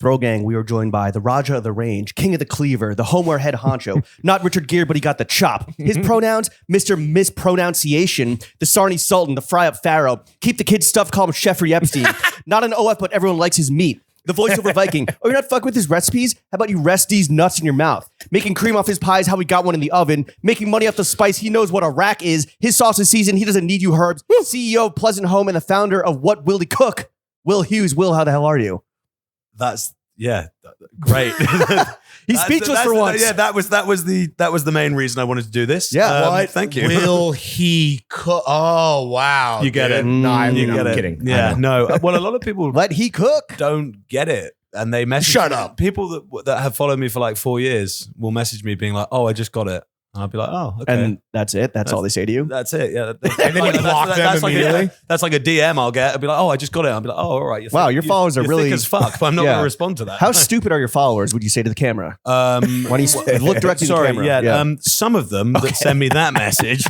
Throw gang, we were joined by the Raja of the Range, King of the Cleaver, the homeware head honcho, not Richard Gere, but he got the chop. His pronouns, Mr. Mispronunciation, the Sarni Sultan, the fry up Pharaoh, keep the kids stuffed, call him Jeffrey Epstein. Not an OF, but everyone likes his meat. The voiceover Viking. Oh, you're not fucking with his recipes? How about you rest these nuts in your mouth? Making cream off his pies, how we got one in the oven. Making money off the spice, he knows what a rack is. His sauce is seasoned, he doesn't need you herbs. CEO of Pleasant Home and the founder of What Willy Cook. Will Hughes. Will, how the hell are you? That's great. He's speechless for once. Yeah, that was the main reason I wanted to do this. Yeah, thank you. Will he cook? Oh wow, You get it. No, I'm it. kidding. Yeah, no. Well, a lot of people Let he cook. don't get it, and they message. Shut up. People that have followed me for like 4 years will message me being like, "Oh, I just got it," and I'll be like, "Oh, okay." And that's it. That's all they say to you. That's it, yeah. And then you block them immediately? That's like a DM I'll get. I'll be like, "Oh, I just got it." I'll be like, "Oh, all right." Wow, your followers are you're really thick as fuck, but I'm not Yeah. going to respond to that. How stupid are your followers? Would you say to the camera? Why don't you look directly Sorry, to the camera? yeah. Some of them that send me that message,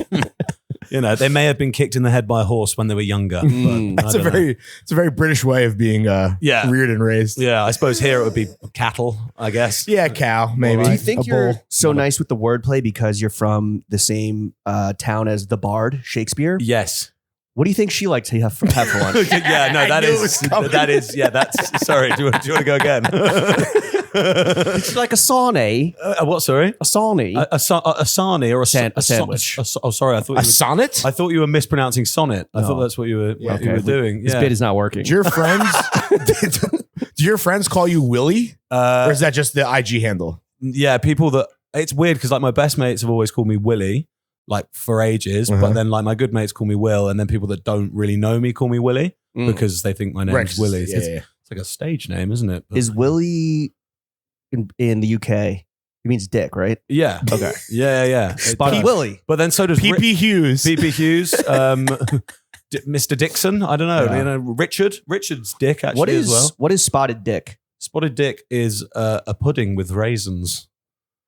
they may have been kicked in the head by a horse when they were younger. But It's a very British way of being reared and raised. Yeah, I suppose here it would be cattle, I guess. Yeah, cow, maybe. Do you think A you're bull. so nice with the wordplay because you're from the same town as the Bard, Shakespeare? Yes. What do you think she likes to have for lunch? Yeah, no, I knew it was coming. That's, sorry, do you want to go again? It's like a sawney. What, sorry? A sawney. A sarnie or a sandwich. Oh, sorry, I thought A sonnet? I thought you were mispronouncing sonnet. I No. thought that's what you were Okay. doing. This Yeah. bit is not working. Do your friends do your friends call you Willy? Or is that just the IG handle? Yeah, people that it's weird because like my best mates have always called me Willy, like for ages, but then like my good mates call me Will, and then people that don't really know me call me Willy because they think my name's Rex. Willy. Yeah, It's yeah. like a stage name, isn't it? But- Is Willy in the UK? He means dick, right? yeah, Okay. yeah. Spotty Willy. But then so does PP Hughes. PP Hughes, Mr. Dixon. I don't know. Yeah. Richard's dick actually as well. What is spotted dick? Spotted dick is a pudding with raisins.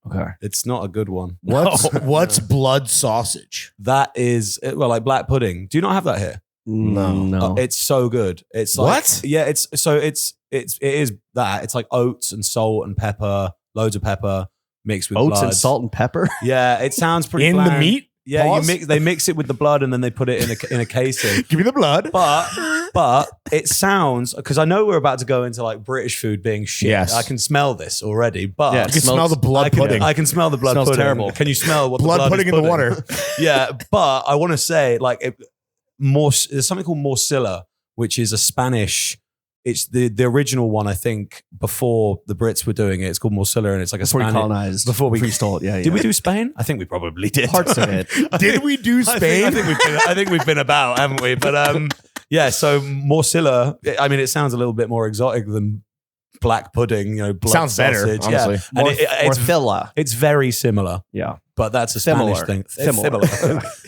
Okay. It's not a good one. What's blood sausage? That is like black pudding. Do you not have that here? No. It's so good. It's like, What? Yeah, it is that. It's like oats and salt and pepper, loads of pepper mixed with Oats blood. and salt and pepper? Yeah, it sounds pretty In the bland. meat? Yeah, Pause. they mix it with the blood and then they put it in a casing. Give me the blood. But it sounds, because I know we're about to go into like British food being shit. Yes. I can smell this already. But Yeah, You can smell the blood pudding. I can smell the blood Smells pudding. terrible. Can you smell what Blood the blood pudding is in the water. Yeah, but I want to say like there's something called morcilla, which is a Spanish. It's the original one, I think, before the Brits were doing it. It's called morcilla, and it's like a Before we Spanish. colonized. Before we stole it. Yeah, yeah. Did we do Spain? I think we probably did. parts of it? Did we do Spain? I think we've been about, haven't we? But yeah. So morcilla. I mean, it sounds a little bit more exotic than black pudding. Blood Sounds better, sausage. honestly. Yeah. And it's Morphilla. it's very similar, Yeah. but that's a Similar. Spanish thing. Similar.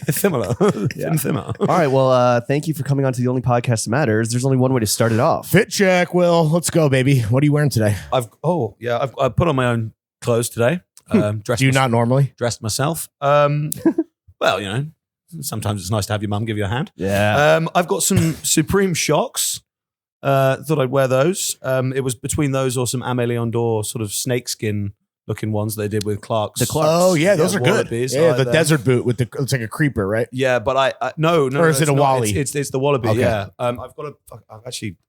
It's similar. Yeah. Similar. All right. Well, thank you for coming on to the only podcast that matters. There's only one way to start it off. Fit check, Will. Let's go, baby. What are you wearing today? I've put on my own clothes today. Dressed Do you not normally? dressed myself. Well, sometimes it's nice to have your mum give you a hand. Yeah. I've got some Supreme Shocks. Thought I'd wear those. It was between those or some Amélie d'Or sort of snakeskin looking ones they did with Clark's. The Clark's. Oh yeah, those are good. Wallabies. Yeah, I like the them. desert boot with it's like a creeper, right? Yeah, but I no. Or is it it's a not. Wally? It's the Wallaby. Okay. Yeah. I've got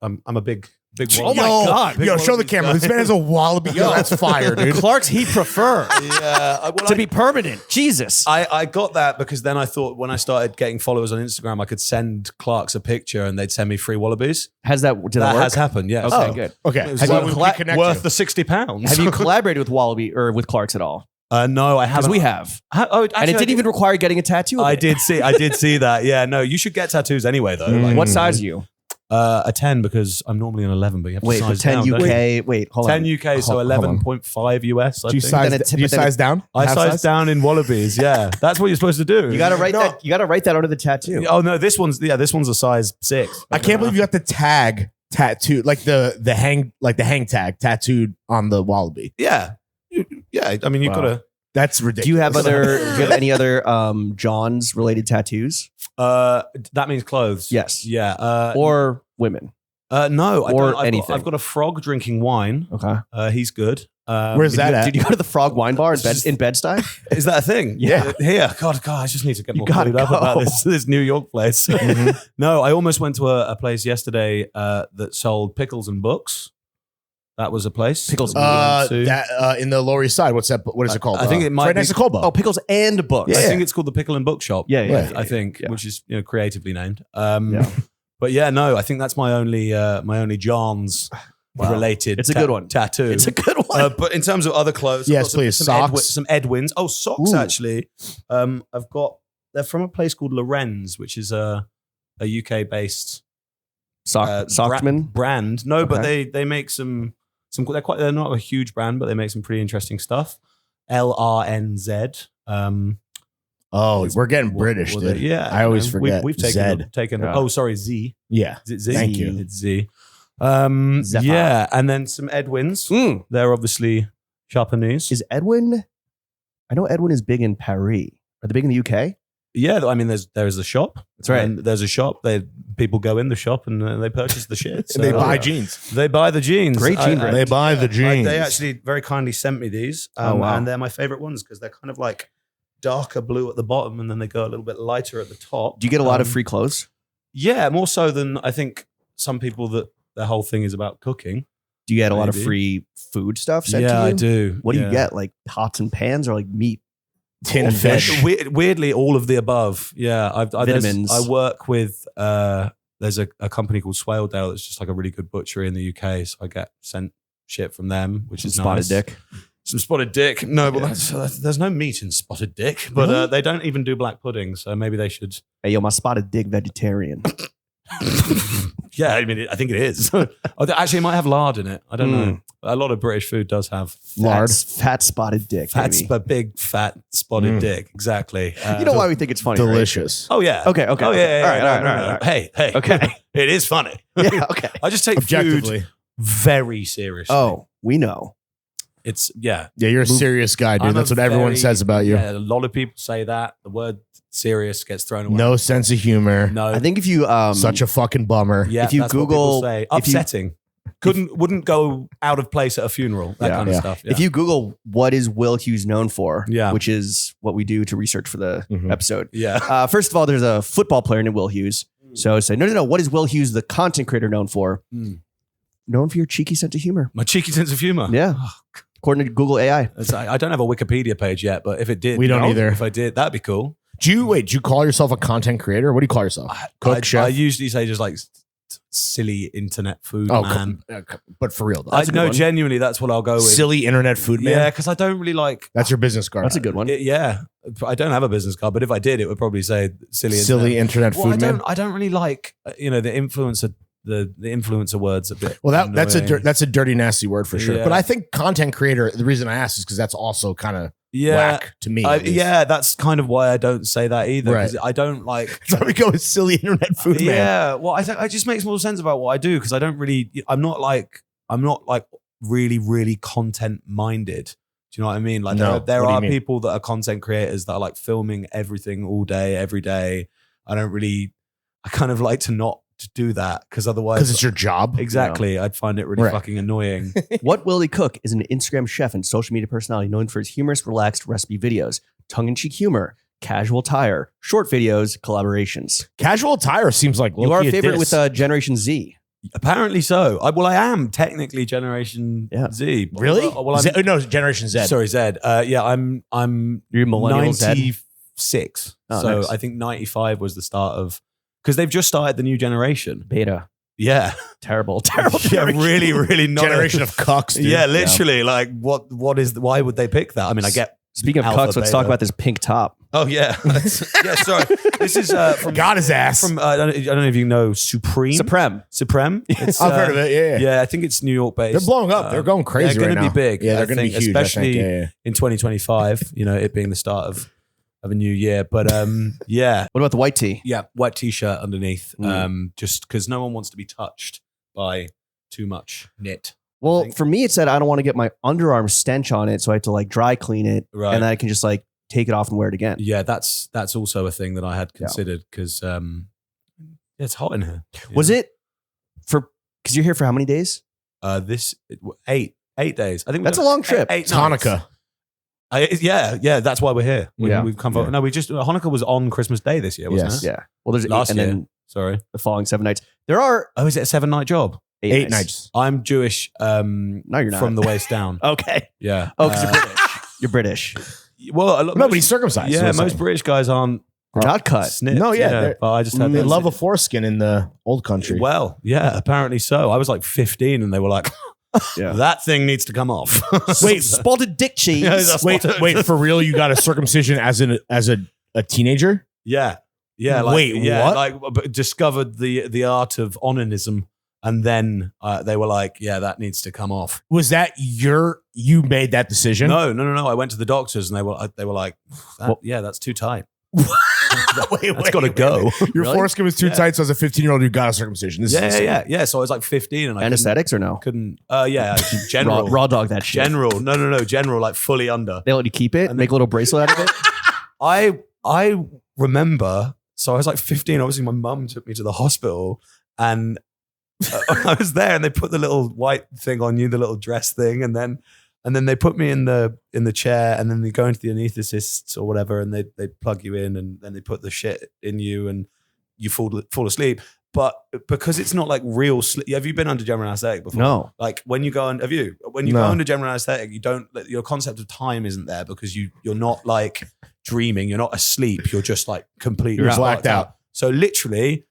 I'm a big Oh Wallaby. my god! Big Yo, show the Wallabies camera. guy. This man has a wallaby. Yo, that's fire, dude. Clark's he'd prefer Yeah, to be permanent. Jesus. I got that because then I thought when I started getting followers on Instagram, I could send Clark's a picture and they'd send me free Wallabies. Did that work? Has happened. Yes. Okay, good. Okay, It was Have you worth- colla- connect worth you. the £60. Have you collaborated with Wallaby or with Clark's at all? No, I Because haven't. we have. And And it didn't even require getting a tattoo. Of I it. did see that. Yeah, no, you should get tattoos anyway though. Like, What size are you? a 10 because I'm normally an 11, but you have to Wait, for size 10 down, don't you? UK. Wait, hold on. 10 UK, so Hold on. 11.5 US. I Do you think. size? Then it's- Do you but then size down? I Half sized size? down in Wallabies. Yeah, that's what you're supposed to do. You gotta write No. that. You gotta write that under the tattoo. Oh no, this one's a size 6. I can't believe you got the tag tattooed, like the hang tag tattooed on the wallaby. Yeah, yeah. I mean, you've Wow. got to. That's ridiculous. Do you have any other Johns related tattoos? That means clothes. Yes. Yeah. Or women? No, I Or don't. anything. I've got a frog drinking wine. Okay. He's good. Where's that at? Did you go to the Frog Wine Bar in Bed-Stuy? Is that a thing? Yeah. Here. God, I just need to get more gotta clued up go. about this New York place. No, I almost went to a place yesterday that sold pickles and books. That was a place. Pickles that we went to. That in the Lower East Side. What's that? What is it called? I think it might right be- next to Colbo. Oh, pickles and books. I think it's called the Pickle and Book Shop. Yeah. I think, yeah. which is creatively named. Yeah. But yeah, no, I think that's my only John's related. It's a good one. Tattoo. It's a good one. But in terms of other clothes, Yes, I've got please. Socks. some Edwins. Oh, socks Ooh. actually. I've got. They're from a place called Lorenz, which is a UK based Sockman. brand. No, but Okay. they make some. They're not a huge brand, but they make some pretty interesting stuff. LRNZ. Oh, we're getting British, What- dude. Yeah, I always man. forget. We've Zed. taken. Yeah. Oh, sorry, Z. Yeah. Is it Z? Thank you. It's Z. Zephyr. Yeah, and then some Edwins. They're obviously Japanese. Is Edwin? I know Edwin is big in Paris. Are they big in the UK? Yeah, I mean, there's a shop. That's right. And there's a shop. People go in the shop and they purchase the shit. So And they buy jeans. They buy the jeans. Great jean brand. They buy the jeans. They actually very kindly sent me these. Oh, wow. And they're my favorite ones because they're kind of like darker blue at the bottom and then they go a little bit lighter at the top. Do you get a lot of free clothes? Yeah, more so than I think some people that their whole thing is about cooking. Do you get a lot of Maybe. free food stuff sent Yeah, to you? I do. What do Yeah. you get? Like pots and pans or like meat? Tin and fish. Weirdly, all of the above. Yeah, Vitamins. I work with. There's a company called Swaledale that's just like a really good butchery in the UK, so I get sent shit from them, which is Spotted nice. dick. Some spotted dick. No, but there's no meat in spotted dick. But Really? they don't even do black pudding, so maybe they should. Hey, yo, my spotted dick vegetarian. Yeah, I mean, I think it is. Actually, it might have lard in it. I don't know. A lot of British food does have Lard. Fat spotted dick. fat, baby. big fat spotted dick. Exactly. You know why we think it's funny, right? Delicious. Oh yeah. Okay. Oh yeah. All right. No, All right. no, All no. right. Hey. Okay. It is funny. Yeah. Okay. I just take food Objectively. very seriously. Oh, we know. It's yeah. Yeah, you're a serious guy, dude. I'm That's a what everyone very- says about you. Yeah, a lot of people say that. The word serious gets thrown away. No sense of humor. No. I think if you Such a fucking bummer. yeah, if you that's what people Google- say. if you- Upsetting. Wouldn't go out of place at a funeral. That Yeah. kind of Yeah. stuff. Yeah. if you Google what is Will Hughes known for, Yeah. which is what we do to research for the Mhm. episode. yeah. First of all, there's a football player named Will Hughes. So say no. What is Will Hughes, the content creator, known for? Mm. Known for your cheeky sense of humor. My cheeky sense of humor. Yeah. According to Google AI. I don't have a Wikipedia page yet, but if it did, We don't either. If I did, that'd be cool. Do you call yourself a content creator? What do you call yourself? Cook, chef? I usually say just like silly internet food Oh, man. but for real, though. I That's a good know one. genuinely that's what I'll go with. Silly internet food man. Yeah, because I don't really like. That's your business card. That's a good one. Yeah, I don't have a business card, but if I did, it would probably say silly. Silly internet Well, food man. I don't really like the influencer. The influencer words a bit. Well, that's annoying. that's a dirty, nasty word for sure. Yeah. But I think content creator. The reason I asked is because that's also kind of yeah. whack to me. at least. Yeah, that's kind of why I don't say that either. Because I don't like. So we go with silly internet food man. Yeah, well, I think it just makes more sense about what I do because I don't really. I'm not like really content minded. Do you know what I mean? Like No. there What do you are mean? people that are content creators that are like filming everything all day, every day. I kind of like to not do that because otherwise, Because it's your job. exactly, I'd find it really Right. fucking annoying. What Willy Cook is an Instagram chef and social media personality known for his humorous, relaxed recipe videos, tongue-in-cheek humor, casual attire, short videos, collaborations. Casual attire seems like You are a low-key favorite diss. with Generation Z. Apparently so. I am technically Generation Yeah. Z. really? Well, No, Generation Z. sorry, Z. Yeah, I'm You're millennial Z. 96. Oh, So nice. I think 95 was the start of because they've just started the new generation. Beta. Yeah. Terrible Yeah, generation. really not Generation of cucks. Dude. Yeah, literally. Like what why would they pick that? I mean, I get Speaking of Alpha, cucks, let's talk beta. about this pink top. Oh yeah. Yeah, sorry. This is from Got his ass. from I don't know if you know Supreme. Supreme. It's, I've heard of it. Yeah. Yeah, I think it's New York based. They're blowing up. They're going crazy They're right gonna now. be big. Yeah, they're I going to be think, huge. I especially think. Yeah. in 2025. It being the start of a new year. But yeah, What about the white tee? yeah, white t-shirt underneath. Just because no one wants to be touched by too much knit. Well, think. for me, it said I don't want to get my underarm stench on it, so I have to like dry clean it, Right. and then I can just like take it off and wear it again. Yeah, that's also a thing that I had considered because it's hot in here. Was it for Because you're here for how many days? This 8 days. I think That's a long trip. Eight It's nights. Hanukkah. Yeah. That's why we're here. We've come. Yeah. No, we just Hanukkah was on Christmas Day this year, wasn't Yes. it? Yeah. Well, there's Last 8, and year. then Sorry. the following 7 nights. There are Oh, is it a 7-night job? 8 nights. I'm Jewish. No, you're not. From the waist down. Okay. Yeah. Oh, because you're British. You're British. Well, No, but he's circumcised. Yeah, that's what I'm most saying. British guys aren't Not cut. snipped. No, yeah, But I just had They that- love a foreskin in the old country. Well, yeah, apparently so. I was like 15, and they were like, Yeah. "That thing needs to come off." Wait, spotted dick cheese. Yeah, that's- wait, for real? You got a circumcision as a teenager? Yeah, like, Wait, yeah, what? like but discovered the art of onanism, and then they were like, "Yeah, that needs to come off." Was that you made that decision? No. I went to the doctors, and they were like, "Yeah, that's too tight. That's got to go." Your Really? foreskin was too Yeah. tight, so as a 15-year-old, you got a circumcision. This is insane. Yeah. So I was like 15, and I Anesthetics or no? couldn't. General, Raw dog that shit. general. No, general, like fully under. They let you keep it, make a little bracelet out of it. I remember, so I was like 15. Obviously, my mum took me to the hospital, and I was there, and they put the little white thing on you, the little dress thing, and then they put me in the chair, and then they go into the anaesthetists or whatever, and they plug you in, and then they put the shit in you, and you fall asleep. But because it's not like real sleep. Have you been under general anesthetic before? No. Like when you go when you No. go under general anesthetic, you don't. Your concept of time isn't there because you're not like dreaming. You're not asleep. You're just like completely You're blacked out. So literally,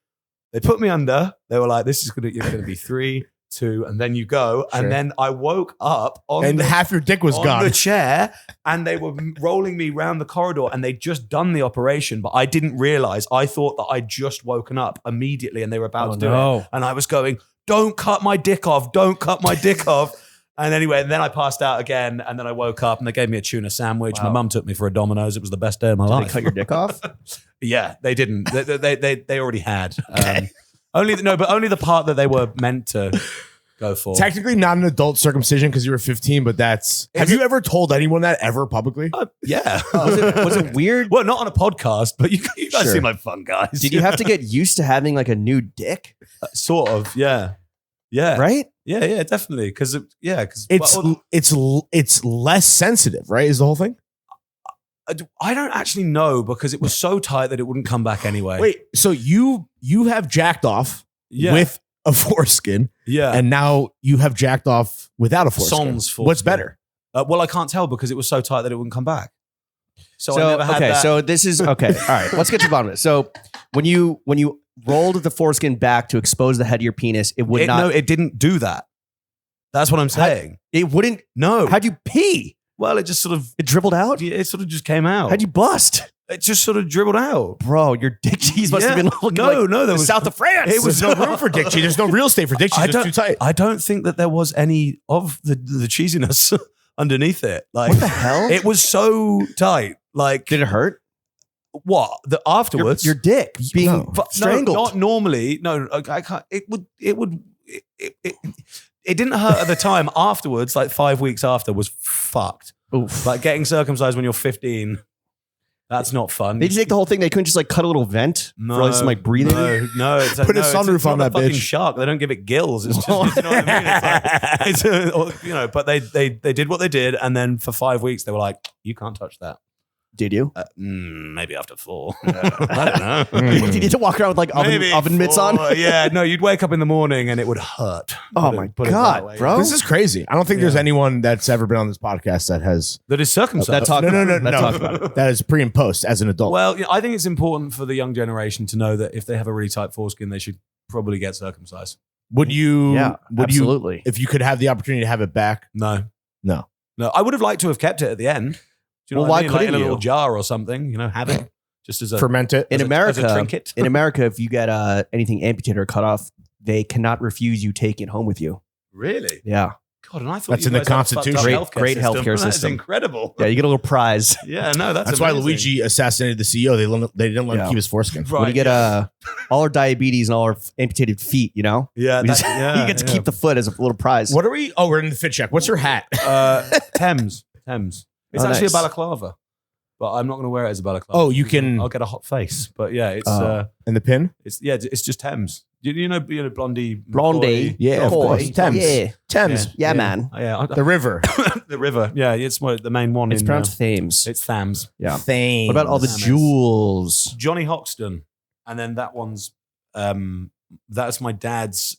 they put me under. They were like, "This is you're gonna be 3, 2," and then you go. Sure. And then I woke up on And half your dick was on gone. the chair, and they were rolling me round the corridor, and they'd just done the operation, but I didn't realize. I thought that I'd just woken up immediately, and they were about to do it. And I was going, "Don't cut my dick off! Don't cut my dick off!" And anyway, then I passed out again, and then I woke up, and they gave me a tuna sandwich. Wow. My mum took me for a Domino's. It was the best day of my Did life. they cut your dick off? Yeah, they didn't. They already had. Only the part that they were meant to go for. Technically not an adult circumcision because you were 15, but that's... Have you ever told anyone that ever publicly? Yeah. Was it weird? Well, not on a podcast, but you guys Sure. seem like fun guys. Did you have to get used to having like a new dick? Sort of, yeah. Yeah. Right? Yeah, definitely. Because, It's less sensitive, right? Is the whole thing? I don't actually know because it was so tight that it wouldn't come back anyway. Wait, so you have jacked off Yeah. with a foreskin, Yeah. and now you have jacked off without a foreskin. Sans foreskin. What's better? Well, I can't tell because it was so tight that it wouldn't come back. So I never had okay, that. so this is okay. All right, let's get to the bottom of it. So when you rolled the foreskin back to expose the head of your penis, it would not. No, it didn't do that. That's what I'm saying. It wouldn't. No. How'd you pee? Well, it just sort of, It dribbled out. it sort of just came out. How'd you bust, It just sort of dribbled out. bro? Your dick cheese must have Yeah. been looking No, like no, there the was- south of France. it was- There's no room for dick cheese. There's no real estate for dick cheese. It's too tight. I don't think that there was any of the cheesiness underneath it. Like What the hell? It was so tight. Like Did it hurt? what? The afterwards? Your dick being No. But strangled. No, not normally. No, I can't. It didn't hurt at the time. Afterwards, like 5 weeks after, was fucked. Oof. Like getting circumcised when you're 15. That's not fun. They just take the whole thing. They couldn't just like cut a little vent for some like breathing. No, it's Put a sunroof it's on not that a fucking bitch. shark. They don't give it gills. It's just, you know what I mean? It's like, but they did what they did, and then for 5 weeks they were like, "You can't touch that." Did you? Maybe after 4. I don't know. Did you get to walk around with like oven mitts on? 4. Yeah, no, you'd wake up in the morning and it would hurt. Oh my Put it that God, way. bro. This is crazy. I don't think there's Yeah. anyone that's ever been on this podcast that has That is circumcised. That talk. no, That talk about it. that is pre and post as an adult. Well, I think it's important for the young generation to know that if they have a really tight foreskin, they should probably get circumcised. would you? Yeah, would you? absolutely. If you could have the opportunity to have it back, No. no. I would have liked to have kept it at the end. Do you know Well, what I why mean? Like couldn't in a you? little jar or something, have it just as a Ferment it. In as a America, trinket. in America, if you get anything amputated or cut off, they cannot refuse you taking it home with you. Really? Yeah, God, and I thought That's you in the guys had a fucked up Constitution. Great healthcare That's system. incredible. yeah, you get a little prize. Yeah, no, That's why amazing. Luigi assassinated the CEO. They didn't let him Yeah. keep his foreskin. Right, when you get all our diabetes and all our amputated feet, Yeah, we just- yeah, you get to keep the foot as a little prize. What are we? Oh, we're in the fit check. What's your hat? Thames. It's Oh, actually nice. a balaclava. but I'm not going to wear it as a balaclava. Oh, you can. I'll get a hot face. But yeah, it's And the pin? it's just Thames. You know Blondie. Blondie. Yeah, of Boy. course. Thames. Yeah. Thames. Yeah, man. Yeah, The river. the river. Yeah, it's the main one. It's pronounced Thames. It's Thames. Yeah. Thames. What about all the Thames. jewels? Johnny Hoxton, and then that one's that's my dad's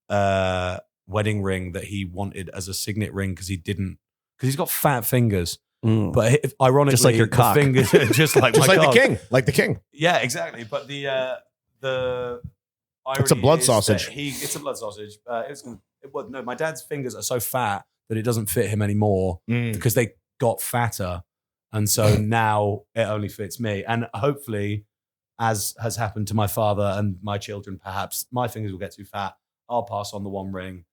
wedding ring that he wanted as a signet ring because he's got fat fingers. Mm. But ironically, Just like your the cock. fingers, just like Just my like cock. the king. Like the king. Yeah, exactly. But the It's a blood irony is sausage. that it's a blood sausage. No, my dad's fingers are so fat that it doesn't fit him anymore because they got fatter, and so now it only fits me. And hopefully, as has happened to my father and my children, perhaps my fingers will get too fat. I'll pass on the one ring.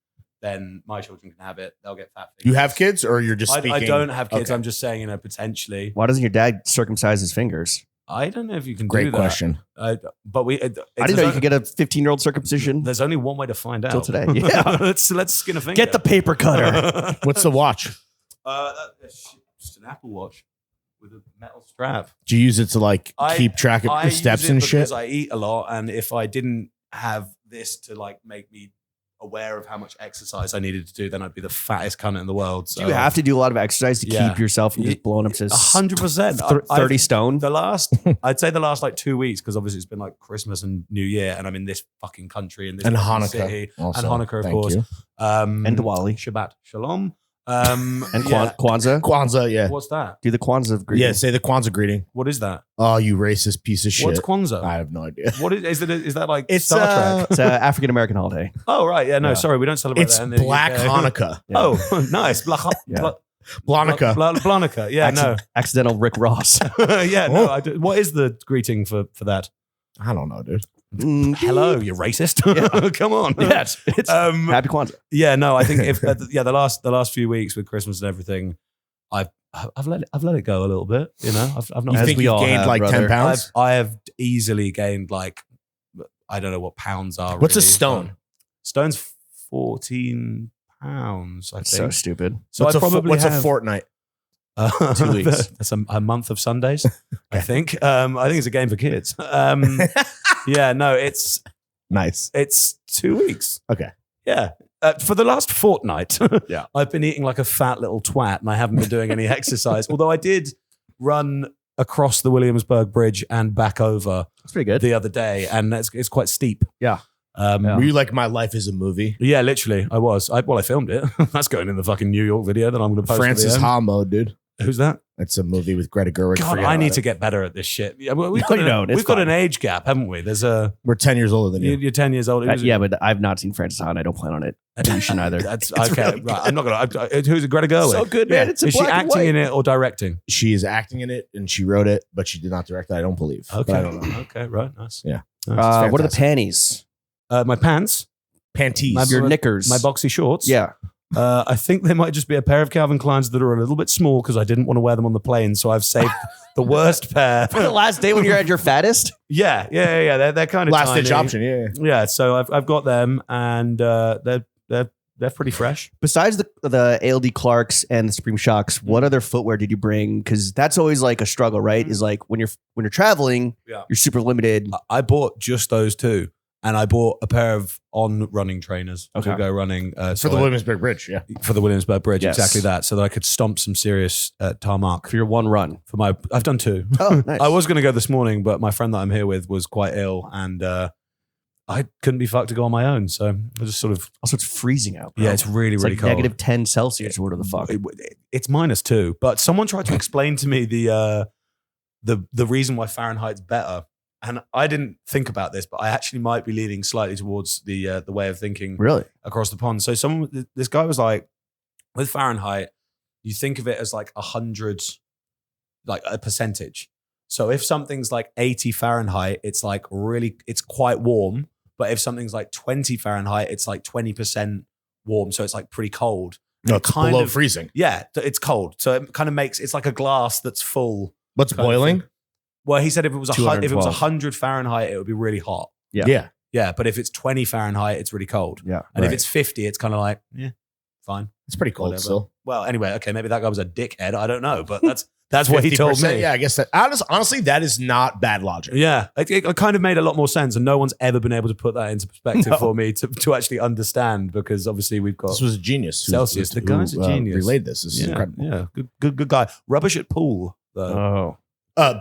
Then my children can have it. They'll get fat fingers. You have kids, or you're just speaking? I don't have kids. Okay. I'm just saying, potentially. Why doesn't your dad circumcise his fingers? I don't know if you can do Great that. question. But we. I didn't know you could get a 15-year-old circumcision There's only one way to find out. till today. Yeah. let's skin a finger. Get the paper cutter. What's the watch? That's just an Apple Watch with a metal strap. Do you use it to like keep track of the steps use it and because shit? I eat a lot, and if I didn't have this to like make me aware of how much exercise I needed to do, then I'd be the fattest cunt in the world. So Do you have to do a lot of exercise to Yeah. keep yourself from just blowing up to 100%. 30 stone? I'd say the last like 2 weeks, because obviously it's been like Christmas and New Year, and I'm in this fucking country and this And fucking Hanukkah. city. Also. And Hanukkah, of Thank course. you. And Diwali. Shabbat Shalom. And yeah. Kwanzaa? Kwanzaa, yeah. What's that? Do the Kwanzaa greeting. Yeah, say the Kwanzaa greeting. What is that? Oh, you racist piece of shit. What's Kwanzaa? I have no idea. What is that like It's, Star Trek? It's an African-American holiday. Oh, right. Yeah, no, Yeah. sorry. We don't celebrate It's that. in the Black UK. Hanukkah. Yeah. Oh, nice. Yeah. Blanca. Blanca. Yeah, no. Accidental Rick Ross. Yeah, no. I do. What is the greeting for that? I don't know, dude. Hello, you racist. Yeah. Come on. Yeah, it's Happy Kwanzaa. Yeah, no, I think if the last few weeks with Christmas and everything, I've let it go a little bit. I've not. You As think we you all gained have, like brother. 10 pounds? I have easily gained like, I don't know what pounds are. What's a really, stone? but Stone's 14 pounds. I think. So stupid. So what's I probably what's a have fortnight? 2 weeks. That's a month of Sundays, I think. I think it's a game for kids. Yeah, no, it's Nice. 2 weeks. Okay. Yeah. For the last fortnight, Yeah. I've been eating like a fat little twat, and I haven't been doing any exercise. Although I did run across the Williamsburg Bridge and back over That's pretty good. the other day, and it's quite steep. Yeah. Yeah. Were you like, my life is a movie? Literally, I was. I filmed it. That's going in the fucking New York video that I'm going to post. Francis at the end. Ha mode, dude. Who's that? It's a movie with Greta Gerwig. God, Forget I about need it. to get better at this shit. Yeah, we've No, you don't. It's we've got fine. an age gap, haven't we? There's a We're 10 years older than you. you're 10 years old. Yeah, but I've not seen Francis Ha, and I don't plan on it. You shouldn't either. That's It's okay. really Right, I'm not gonna. Who's Greta Gerwig? So good, man. It's in Is she black and acting white. in it or directing? She is acting in it and she wrote it, but she did not direct it. I don't believe. Okay, But I don't know. Okay, right, nice. Yeah. Nice. What are the fantastic. panties? My pants, Panties. Your knickers. my boxy shorts. Yeah. I think they might just be a pair of Calvin Kleins that are a little bit small because I didn't want to wear them on the plane, so I've saved the worst pair. For the last day when you're at your fattest? Yeah. They're kind of Last tiny. ditch option. Yeah. Yeah, so I've got them, and they're pretty fresh. Besides the ALD Clarks and the Supreme Shocks, what other footwear did you bring? Because that's always like a struggle, right? Is like when you're traveling, Yeah. you're super limited. I bought just those two, and I bought a pair of running trainers Okay. to go running For the Williamsburg Bridge. Yeah. for the Williamsburg Bridge. Yes. Exactly that, so that I could stomp some serious tarmac For your one run. for my. I've done two. Oh, nice. I was going to go this morning, but my friend that I'm here with was quite ill, and I couldn't be fucked to go on my own. So I just sort of. Also, it's freezing out. Bro. Yeah, it's really, It's really like cold. negative 10 Celsius or whatever the fuck. It's -2, but someone tried to explain to me the reason why Fahrenheit's better, and I didn't think about this, but I actually might be leaning slightly towards the way of thinking Really? across the pond. So this guy was like, with Fahrenheit, you think of it as like 100, like a percentage. So if something's like 80 Fahrenheit, it's like it's quite warm. But if something's like 20 Fahrenheit, it's like 20% warm. So it's like pretty cold. No, And it's below freezing. Yeah, it's cold. So it kind of makes, it's like a glass that's full. What's kind of boiling? thing. Well, he said if it was 212. 100 Fahrenheit, it would be really hot. Yeah. Yeah. Yeah, but if it's 20 Fahrenheit, it's really cold. Yeah. And if Right. it's 50, it's kind of like, yeah, fine. It's pretty cold Whatever. still. Well, anyway, okay, maybe that guy was a dickhead. I don't know, but That's what he told 50%. me. Yeah, I guess that honestly, that is not bad logic. Yeah, it kind of made a lot more sense, and no one's ever been able to put that into perspective for me to actually understand, because obviously we've got This was a genius. Celsius. The guy's a genius. Relayed this. This is incredible. Yeah, good guy. Rubbish at pool, though.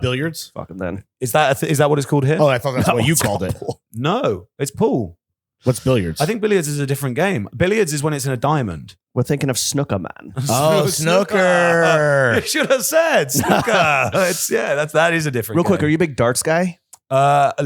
Billiards. Fuck him then. Is that what it's called here? Oh, I thought that's what you called it. No, it's pool. What's billiards? I think billiards is a different game. Billiards is when it's in a diamond. We're thinking of snooker, man. Oh, snooker. You should have said snooker. That is a different Real game. quick, are you a big darts guy?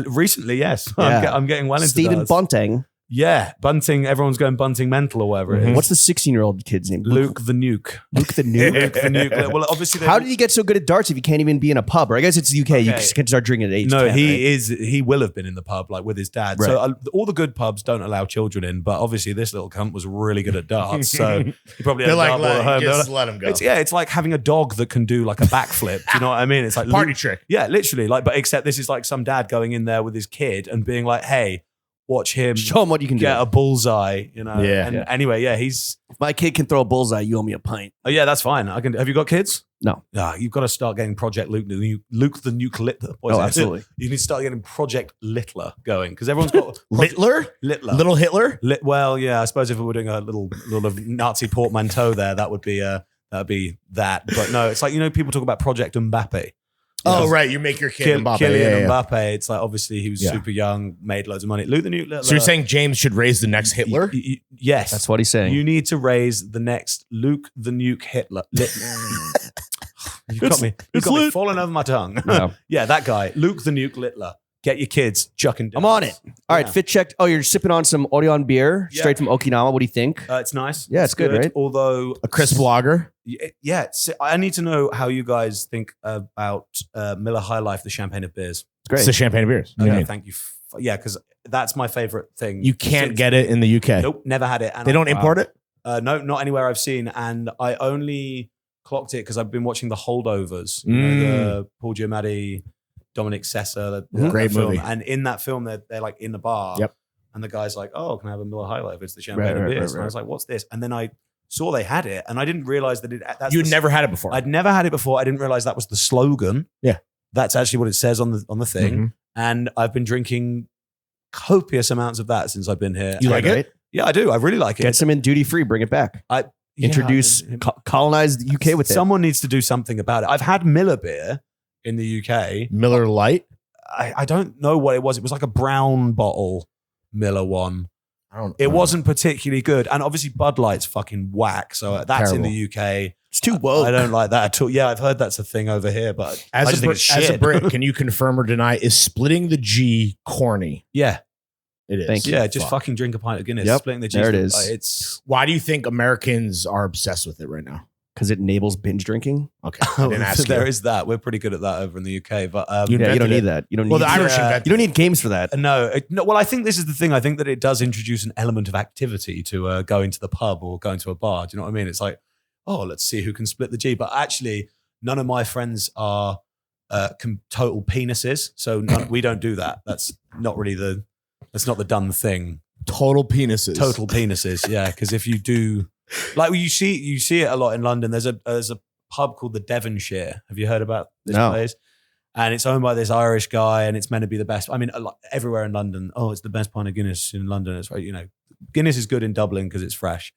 Recently, yes. Yeah. I'm getting well into Stephen darts. Bunting. Yeah, bunting. Everyone's going bunting mental or whatever it is. What's the 16-year-old kid's name? Luke the Nuke. Luke the Nuke. Luke the Nuke. Well, obviously, How did he get so good at darts if he can't even be in a pub? Or I guess it's the UK. You Okay. can start drinking at age 10, right? He will have been in the pub like with his dad. Right. So all the good pubs don't allow children in, but obviously this little cunt was really good at darts. So he probably had They're a like, dartboard at home. just let him go. It's like having a dog that can do like a backflip. Do you know what I mean? It's like Party trick. Yeah, literally. Like, but except this is like some dad going in there with his kid and being like, "Hey, watch him Show him what you can get do. a bullseye." You know. Yeah. And Yeah. anyway, yeah, he's. If my kid can throw a bullseye, you owe me a pint. Oh yeah, that's fine. I can. Have you got kids? No. Yeah, you've got to start getting Project Luke the Nuke Littler. Oh, absolutely. You need to start getting Project Littler going because everyone's got Littler? Littler. Little Hitler? Well, yeah, I suppose if we were doing a little Nazi portmanteau there, that would be that. But no, it's like, people talk about Project Mbappe. Oh, right. You make your kid Mbappe. Kylian Yeah, yeah. Mbappe. It's like obviously he was Yeah. super young, made loads of money. Luke the Nuke Littler. So you're saying James should raise the next Hitler? Yes, That's what he's saying. you need to raise the next Luke the Nuke Hitler. You got me. You got me falling over my tongue. No. Yeah, that guy, Luke the Nuke Littler. Get your kids chucking down. I'm on it. All right, Yeah. fit checked. Oh, you're sipping on some Orion beer straight from Okinawa. What do you think? It's nice. Yeah, it's good, right? Although A crisp lager? yeah, I need to know how you guys think about Miller High Life, the champagne of beers. It's great. It's a champagne of beers. Okay, thank you. Yeah, because that's my favorite thing. You can't get it in the UK. Nope, never had it. And They don't import it? No, not anywhere I've seen. And I only clocked it because I've been watching The Holdovers. The Paul Giamatti, Dominic Sessa. Great film. movie. And in that film, they're like in the bar. Yep. And the guy's like, "Oh, can I have a Miller High Life? It's the champagne Right, of right, beers." right, And I right. was like, "What's this?" And then I saw they had it, and I didn't realize that that's You'd never had it before. I'd never had it before. I didn't realize that was the slogan. Yeah. That's actually what it says on the thing. Mhm. And I've been drinking copious amounts of that since I've been here. You like Right? it? Yeah, I do. I really like Get it. some in duty free. Bring it back. Introduce, colonize the UK with it. Someone needs to do something about it. I've had Miller beer in the UK. Miller Lite? I don't know what it was. It was like a brown bottle Miller one. I don't It wasn't particularly good. And obviously Bud Light's fucking whack. So that's Terrible. in the UK. It's too woke. I don't like that at all. Yeah, I've heard that's a thing over here, but I just think it's shit. As a Brit, can you confirm or deny, is splitting the G corny? Yeah. It is. Thank you. Yeah, just fucking drink a pint of Guinness. Yep, Splitting the there it cheese. is. It's Why do you think Americans are obsessed with it right now? Because it enables binge drinking. Okay. I didn't ask there you. is that. We're pretty good at that over in the UK, but You Yeah, you invented don't need it. that. You don't Well, need the Irish Yeah. invented You don't need games for that. no. Well, I think this is the thing. I think that it does introduce an element of activity to going to the pub or going to a bar. Do you know what I mean? It's like, oh, let's see who can split the G. But actually, none of my friends are total penises, so we don't do that. That's not really that's not the done thing. total penises. Total penises, yeah. Because if you do, like you see it a lot in London. There's a pub called the Devonshire. Have you heard about this No. place? And it's owned by this Irish guy, and it's meant to be the best. I mean, everywhere in London, it's the best pint of Guinness in London. It's right, Guinness is good in Dublin because it's fresh.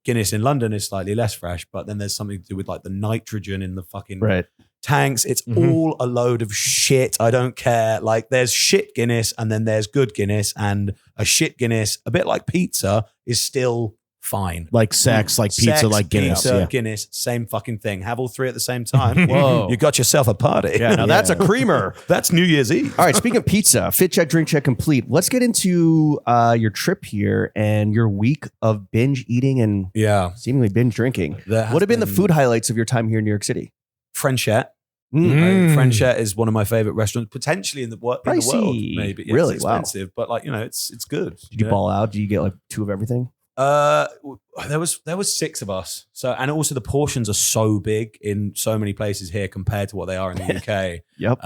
Guinness in London is slightly less fresh, but then there's something to do with like the nitrogen in the fucking Right. tanks. It's Mhm. all a load of shit. I don't care. Like there's shit Guinness and then there's good Guinness, and a shit Guinness, a bit like pizza, is still fine. Like sex, like pizza, Sex, like Guinness. pizza, Yeah. Guinness, same fucking thing. Have all three at the same time. Whoa. You got yourself a party. Yeah, now that's a creamer. That's New Year's Eve. All right, speaking of pizza, fit check, drink check complete. Let's get into your trip here and your week of binge eating and Yeah. seemingly binge drinking. What have been the food highlights of your time here in New York City? Frenchette. Mm. Frenchette is one of my favorite restaurants, potentially in the world. Pricey. Maybe. Yeah, Really? it's Wow. expensive, but it's good. Did you ball out? Did you get like 2 of everything? There was 6 of us. So, and also the portions are so big in so many places here compared to what they are in the UK. Yep.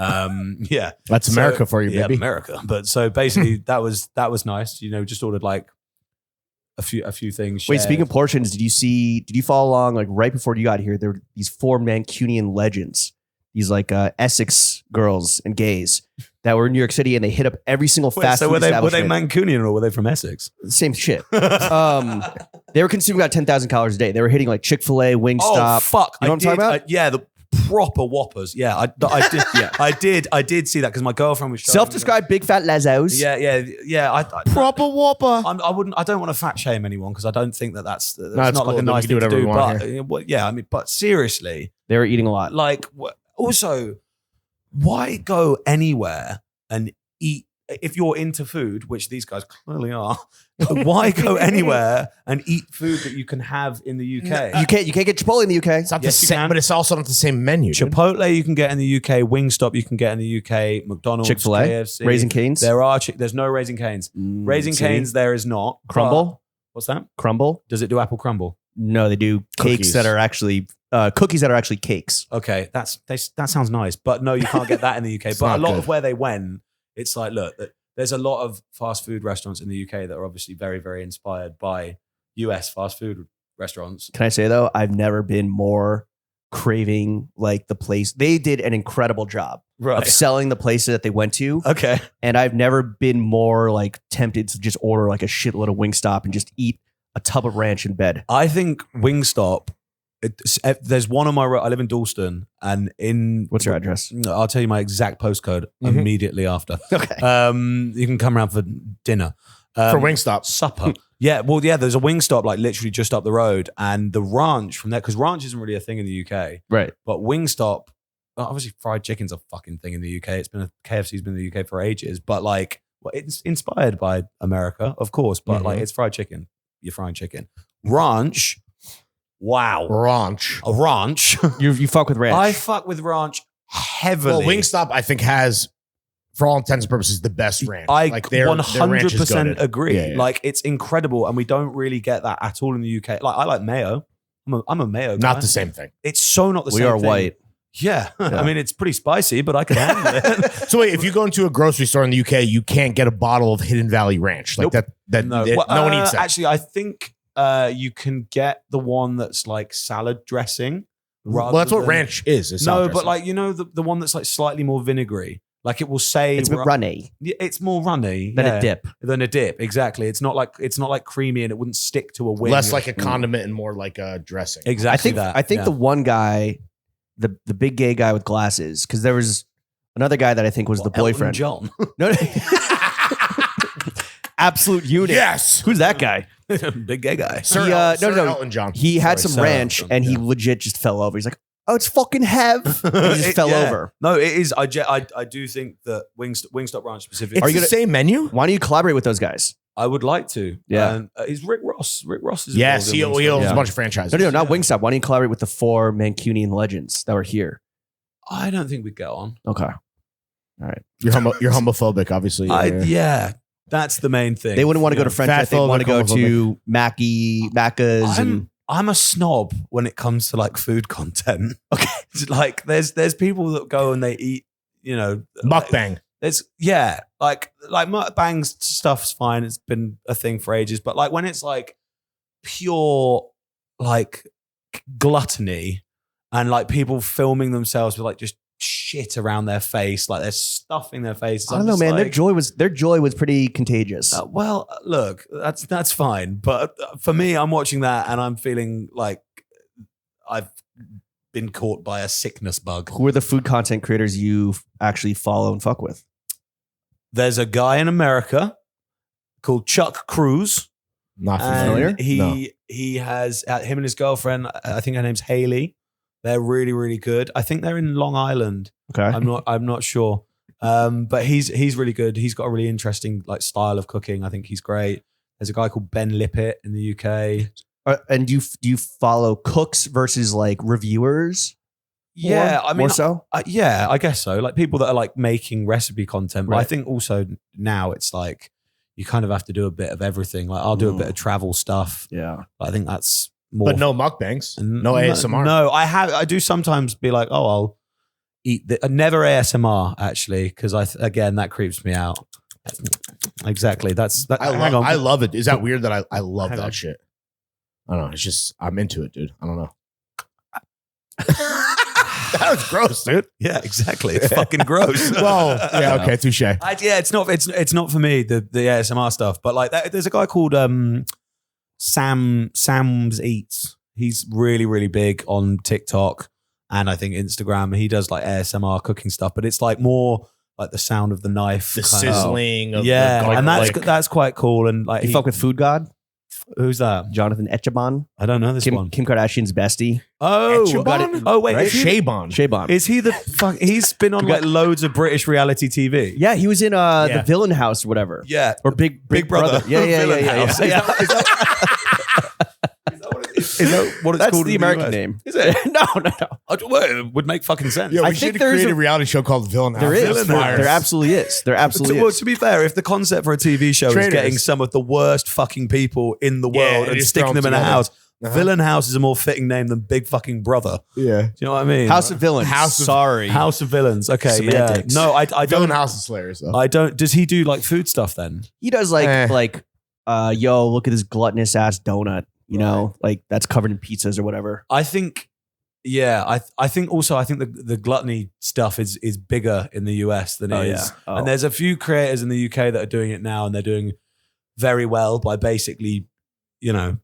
Yeah, That's America for you, yeah, baby. America. But so basically, that was nice. Just ordered like a few things. Wait, shared. speaking of portions, did you follow along like right before you got here? There were these 4 Mancunian legends, these like Essex girls and gays that were in New York City, and they hit up every single fast so food were they establishment. Mancunian or were they from Essex? Same shit. They were consuming about 10,000 calories a day. They were hitting like Chick-fil-A, Wingstop. Oh fuck! You know what I'm talking about? Yeah, the proper Whoppers. Yeah, I did. Yeah, I did see that because my girlfriend was showing me Self-described big fat lazos. Yeah. Proper Whopper. I don't want to fat shame anyone because I don't think that's it's not like cool. a nice You can thing do to whatever do. you want But yeah, I mean, but seriously, They were eating a lot. like also, why go anywhere and eat if you're into food, which these guys clearly are? Why go anywhere and eat food that you can have in the UK? You can't get Chipotle in the UK. It's not Yes, the you same, can. but it's also not the same menu. dude. Chipotle you can get in the UK, Wingstop you can get in the UK, McDonald's, Chick-fil-A, KFC, Raising Cane's. There's no Raising Cane's. Raising See? Cane's there is not. Crumble. But- what's that? Crumble. Does it do apple crumble? No, they do Cookies. cakes that are actually cookies that are actually cakes. Okay, that sounds nice, but no, you can't get that in the UK. It's But a not lot good. of where they went, it's like, look, there's a lot of fast food restaurants in the UK that are obviously very, very inspired by US fast food restaurants. Can I say though, I've never been more craving like the place. They did an incredible job of selling the places that they went to. Okay. And I've never been more like tempted to just order like a shitload of Wingstop and just eat a tub of ranch in bed. I think Wingstop. There's one on my road. I live in Dalston, and What's your address? I'll tell you my exact postcode Mhm. immediately after. Okay. You can come around for dinner. For Wingstop. Supper. Yeah, well, yeah, there's a Wingstop like literally just up the road, and the ranch from there, because ranch isn't really a thing in the UK, Right. but Wingstop, obviously fried chicken's a fucking thing in the UK. KFC's been in the UK for ages, but like, well, it's inspired by America, of course, but like it's fried chicken. You're frying chicken. Ranch, wow. Ranch. A ranch. You fuck with ranch. I fuck with ranch heavily. Well, Wingstop, I think, has, for all intents and purposes, the best ranch. I their ranch is 100% goated. agree. Yeah, yeah. Like, it's incredible, and we don't really get that at all in the UK. Like, I like mayo. I'm a mayo guy. Not the same thing. It's so not the we same are thing. white. Yeah. Yeah. I mean, it's pretty spicy, but I can handle it. So wait, if you go into a grocery store in the UK, you can't get a bottle of Hidden Valley Ranch. Like Nope. no Well, one eats that. Actually, I think you can get the one that's like salad dressing. Well, that's what than- ranch is. No, salad but dressing. like, you know, the one that's like slightly more vinegary. Like it will say It's a bit runny Yeah, it's more runny than yeah, a dip. Than a dip, exactly. It's not like creamy, and it wouldn't stick to a wing. less like a condiment and more like a dressing. exactly I think yeah. the one guy, the big gay guy with glasses, because there was another guy that I think was the Elton boyfriend. John. No, absolute unit. Yes. Who's that guy? Big gay guy. Sir, He, Sir no. Elton John. He had Sorry, some Sarah ranch Elton, and he yeah. legit just fell over. He's like, "Oh, it's fucking hev." And he just fell Yeah. over. No, it is. I do think that Wingstop Ranch specifically. It's Are you the gonna- same menu? Why don't you collaborate with those guys? I would like to. Yeah. And, is Rick Ross? Rick Ross is Yes, he involved in owns Wingstop. a bunch of franchises. No, not Yeah. Wingstop. Why don't you collaborate with the 4 Mancunian legends that were here? I don't think we'd get on. Okay. All right. You're homophobic, obviously. Yeah, that's the main thing. They wouldn't want to go to French. Fat They want to go phobic, to Macca's and I'm a snob when it comes to like food content. Okay, It's like there's people that go and they eat, you know, Mukbang. There's like mukbang stuff's fine. It's been a thing for ages, but like when it's like pure like gluttony and like people filming themselves with like just shit around their face, like they're stuffing their faces. I don't know, man. Their joy was pretty contagious. Well, look, that's fine, but for me, I'm watching that and I'm feeling like I've been caught by a sickness bug. Who are the food content creators you actually follow and fuck with? There's a guy in America called Chuck Cruz. Not And familiar. he has him and his girlfriend. I think her name's Haley. They're really, really good. I think they're in Long Island. Okay. I'm not sure. But he's really good. He's got a really interesting like style of cooking. I think he's great. There's a guy called Ben Lippett in the UK. And do you follow cooks versus like reviewers? Yeah, I mean, more so. yeah, I guess so. Like people that are like making recipe content. But I Right. think also now it's like you kind of have to do a bit of everything. Like I'll do a bit of travel stuff. Yeah. But I think that's more. But no mukbangs. No ASMR. No, I do sometimes be like, oh, I'll eat. Never ASMR actually, because again that creeps me out. Exactly. That's that. I hang on. love it. Is that weird that I love Hang that on. shit? I don't know. It's just I'm into it, dude. I don't know. That was gross, dude. Yeah, exactly. It's fucking gross. Well, yeah, okay, touche. It's not for me, the ASMR stuff. But like there's a guy called Sam's Eats. He's really, really big on TikTok and I think Instagram. He does like ASMR cooking stuff, but it's like more like the sound of the knife. The kind of- sizzling of the and garlic. that's quite cool. And like You fuck with Food God? who's that? Jonathan Etcheban? I don't know this one. Kim Kardashian's bestie. Oh, Etcheban? oh wait, Right? is he, Shaybon. Shaybon. is he the fuck? He's been on like loads of British reality TV. Yeah, he was in Yeah. the Villain House or whatever. Yeah, Or Big Brother. Yeah. Villain House. yeah. Is that what it's That's called? the in American US? name. Is it? No. Well, it would make fucking sense. Yeah, I we think should there's create a- a reality show called Villain House. There is. That's Villain fire. There absolutely is. There absolutely Well, is. to be fair, if the concept for a TV show Traitors. is getting some of the worst fucking people in the Yeah, world and and just sticking throw them in a together. house, Uh-huh. Villain House is a more fitting name than Big Fucking Brother. Yeah. Do you know what I mean? House of Villains. House of- Sorry. House of Villains. Okay, Semantics. yeah. No, I Villain don't. House is hilarious, though. I don't. Does he do like food stuff then? He does like Eh. yo, look at this gluttonous ass donut. You know, like that's covered in pizzas or whatever. I think. Yeah, I think the gluttony stuff is bigger in the US than it is. Oh. And there's a few creators in the UK that are doing it now, and they're doing very well by basically, you know,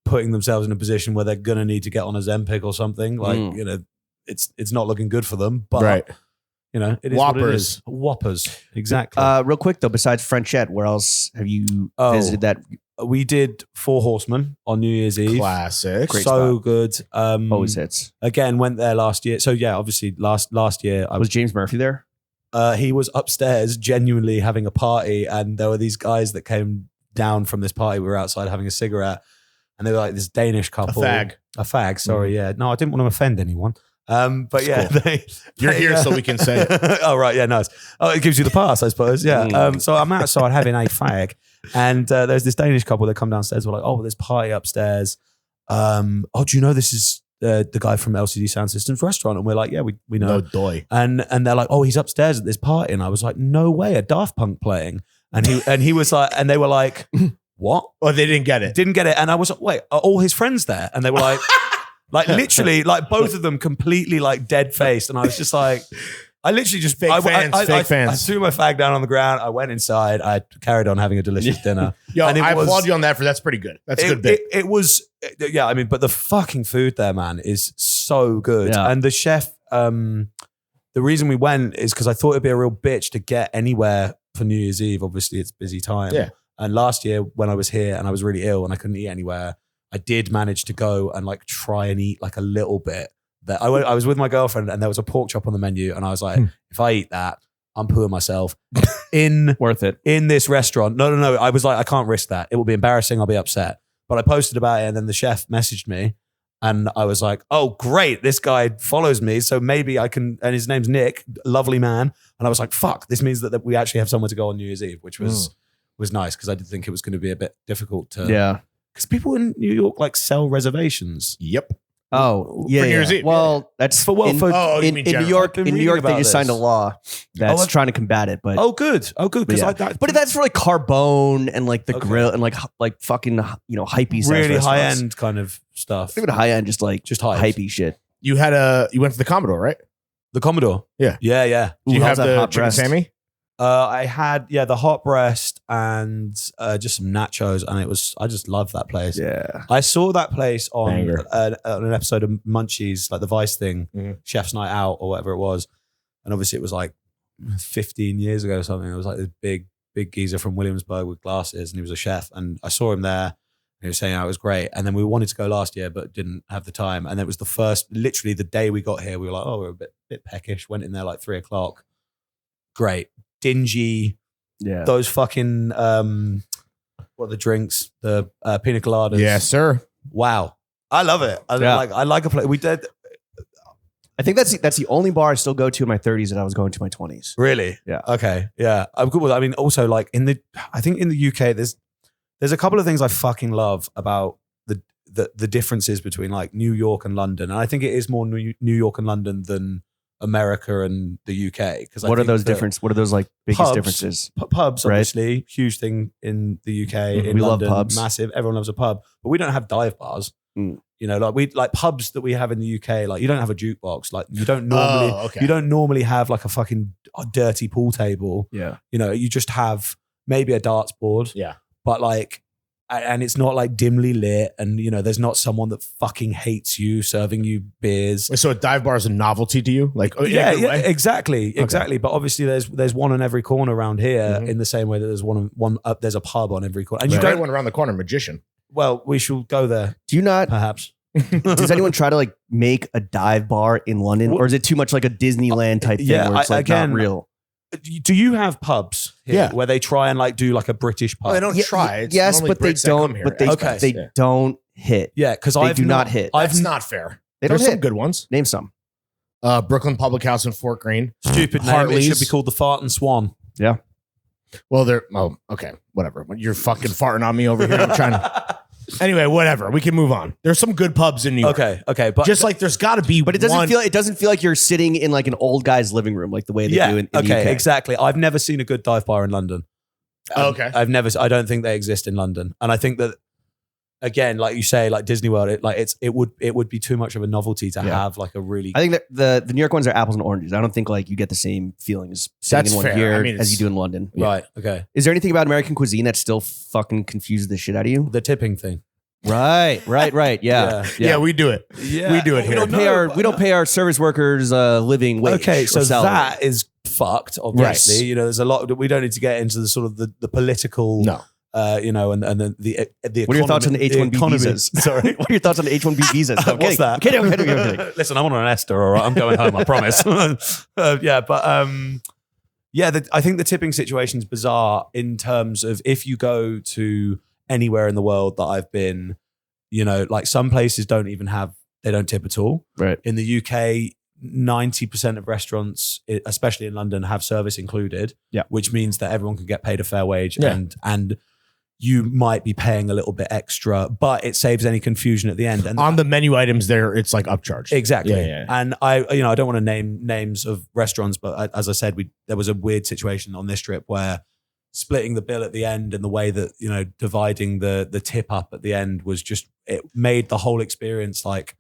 putting themselves in a position where they're gonna need to get on a Zempic or something. Like, you know, it's not looking good for them. But Right. you know, it is what it Whoppers. is. Whoppers. Exactly. Real quick though, besides Frenchette, where else have you Oh. visited that? We did Four Horsemen on New Year's Eve. Classic. Great So spot. good. Always hits. Again, went there last year. So yeah, obviously last year I Was James Murphy there? he was upstairs genuinely having a party, and there were these guys that came down from this party. We were outside having a cigarette, and they were like this Danish couple. A fag. Sorry, yeah. No, I didn't want to offend anyone. But yeah, cool. they, You're here so we can say it. Oh right, yeah, nice. Oh, it gives you the pass, I suppose. Yeah. Mm. So I'm outside having a fag, and there's this Danish couple that come downstairs. We're like, oh, there's party upstairs. Oh, do you know this is the guy from LCD Sound Systems restaurant? And we're like, yeah, we know. No doy. And they're like, oh, he's upstairs at this party. And I was like, no way, a Daft Punk playing. And he was like, and they were like, what? Oh, they didn't get it. Didn't get it. And I was like, wait, are all his friends there? And they were like, like literally, like both of them completely like dead faced. And I was just like, I literally just Fake fans. I threw my fag down on the ground. I went inside. I carried on having a delicious dinner. Yo, And it I was- applaud you on that that's pretty good. That's a good bit. It was, yeah. I mean, but the fucking food there, man, is so good. Yeah. And the chef, the reason we went is because I thought it'd be a real bitch to get anywhere for New Year's Eve. Obviously, it's busy time. Yeah. And last year when I was here and I was really ill and I couldn't eat anywhere, I did manage to go and like try and eat like a little bit. That I was with my girlfriend and there was a pork chop on the menu and I was like, if I eat that, I'm pooing myself in Worth it. this restaurant. No. I was like, I can't risk that. It will be embarrassing. I'll be upset. But I posted about it and then the chef messaged me and I was like, oh, great. This guy follows me. So maybe I can, and his name's Nick, lovely man. And I was like, fuck, this means that we actually have somewhere to go on New Year's Eve, which was nice because I did think it was going to be a bit difficult to, Yeah. because people in New York like sell reservations. Yep. Oh, yeah. For New Year's yeah. Eve, Well, that's For what? in, For- Oh, you in, mean in New general. York. I've been In New reading York, they about just signed a this. law that's I've- trying to combat it. But Oh, good. Because yeah. But that's for like Carbone and like the Okay. grill and like fucking hypey stuff. really high end kind of stuff. Even high end, just hype. hypey shit. You went to the Commodore, right? The Commodore. Yeah. Yeah. Do you Ooh, have how's that the hot chicken breast? Sammy? I had the hot breast and just some nachos, and I just love that place. Yeah. I saw that place on Banger. an episode of Munchies, like the Vice thing, Mhm. Chef's Night Out or whatever it was, and obviously it was like 15 years ago or something. It was like this big geezer from Williamsburg with glasses, and he was a chef, and I saw him there. And he was saying how it was great, and then we wanted to go last year but didn't have the time, and it was literally the day we got here, we were like, oh, we're a bit peckish. Went in there like 3:00. Great. Dingy, Yeah. those fucking what are the drinks? The pina coladas. Yes, sir. Wow, I love it. I like a place. We did I think that's the only bar I still go to in my 30s that I was going to in my 20s. really. Yeah. Okay. Yeah. I'm good with. I mean, also like I think in the UK, there's a couple of things I fucking love about the differences between like New York and London, and I think it is more New York and London than America and the UK. Because What are those differences? What are those like biggest differences? Pubs, Right. obviously, huge thing in the UK. In We love London, pubs. massive. Everyone loves a pub, but we don't have dive bars. Mm. You know, like pubs that we have in the UK. Like you don't have a jukebox. Like you don't normally. okay. You don't normally have like a fucking dirty pool table. Yeah. You know, you just have maybe a darts board. Yeah. But like, and it's not like dimly lit, and you know, there's not someone that fucking hates you serving you beers. So a dive bar is a novelty to you? Like, Yeah, in a good way? exactly. But obviously, there's one on every corner around here. Mhm. In the same way that there's a pub on every corner. And You you got don't. one around the corner, Magician. Well, we shall go there Do you not? perhaps. Does anyone try to like make a dive bar in London, or is it too much like a Disneyland type thing Yeah, where it's like again, not real? Do you have pubs here Yeah. where they try and like do like a British pub? Oh, they don't try. It's Yes, normally but they Brits that come don't. here. But they Okay. they Yeah. don't hit. Yeah, because They I do not hit. That's not fair. They don't There's some hit. good ones. Name some. Brooklyn Public House in Fort Greene. Stupid name. It Hartley's. should be called the Fart and Swan. Yeah. Well, they're okay, whatever. You're fucking farting on me over here. I'm trying to. Anyway, whatever. We can move on. There's some good pubs in New York. Okay, but Just like there's got to be, But it doesn't feel like you're sitting in like an old guy's living room like the way they yeah, do in the okay, UK. exactly. I've never seen a good dive bar in London. Okay. I don't think they exist in London, and I think that again, like you say, like Disney World, it would be too much of a novelty to Yeah. have like a really. I think that the New York ones are apples and oranges. I don't think like you get the same feeling as sitting That's in one fair. here I mean, as you it's- do in London. Right. Okay. Is there anything about American cuisine that still fucking confuses the shit out of you? The tipping thing. Right. Yeah. Yeah, we do it. Yeah. We do it We here. don't pay our service workers living wage. Okay, or so salary. that is fucked. Obviously, Yes. you know, there's a lot. We don't need to get into the sort of the political. No. You know, and then the What are your thoughts on the H-1B economy- visas? Sorry. What are your thoughts on the H-1B visas? No, I'm What's kidding. that? I'm kidding. I'm kidding. Listen, I'm on an Esther. All right, I'm going home. I promise. Yeah, but yeah, I think the tipping situation is bizarre in terms of if you go to anywhere in the world that I've been, you know, like some places don't tip at all. Right. In the UK, 90% of restaurants, especially in London, have service included. Yeah. Which means that everyone can get paid a fair wage, Yeah. and you might be paying a little bit extra, but it saves any confusion at the end. And On the menu items there, it's like upcharged. exactly. Yeah. And I don't want to name names of restaurants, but as I said, there was a weird situation on this trip where splitting the bill at the end and the way that, you know, dividing the tip up at the end was just, it made the whole experience like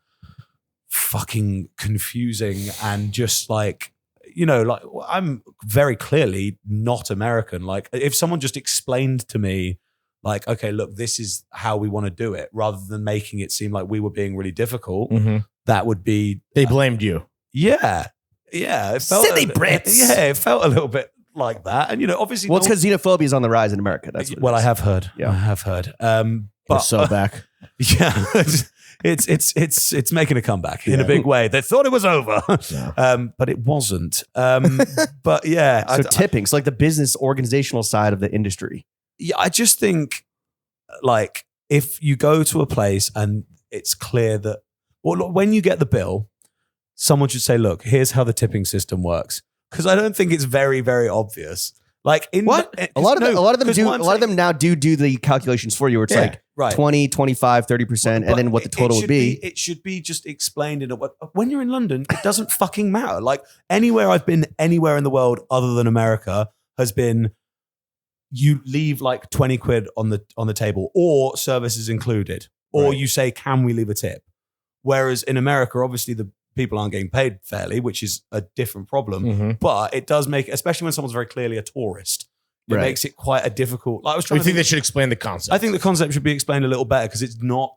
fucking confusing and just like, you know, like I'm very clearly not American. Like if someone just explained to me like, okay, look, this is how we want to do it, rather than making it seem like we were being really difficult, Mhm. that would be, They blamed you. yeah. It felt Silly Brits. Yeah, it felt a little bit like that. And, you know, obviously, Well, it's because xenophobia is on the rise in America. That's what it well, I is. have heard. Yeah. I have heard. We're But so back. yeah, it's making a comeback in a big way. They thought it was over, but it wasn't. But yeah, So tipping, so like the business organizational side of the industry. yeah, I just think like if you go to a place and it's clear that, well, look, when you get the bill, someone should say, look, here's how the tipping system works. Because I don't think it's very, very obvious. Like in What? A lot of them now do the calculations for you where it's Yeah, like right. 20, 25, 30%, and But then what the total would should be. It should be just explained in a way. When you're in London, it doesn't fucking matter. Like anywhere I've been, anywhere in the world other than America has been, you leave like 20 quid on the table, or services included, or Right. you say, can we leave a tip? Whereas in America, obviously the people aren't getting paid fairly, which is a different problem. Mhm. But it does make, especially when someone's very clearly a tourist, it Right. makes it quite a difficult. Like I was We trying to think they should explain the concept. I think the concept should be explained a little better because it's not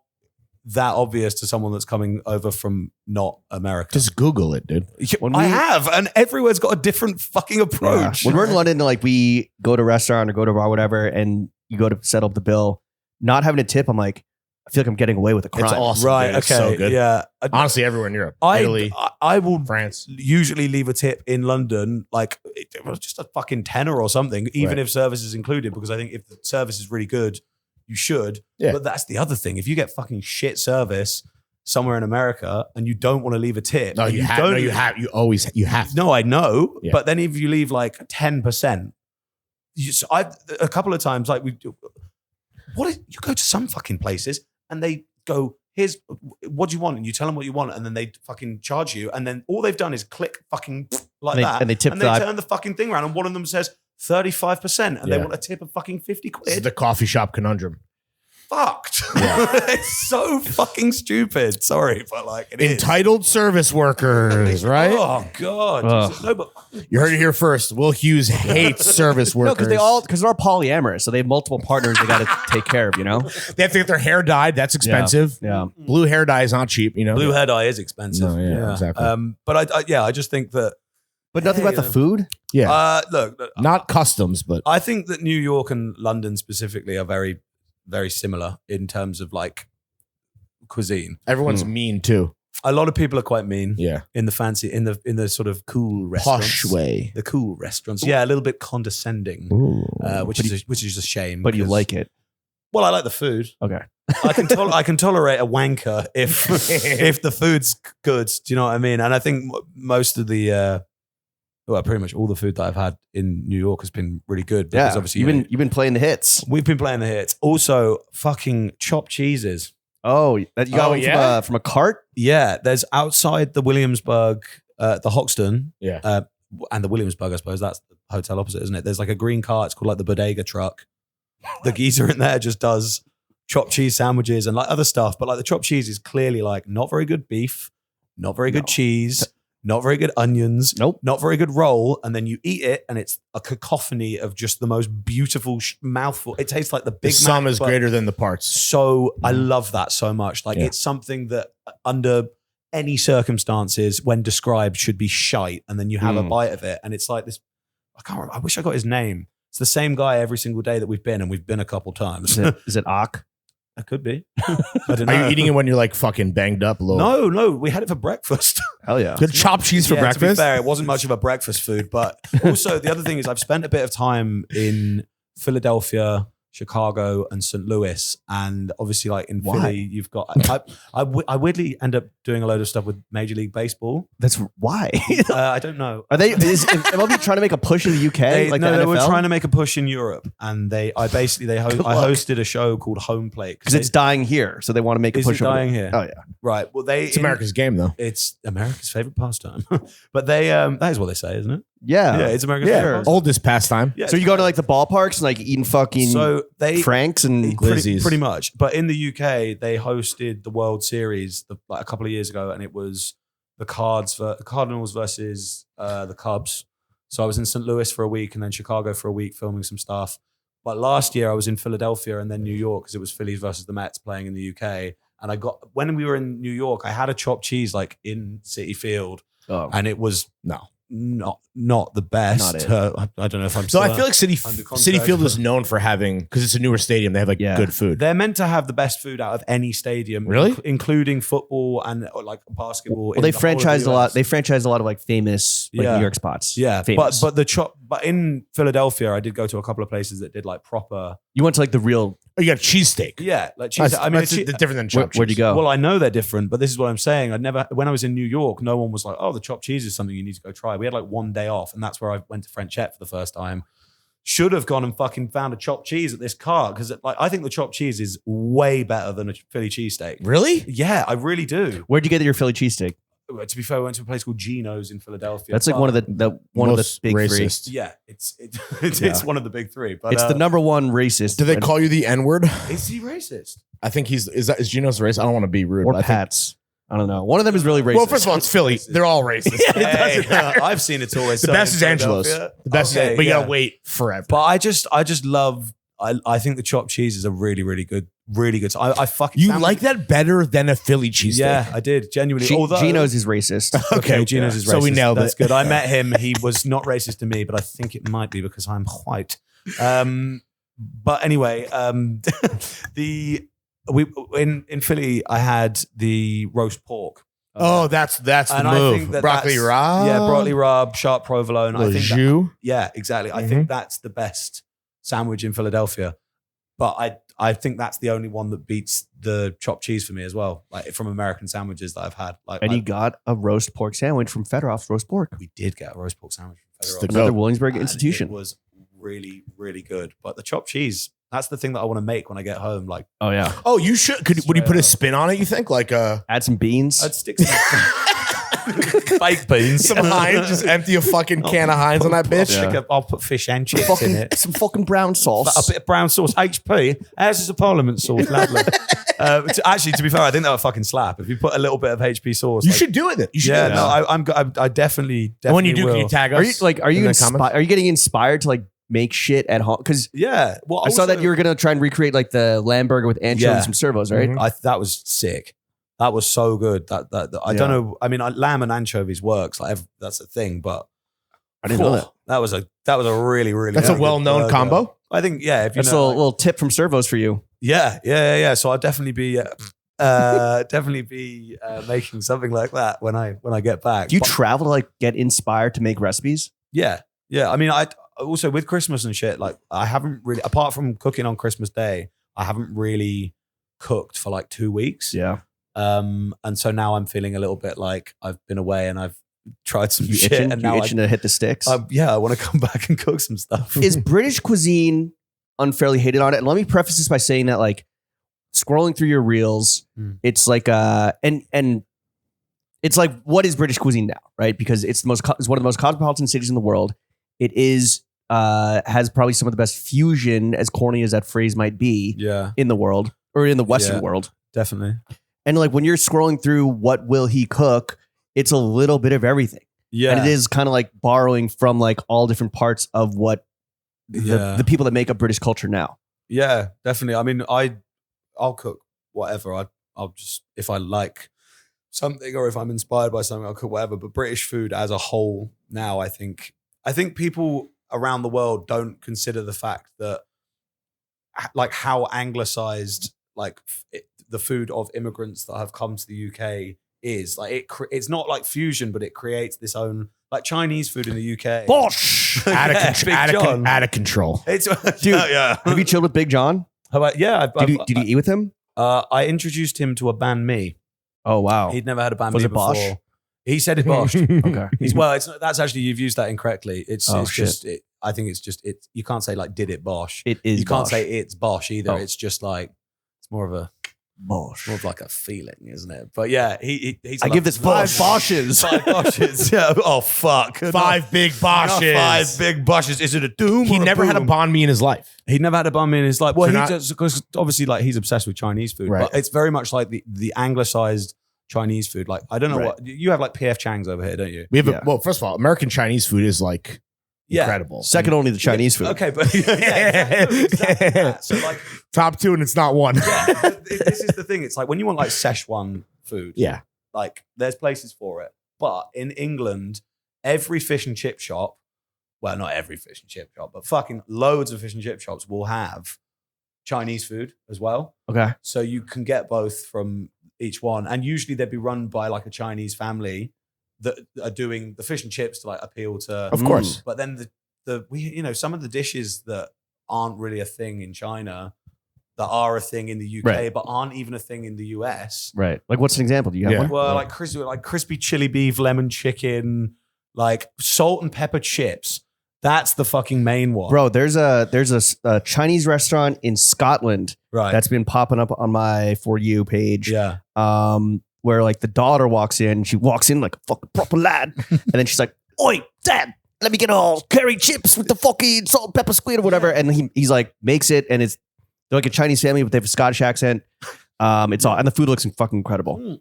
that obvious to someone that's coming over from not America. Just Google it, dude. When I we- have, and everywhere's got a different fucking approach. When we're in London, like we go to a restaurant or go to a bar, whatever, and you go to set up the bill, not having a tip, I'm like, I feel like I'm getting away with a crime. It's awesome. Right, dude. It's okay, so good. yeah. Honestly, everywhere in Europe. I, Italy, I will France. usually leave a tip in London, like it was just a fucking tenner or something, even Right. if service is included, because I think if the service is really good, you should. Yeah. But that's the other thing. If you get fucking shit service somewhere in America and you don't want to leave a tip, No, and you have. don't No, you have. You always. You have. No, I know. Yeah. But then if you leave like 10%, I've a couple of times, like you go to some fucking places and they go here's what do you want? And you tell them what you want, and then they fucking charge you. And then all they've done is click fucking like that. And they tip and they turn the fucking thing around, and one of them says 35%, and they want a tip of fucking 50 This quid. is the coffee shop conundrum. Fucked. It's so fucking stupid. Sorry, but like it is. Entitled service workers, right? Oh god. Ugh. No, but You heard it here first. Will Hughes hates service No, workers. because they're all polyamorous, so they have multiple partners they got to take care of. You know. They have to get their hair dyed. That's expensive. Yeah. Blue hair dye is not cheap. You know. blue hair dye is expensive. No, yeah, exactly. But I just think that But nothing about the food. Yeah. look, Not customs, but I think that New York and London specifically are very, very similar in terms of like cuisine. everyone's mean too. A lot of people are quite mean Yeah. in the fancy, in the sort of cool restaurants. Posh way. The cool restaurants. Yeah, a little bit condescending, which is a shame. But you because- like it. Well, I like the food. Okay. I can tolerate a wanker if if the food's good. Do you know what I mean? And I think most of the pretty much all the food that I've had in New York has been really good. Because Yeah. obviously You've been playing the hits. we've been playing the hits. Also, fucking chopped cheeses. Oh, that you got Oh, one yeah? from a cart. Yeah, there's outside the Williamsburg, the Hoxton, Yeah. and the Williamsburg. I suppose that's the hotel opposite, isn't it? There's like a green car. It's called like the bodega truck. The geezer in there just does chopped cheese sandwiches and like other stuff. But like the chopped cheese is clearly like not very good beef, not very good cheese, not very good onions, Nope. not very good roll. And then you eat it and it's a cacophony of just the most beautiful mouthful. It tastes like the The Big sum Mac, is but greater than the parts. so I love that so much. Like Yeah. it's something that under any circumstances when described should be shite. And then you have a bite of it. And it's like this, I can't remember. I wish I got his name. It's the same guy every single day that we've been, and we've been a couple times. Is it Ak? It could be. I don't know. Are you eating it when you're like fucking banged up? Low? No, we had it for breakfast. Hell yeah. Good chopped cheese for Yeah, to be breakfast. fair, it wasn't much of a breakfast food, but also the other thing is I've spent a bit of time in Philadelphia, Chicago, and St. Louis, and obviously, like in Why? Philly, you've got. I weirdly end up doing a load of stuff with Major League Baseball. That's why. I don't know. Are they? Is MLB trying to make a push in the UK? They the were NFL? trying to make a push in Europe, and I hosted a show called Home Plate because it's dying here, so they want to make a Is push. it over dying there. here? Oh yeah. Right. Well, It's America's game, though. It's America's favorite pastime, but that is what they say, isn't it? Yeah. Yeah, it's America's Yeah. favorite pastime. Oldest pastime. Yeah, So you go to like the ballparks and like eating fucking so they Franks and Glizzies. pretty much. But in the UK, they hosted the World Series like a couple of years ago, and it was the Cardinals versus the Cubs. So I was in St. Louis for a week, and then Chicago for a week, filming some stuff. But last year I was in Philadelphia and then New York because it was Phillies versus the Mets playing in the UK. And when we were in New York, I had a chopped cheese like in Citi Field, and it was not the best. Not it. I don't know if I'm. So I still feel like City under contract. Field is known for having, because it's a newer stadium, they have like good food. They're meant to have the best food out of any stadium, Really? including football and like basketball. Well, they franchised a lot. They franchised a lot of like famous like Yeah. New York spots. Yeah, famous. but in Philadelphia, I did go to a couple of places that did like proper. You went to like the real. Oh, you got cheesesteak. Yeah, like cheese. I mean, That's different than chopped Where'd you cheese. go? well, I know they're different, but this is what I'm saying. When I was in New York, no one was like, "Oh, the chopped cheese is something you need to go try." We had like one day off, and that's where I went to Frenchette for the first time. Should have gone and fucking found a chopped cheese at this cart because like I think the chopped cheese is way better than a Philly cheesesteak. Really? Yeah, I really do. Where'd you get your Philly cheesesteak? To be fair, I went to a place called Gino's in Philadelphia. That's like one of the Most big racist. three. Yeah, it's one of the big three. But It's the number one racist. Do they call you the N word? is he racist? I think is Gino's racist? I don't want to be rude. or but I think- Pats? I don't know. One of them is really racist. Well, first of all, it's Philly. They're all racist. Hey, I've seen it always. The best is Angelo's. The best Okay, is, but you yeah. gotta wait forever. But I just love. I think the chopped cheese is a really good. So I fucking You like that better than a Philly cheesesteak? Yeah, I did genuinely. Although Gino's is racist. okay, Gino's is racist. So we nailed That's it. good. I met him. He was not racist to me, but I think it might be because I'm white. But anyway, in Philly, I had the roast pork. Oh, that's the And I think move. that Broccoli that's- rabe. Yeah, broccoli rabe, sharp provolone. I think that, jus. yeah, exactly. I think that's the best sandwich in Philadelphia. But I think that's the only one that beats the chopped cheese for me as well. Like from American sandwiches that I've had. Like And you got a roast pork sandwich from Federoff's Roast Pork. we did get a roast pork sandwich from It's Federal. the Another goat. Williamsburg And institution. It was really good. But the chopped cheese, That's the thing that I want to make when I get home. Like, Oh yeah. Oh, you should. Would you put a spin on it? You think like Add some beans. I'd stick some baked beans. some Heinz? Just empty a fucking can of Heinz on that bitch. I'll put fish and chips in it. Some fucking brown sauce. A bit of brown sauce. HP. Ours is a Parliament sauce. Lovely. Actually, to be fair, I think that would fucking slap. If you put a little bit of HP sauce. You should do it. You should. Yeah, do it. no, I definitely And when you do, will. can you tag us? Are you like? Are you in the comments? Are you getting inspired to like make shit at home? Because Yeah. Well, I saw that you were gonna try and recreate like the lamb burger with anchovies Yeah. from servos, right? Mhm. That was sick. That was so good. That I don't know. I mean, lamb and anchovies works. Like that's a thing, but I didn't know that. That was a really That's a good well-known burger. combo. I think if you That's know, a little tip from servos for you. yeah. So I'll definitely be making something like that when I get back. Do you But- travel to like get inspired to make recipes? Yeah. I mean, I also with Christmas and shit. Like, I haven't really, apart from cooking on Christmas Day, I haven't really cooked for like 2 weeks. Yeah. And so now I'm feeling a little bit like I've been away and I've tried some You shit, itching? and You now itching to hit the sticks? I want to come back and cook some stuff. Is British cuisine unfairly hated on it? And let me preface this by saying that like scrolling through your reels, it's like and it's like, what is British cuisine now, right? Because it's one of the most cosmopolitan cities in the world. It is has probably some of the best fusion, as corny as that phrase might be, Yeah, in the world or in the Western Yeah. world. definitely. And like when you're scrolling through what will he cook, it's a little bit of everything. Yeah, And it is kind of like borrowing from like all different parts of what the people that make up British culture now. Yeah, definitely. I mean, I'll cook whatever. I'll just, if I like something or if I'm inspired by something, I'll cook whatever. But British food as a whole now, I think people around the world don't consider the fact that like how anglicized like the food of immigrants that have come to the UK is. Like it's not like fusion, but it creates this own, like Chinese food in the UK. Bosh! Out Yeah, of, Big out, John. out of control. It's Dude, yeah. Have you chilled with Big John? How about, yeah. Did you eat with him? I introduced him to a banh mi. Oh wow. He'd never had a banh Was mi it before. Bosch? He said it Bosch. Okay. It's not, that's actually, you've used that incorrectly. It's Oh, just I think it's just you can't say like did it Bosch. It is You can't Bosch. say it's Bosch either. Oh. It's just like it's more of Bosh. like a feeling, isn't it? But yeah, he's I like, give this 5 Bosches. 5 Bosches. Yeah. Oh fuck. 5 big Not Bosches. 5 big Bosches. Is it a doom? He or never had a boom? banh mi in his life. He never had a banh mi in his life. Well, So he not- just because obviously like he's obsessed with Chinese food, Right. but it's very much like the anglicized Chinese food. Like I don't know Right. what you have like PF Chang's over here, don't you? We have Yeah. well, first of all, American Chinese food is like Yeah. incredible. Second only to Chinese food. Okay, but yeah, exactly that. So like, Top 2 and it's not 1. yeah, but this is the thing. It's like when you want like Szechuan food, Yeah. like there's places for it. But in England, every fish and chip shop, well, not every fish and chip shop, but fucking loads of fish and chip shops will have Chinese food as well. Okay. So you can get both from each one. And usually they'd be run by like a Chinese family that are doing the fish and chips to like appeal to. Of course. But then some of the dishes that aren't really a thing in China that are a thing in the UK, Right. but aren't even a thing in the US. Right. Like what's an example? Do you have Yeah. one? Well, like crispy chili beef, lemon chicken, like salt and pepper chips. That's the fucking main one. Bro, there's a Chinese restaurant in Scotland Right. that's been popping up on my For You page. yeah. Where like the daughter walks in, she walks in like a fucking proper lad, and then she's like, "Oi, dad, let me get all curry chips with the fucking salt and pepper squid or whatever." And he's like makes it, and they're like a Chinese family, but they have a Scottish accent. It's all, and the food looks fucking incredible.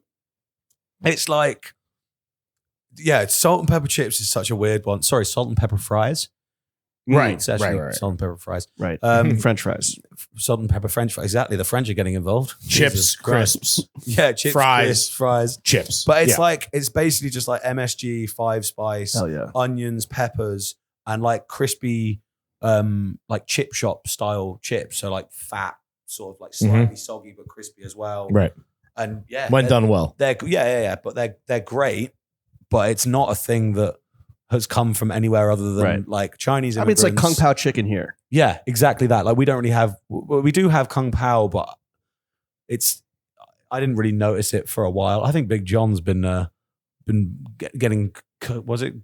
It's like, yeah, salt and pepper chips is such a weird one. Sorry, salt and pepper fries. Right, It's actually right. salt and pepper fries. Right. French French fries. Salt and pepper French fries. Exactly. The French are getting involved. Chips, Jesus Christ. crisps, Yeah, chips, Fries. crisps, fries. chips. But it's Yeah. like, it's basically just like MSG, 5 spice, Hell yeah. onions, peppers, and like crispy, like chip shop style chips. So like fat, sort of like slightly soggy, but crispy as well. Right. And yeah. When done well. They're but they're great, but it's not a thing that has come from anywhere other than Right. like Chinese I mean, it's like immigrants. Kung Pao chicken here. Yeah, exactly that. Like we don't really have, well, we do have Kung Pao, but I didn't really notice it for a while. I think Big John's been getting was it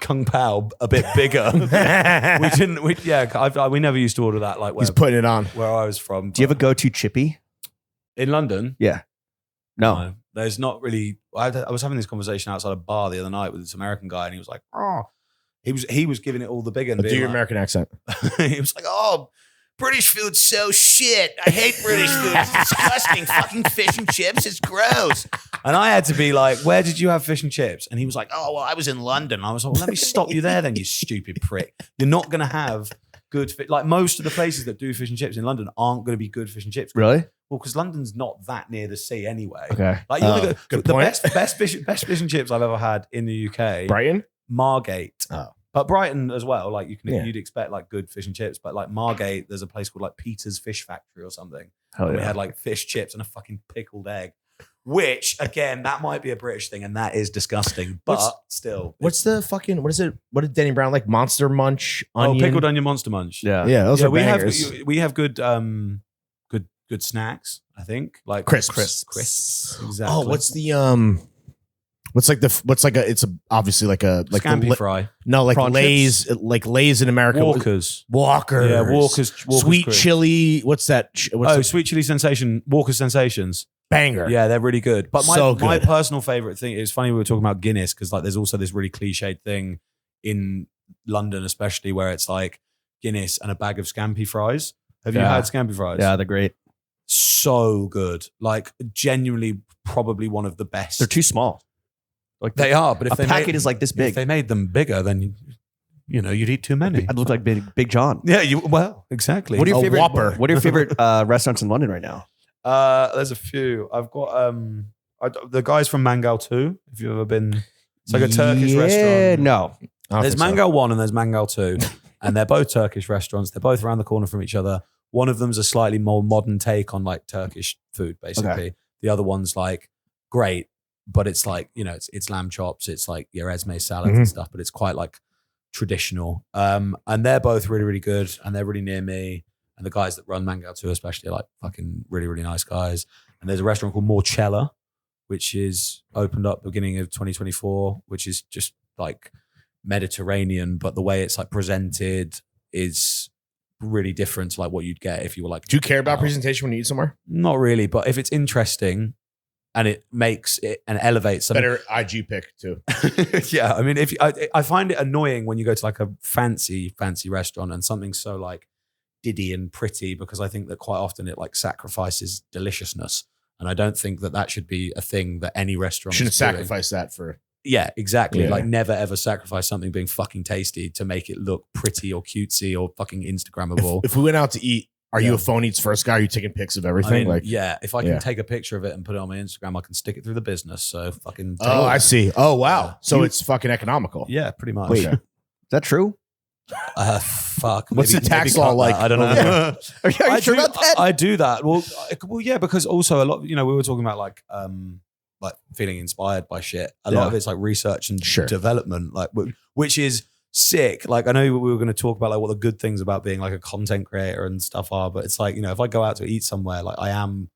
Kung Pao a bit bigger? We never used to order that. Like He's putting it on. where I was from. Do you have a go-to chippy? in London? Yeah. No. There's not really. I was having this conversation outside a bar the other night with this American guy, and he was like, "Oh," he was giving it all the big end. Do your American accent. He was like, "Oh, British food's so shit. I hate British food. It's disgusting. Fucking fish and chips. It's gross." And I had to be like, "Where did you have fish and chips?" And he was like, "Oh, well, I was in London." I was like, "Well, let me stop you there, then, you stupid prick. You're not gonna have good fish. Like most of the places that do fish and chips in London aren't going to be good fish and chips. Really? Well, because London's not that near the sea anyway. Okay. Like you want to go, good the point. best fish and chips I've ever had in the UK. Brighton? Margate. Oh. But Brighton as well. Like Yeah. you'd expect like good fish and chips, but like Margate, there's a place called like Peter's Fish Factory or something. Hell And yeah. we had like fish chips and a fucking pickled egg. Which again, that might be a British thing, and that is disgusting. But still, What's the fucking, what is it? What did Danny Brown like? Monster Munch? Onion? pickled onion monster munch. Yeah. Yeah, those are we bangers. have good good snacks. I think like Crisps. crisps. Exactly. Oh, what's the it's obviously like a like Scampi the, fry? no, like Prawn Lay's, like Lay's in America. Walkers. Walkers. Yeah, Walkers Sweet crisps. chili. What's that? What's the Sweet chili sensation. Walker's sensations. banger? Yeah, they're really good. But So my good. personal favorite thing is funny we were talking about Guinness because like there's also this really cliched thing in London, especially where it's like Guinness and a bag of scampi fries. Have you Yeah. had scampi fries? Yeah, they're great. So good. Like genuinely probably one of the best. They're too small. Like They are, but if a they packet made, is like this if big. they made them bigger, then you'd eat too many. I'd look like Big John. Yeah, well, exactly. What are your A favorite? Whopper. What are your favorite restaurants in London right now? There's a few. I've got the guys from Mangal 2. If you've ever been, it's like a Turkish restaurant. No. I don't There's think so. Mangal 1 and there's Mangal 2, and they're both Turkish restaurants. They're both around the corner from each other. One of them's a slightly more modern take on like Turkish food, basically. Okay. The other one's like great, but it's like it's lamb chops, it's like your esme salads and stuff, but it's quite like traditional. And they're both really, really good, and they're really near me. And the guys that run Mangal 2 especially are like fucking really, really nice guys. And there's a restaurant called Morcella, which is opened up beginning of 2024, which is just like Mediterranean, but the way it's like presented is really different to like what you'd get if you were like. Do you care about presentation when you eat somewhere? Not really, but if it's interesting and it makes it and elevates something. Better IG pick too. Yeah, I mean, I find it annoying when you go to like a fancy restaurant and something's so like diddy and pretty, because I think that quite often it like sacrifices deliciousness, and I don't think that should be a thing that any restaurant Shouldn't is doing. sacrifice that for. Yeah, exactly. Yeah. Like never ever sacrifice something being fucking tasty to make it look pretty or cutesy or fucking Instagrammable. If we went out to eat, are you Yeah. a phone eats first guy? Are you taking pics of I everything? mean, yeah, if I can Yeah. take a picture of it and put it on my Instagram, I can stick it through the business. So fucking. Oh, I see. Oh, wow. Yeah. So it's fucking economical. Yeah, pretty much. Wait, Okay. is that true? Fuck. What's the tax law cut like that. I don't know. over there? Are you sure about that? I do that. Well, yeah, because also a lot. We were talking about like feeling inspired by shit. A lot Yeah. of it's like research and Sure. development, like which is sick. Like I know we were going to talk about like what the good things about being like a content creator and stuff are, but it's like if I go out to eat somewhere, like I am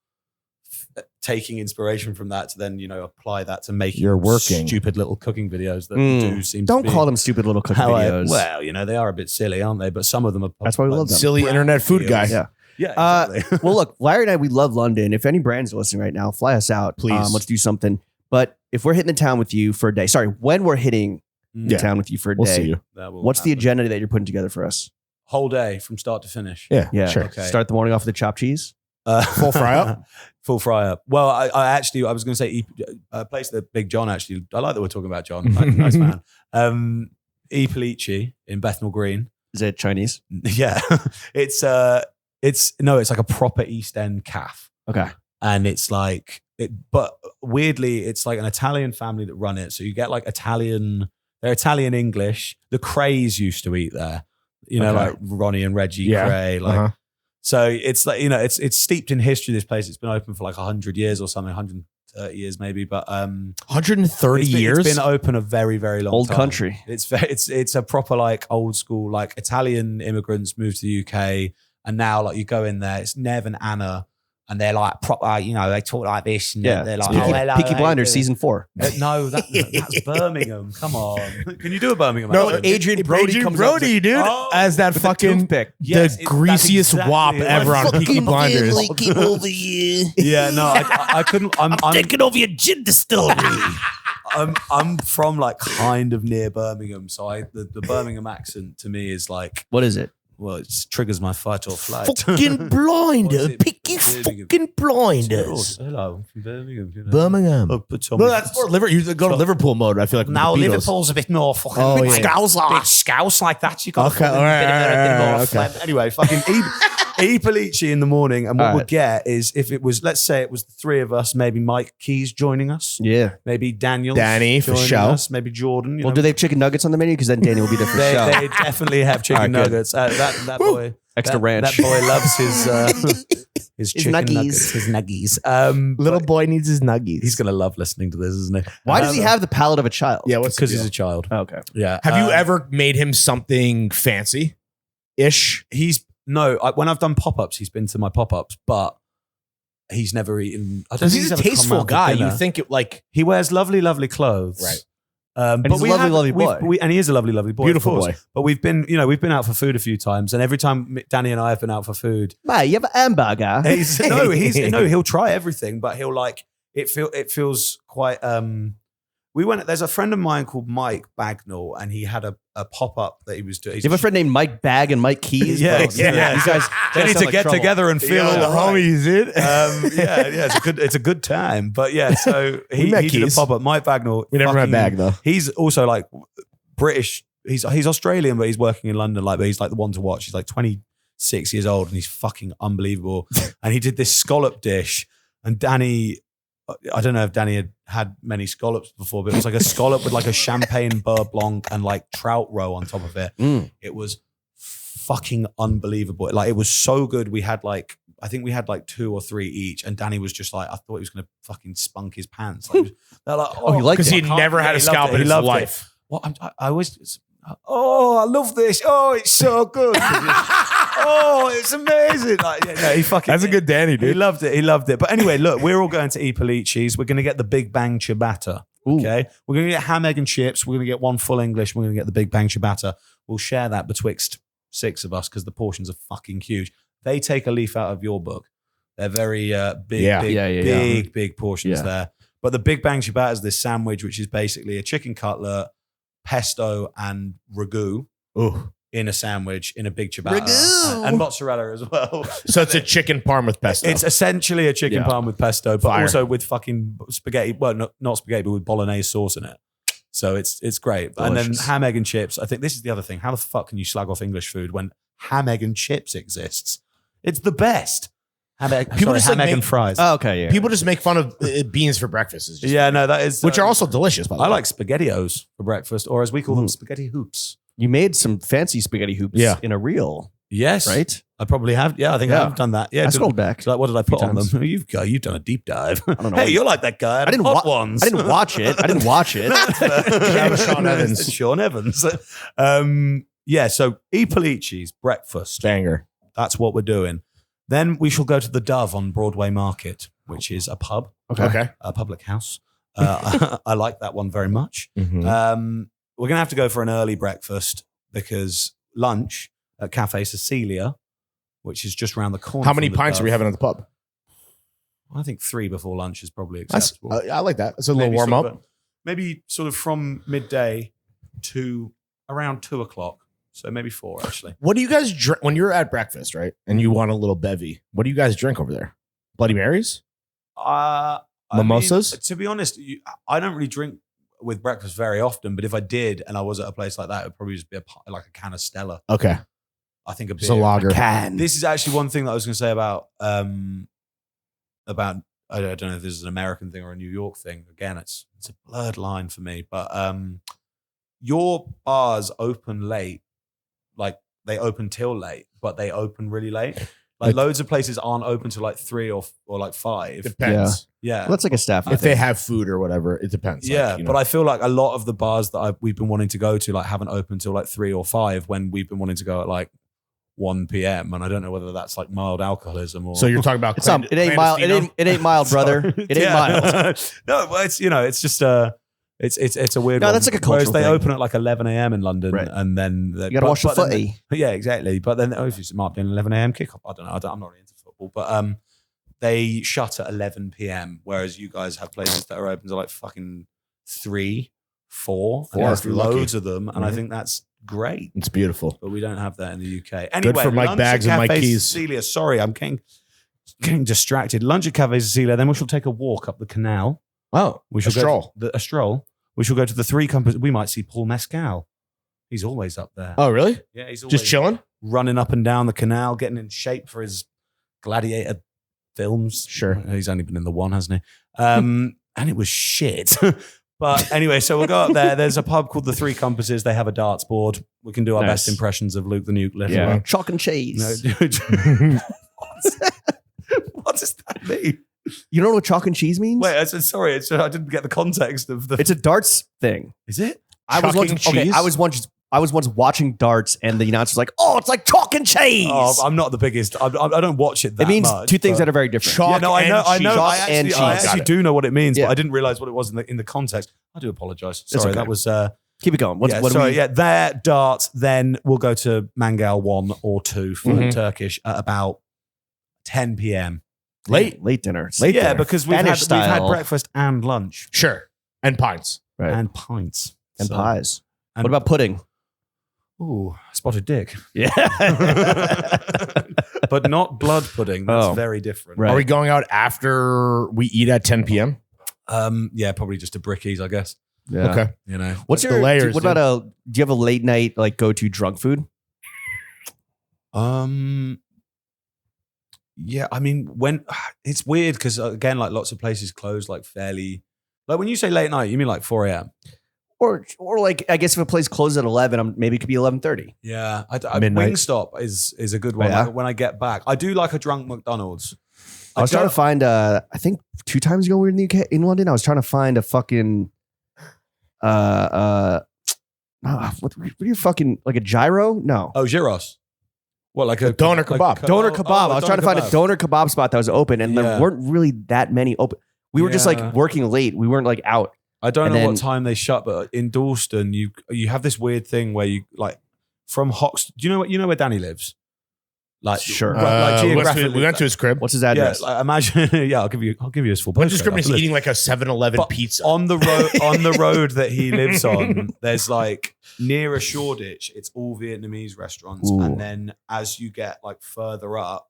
taking inspiration from that to then apply that to making You're working. stupid little cooking videos that do seem Don't to be call them stupid little cooking how videos. well, they are a bit silly, aren't they? But some of them are. That's why we love them. Silly internet food guy. Yeah. Yeah. Exactly. Well, look, Larry and I, we love London. If any brands are listening right now, fly us out. Please. Let's do something. But if we're hitting the town with you for a day, when we're hitting the Yeah. town with you for a We'll day, see you. That will what's the happen. agenda that you're putting together for us? Whole day from start to finish. Yeah. Yeah. Sure. Okay. Start the morning off with the chopped cheese. Full fry up? Full fry up. Well, I was going to say a place that Big John actually. I like that we're talking about John. Nice man. E. Polici in Bethnal Green. Is it Chinese? Yeah, it's like a proper East End cafe, Okay. and it's like but weirdly, it's like an Italian family that run it. So you get like they're Italian English. The Crays used to eat there. Okay. Like Ronnie and Reggie Yeah. Cray, like. Uh-huh. So it's like, it's steeped in history, this place. It's been open for like 100 years or something, 130 years maybe. But 130 years? It's been open a very, very long Old time. country. It's a proper like old school, like Italian immigrants moved to the UK. And now like you go in there, it's Nev and Anna and they're like proper, they talk like this, and they're like, Peaky Blinders season 4. No, that's Birmingham. Come on, can you do a Birmingham? No, accent? Adrian Brody comes up dude, as that fucking toothpick. Yes, the greasiest that's exactly wop it. ever on Peaky Blinders. Came over here. Yeah, no, I couldn't. I'm Taking over your gin distillery. I'm from like kind of near Birmingham, so the Birmingham accent to me is like, What is it? well, it triggers my fight or flight. Fucking blinder. What is it? Picky fucking blinders. Hello, from Birmingham. Birmingham. Oh, put some- No, that's more Liverpool. You go to Liverpool mode. I feel like with Now the Beatles. Liverpool's a bit more fucking Oh, bit yeah. scouse like that. You got Okay, all right, all right, okay. Anyway, fucking eat Polici in the morning, and what All we'll right. get is if it was, let's say it was the three of us, maybe Mike Keys joining us, Yeah. maybe Daniel, Danny, for joining sure. us, maybe Jordan. Well, do they have chicken nuggets on the menu? Because then Danny will be there for They, show. they definitely have chicken All right, good. nuggets. That boy, Extra that, ranch. That boy loves his chicken nuggies. nuggets, his nuggies. Little but boy needs his nuggies. he's gonna love listening to this, isn't he? Why does he have the palate of a child? Yeah, what's Because the he's deal? a child. Okay. Yeah. Have you ever made him something fancy ish? When I've done pop-ups, he's been to my pop-ups, but he's never eaten. I don't Because think he's a ever come tasteful out for guy. You dinner. think it like He wears lovely, lovely clothes. Right. But he's a lovely, lovely boy. And he is a lovely, lovely boy. Beautiful of course. boy. But we've been out for food a few times, and every time Danny and I have been out for food, Mate, you have an hamburger. he'll try everything, but he'll like it feels quite there's a friend of mine called Mike Bagnall, and he had a pop-up that he was doing. You have a friend named Mike Bag and Mike Keys? Yeah, Bro, yeah. You guys They need sound to like get trouble. together and feel the all right. homies in. It's a good time. But yeah, so he met did a Keys. pop-up. Mike Bagnall. We never met Bag though. He's also like British. He's Australian, but he's working in London. But he's like the one to watch. He's like 26 years old, and he's fucking unbelievable. And he did this scallop dish, and Danny. I don't know if Danny had many scallops before, but it was like a scallop with like a champagne beurre blanc and like trout roe on top of it. It was fucking unbelievable. Like it was so good. I think we had like 2 or 3 each, and Danny was just like, I thought he was gonna fucking spunk his pants. Like, they're like, Oh, he liked Because it. he never had a scalp in his life. What? I always. Oh, I love this. Oh, it's so good. Oh, it's amazing. Like, he fucking. That's a good Danny, He dude. loved it. He loved it. But anyway, look, we're all going to eat Polici's. We're going to get the Big Bang ciabatta. Okay. We're going to get ham, egg, and chips. We're going to get one full English. We're going to get the Big Bang ciabatta. We'll share that betwixt 6 of us because the portions are fucking huge. They take a leaf out of your book. They're very big portions Yeah. there. But the Big Bang ciabatta is this sandwich, which is basically a chicken cutlet, pesto, and ragu Ooh. in a sandwich in a big ciabatta. Ragu. And mozzarella as well. So it's a chicken parm with pesto. It's essentially a chicken Yeah. parm with pesto, but Fire. also with fucking spaghetti. Well, not spaghetti, but with bolognese sauce in it. So it's great. And then Delicious. ham, egg, and chips. I think this is the other thing. How the fuck can you slag off English food when ham, egg, and chips exists? It's the best. Ham, egg, People just ham, like egg, and make- fries. Oh, okay, yeah. People just make fun of beans for breakfast. It's just- Yeah, no, that is. which are also delicious, by the way. I like SpaghettiOs for breakfast, or as we call them, spaghetti hoops. You made some fancy spaghetti hoops Yeah. in a reel, Yes, right? I probably have. Yeah, I think Yeah. I've done that. Yeah, I did- scrolled back. So like, what did I put on times. them? You've done a deep dive. I don't know. Hey, you're like that guy. I didn't Hot wa- ones. I didn't watch it. That was Sean Evans. Sean Evans. Yeah. So Polici's breakfast. Banger. That's what we're doing. Then we shall go to the Dove on Broadway Market, which is a pub, Okay. a public house. I like that one very much. Mhm. We're gonna have to go for an early breakfast because lunch at Cafe Cecilia, which is just around the corner. How many from the pints are we Dove. having at the pub? I think 3 before lunch is probably That's, acceptable. I like that. It's a little Maybe warm sort up. of maybe sort of from midday to around 2:00. So maybe 4 actually. What do you guys drink when you're at breakfast, right? And you want a little bevy? What do you guys drink over there? Bloody Marys? I Mimosas? mean, to be honest, I don't really drink with breakfast very often, but if I did and I was at a place like that, it would probably just be like a can of Stella. Okay. I think a It's a beer. lager. This is actually one thing that I was going to say about I don't know if this is an American thing or a New York thing. Again, it's a blurred line for me, but your bars open late, like they open till late, but they open really late. Like loads of places aren't open till like 3 or like 5. Depends. Yeah. Well, that's like a staff. If they have food or whatever, it depends. Yeah, Like, you but know. I feel like a lot of the bars that we've been wanting to go to like haven't opened till like 3 or 5 when we've been wanting to go at like 1 p.m. and I don't know whether that's like mild alcoholism or. So you're talking about It's not, it ain't mild. It ain't mild, brother. It ain't mild. No, well, it's it's just it's a weird. No, one. that's like a Whereas cultural they thing. open at like 11 a.m. in London, Right. and then You gotta wash the footy. Yeah, exactly. But then obviously it might be an 11 a.m. kickoff. I don't know. I'm not really into football, but they shut at 11 p.m. Whereas you guys have places that are open to like fucking 3, 4. And there's if you're lucky. loads of them, and I think that's great. It's beautiful. But we don't have that in the UK. Anyway, for Mike lunch Bags at and Mike Cafe Keys. Cecilia. Sorry, I'm getting distracted. Lunch at Cafe Cecilia. Then we shall take a walk up the canal. Oh, We shall stroll. a stroll. We shall go to the 3 companies. We might see Paul Mescal. He's always up there. Oh, really? Yeah, he's always Just chilling? running up and down the canal, getting in shape for his gladiator films. Sure. He's only been in the one, hasn't he? And it was shit. But anyway, so we'll go up there. There's a pub called the 3 Compasses. They have a darts board. We can do our Nice. best impressions of Luke the Nuke. Yeah. Chalk and cheese. No, what does that mean? You don't know what chalk and cheese means? Wait, I said sorry. I didn't get the context of the. It's a darts thing. Is it? I was Chalk once, and okay, cheese? I was once watching darts, and the announcer's like, "Oh, it's like chalk and cheese." Oh, I'm not the biggest. I don't watch it that it means much. 2 things but- that are very different. Chalk Yeah, no, I know. and cheese. I Chalk and actually, I cheese. actually Got it. do know what it means, Yeah. but I didn't realize what it was in the context. I do apologize. Sorry, okay. that was. Keep it going. What do sorry, we? yeah, there darts. Then we'll go to Mangal 1 or 2 for Mhm. Turkish at about 10 p.m. Late dinner. Late Yeah, dinner. because we've had Spanish style. breakfast and lunch Sure. And pints. Right. and pints And So- pies. and- What about pudding? Ooh, spotted dick, Yeah. but not blood pudding. That's Oh. very different. Right. Are we going out after we eat at 10 p.m.? Yeah, probably just a brickies, I guess. Yeah. Okay. You know, What's The your layers, What about do you have a late night like go to drunk food? Yeah, I mean, when it's weird because again, like lots of places close like fairly. Like when you say late night, you mean like 4 a.m. Or like I guess if a place closes at 11, maybe it could be 11:30. Yeah, Midnight. Wingstop is a good one. Yeah. Like, when I get back, I do like a drunk McDonald's. I was trying to find I think 2 times ago we were in the UK in London. I was trying to find a fucking what are you fucking like a gyro? No. Oh, gyros. What, like a doner kebab. Doner kebab. I was trying to find a doner. doner kebab spot that was open, and Yeah. there weren't really that many open. We were just Yeah. like working late. We weren't like out. I don't And know then- what time they shut, but in Dalston, you have this weird thing where you like from Hoxton. Do you know where Danny lives? Like Sure. like geographically. We went to his crib. What's his Yeah, address? like, imagine. Yeah, I'll give you his full. Went to postcode his crib and he's after this. eating like a 7-Eleven But pizza. on the road that he lives on. There's like near a Shoreditch, it's all Vietnamese restaurants, Ooh. and then as you get like further up,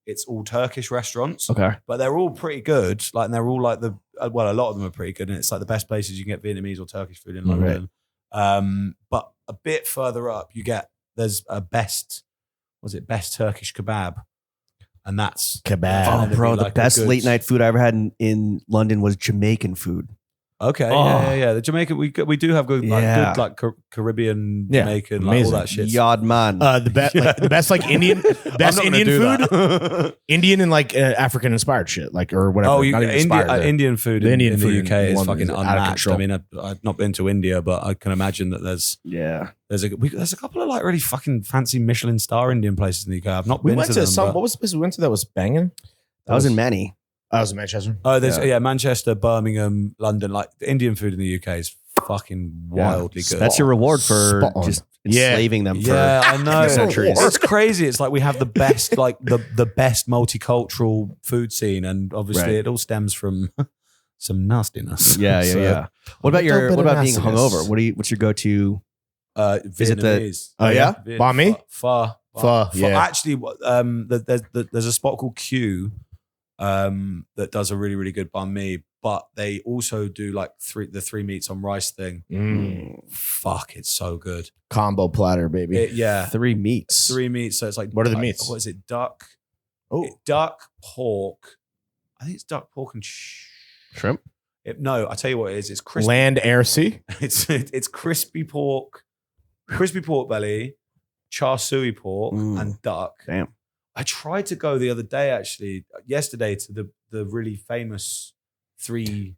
it's all Turkish restaurants. Okay. But they're all pretty good. Like, and they're all like a lot of them are pretty good, and it's like the best places you can get Vietnamese or Turkish food in London. But a bit further up, there's a best Turkish kebab, and that's Kebab. Oh, gonna bro, be the like a best good- late night food I ever had in London was Jamaican food. Okay, Oh. yeah. The Jamaican, we do have good, Yeah. Caribbean, Yeah, Jamaican, like all amazing. that shit. Yard man. The best like Indian, best I'm not gonna Indian do food, that. Indian and like African inspired shit, like or whatever. Oh, Not even inspired, Indian food The in Indian the food UK in is London fucking is out of unmatched. I control. mean, I've not been to India, but I can imagine that there's Yeah. a couple of like really fucking fancy Michelin star Indian places in the UK. I've not We been went to to them. some. but- What was the place we went to that was banging? That was in Manny. I was in Manchester. Oh, there's Yeah. Manchester, Birmingham, London. Like the Indian food in the UK is fucking wildly good. That's your reward for Spot on. just Yeah. enslaving them for Yeah, I know. centuries. It's crazy. It's like we have the best, like the best multicultural food scene, and obviously Right. it all stems from some nastiness. Yeah, yeah, So, yeah. What about little bit what of about being nastiness. hungover? What's your go-to? Is it the- Vietnamese? Oh, yeah? Banh mi? Pho. Pho, yeah. Actually, there's a spot called Q that does a really, really good banh mi, but they also do like the 3 meats on rice thing. Fuck, it's so good. Combo platter, baby. Yeah. 3 meats. 3 meats. So it's like, What are the like, meats? What is it? Duck. Oh. Duck, pork. I think it's duck, pork, and Shrimp? no, I tell you what it is. It's crispy. Land, air, sea. It's crispy pork belly, char siu pork, and duck. Damn. I tried to go the other day, actually, yesterday, to the really famous 3.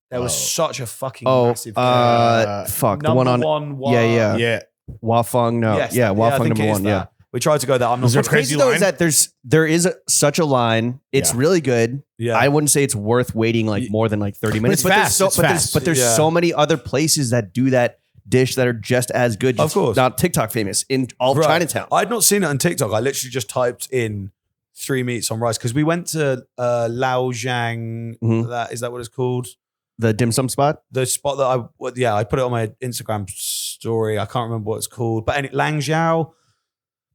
There was such a fucking massive. Fuck. The number one on one. Yeah. Yeah. Wafong. No. Yes, yeah, I Wafong think number it is 1. Yeah. that. We tried to go there. I'm not Was there What's crazy crazy though line? is that there is such a line. It's Yeah. really good. Yeah. I wouldn't say it's worth waiting like more than like 30 minutes. it's fast, it's fast. But there's Yeah. so many other places that do that dish that are just as good. Of just course. not TikTok famous in all of Right. Chinatown. I'd not seen it on TikTok. I literally just typed in 3 meats on rice because we went to Lao Zhang. Mhm. Is that what it's called? The dim sum spot. The spot that I put it on my Instagram story. I can't remember what it's called, but Lang Zhao.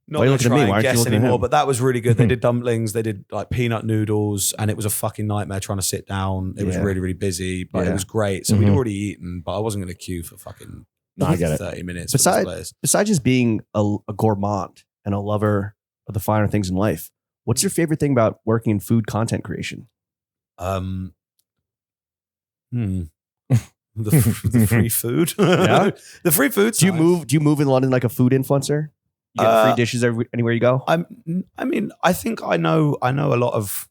Not Why are you going to looking at try me? and Why aren't you guess looking at anymore, him? but that was really good. They did dumplings, they did like peanut noodles, and it was a fucking nightmare trying to sit down. It was Yeah. really, really busy, but Yeah. it was great. So we'd already eaten, but I wasn't going to queue for fucking No, I get it. 30 minutes. Besides just being a gourmand and a lover of the finer things in life, what's your favorite thing about working in food content creation? The free food. Yeah? The free food. Do you move in London like a food influencer? You get free dishes anywhere you go? I mean, I think I know a lot of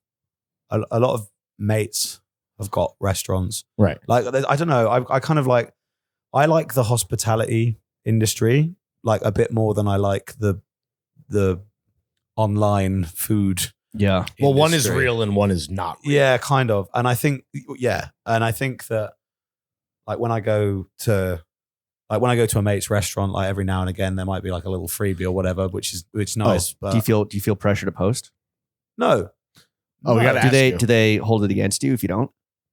mates have got restaurants. Right. Like, I don't know. I kind of like, I like the hospitality industry like a bit more than I like the online food. Yeah. Well, one is industry. real and one is not real. Yeah, kind of. And I think that like when I go to a mate's restaurant, like every now and again, there might be like a little freebie or whatever, which is nice. But Do you feel pressure to post? no, Oh, we No. got to Do ask they you. do they hold it against you if you don't?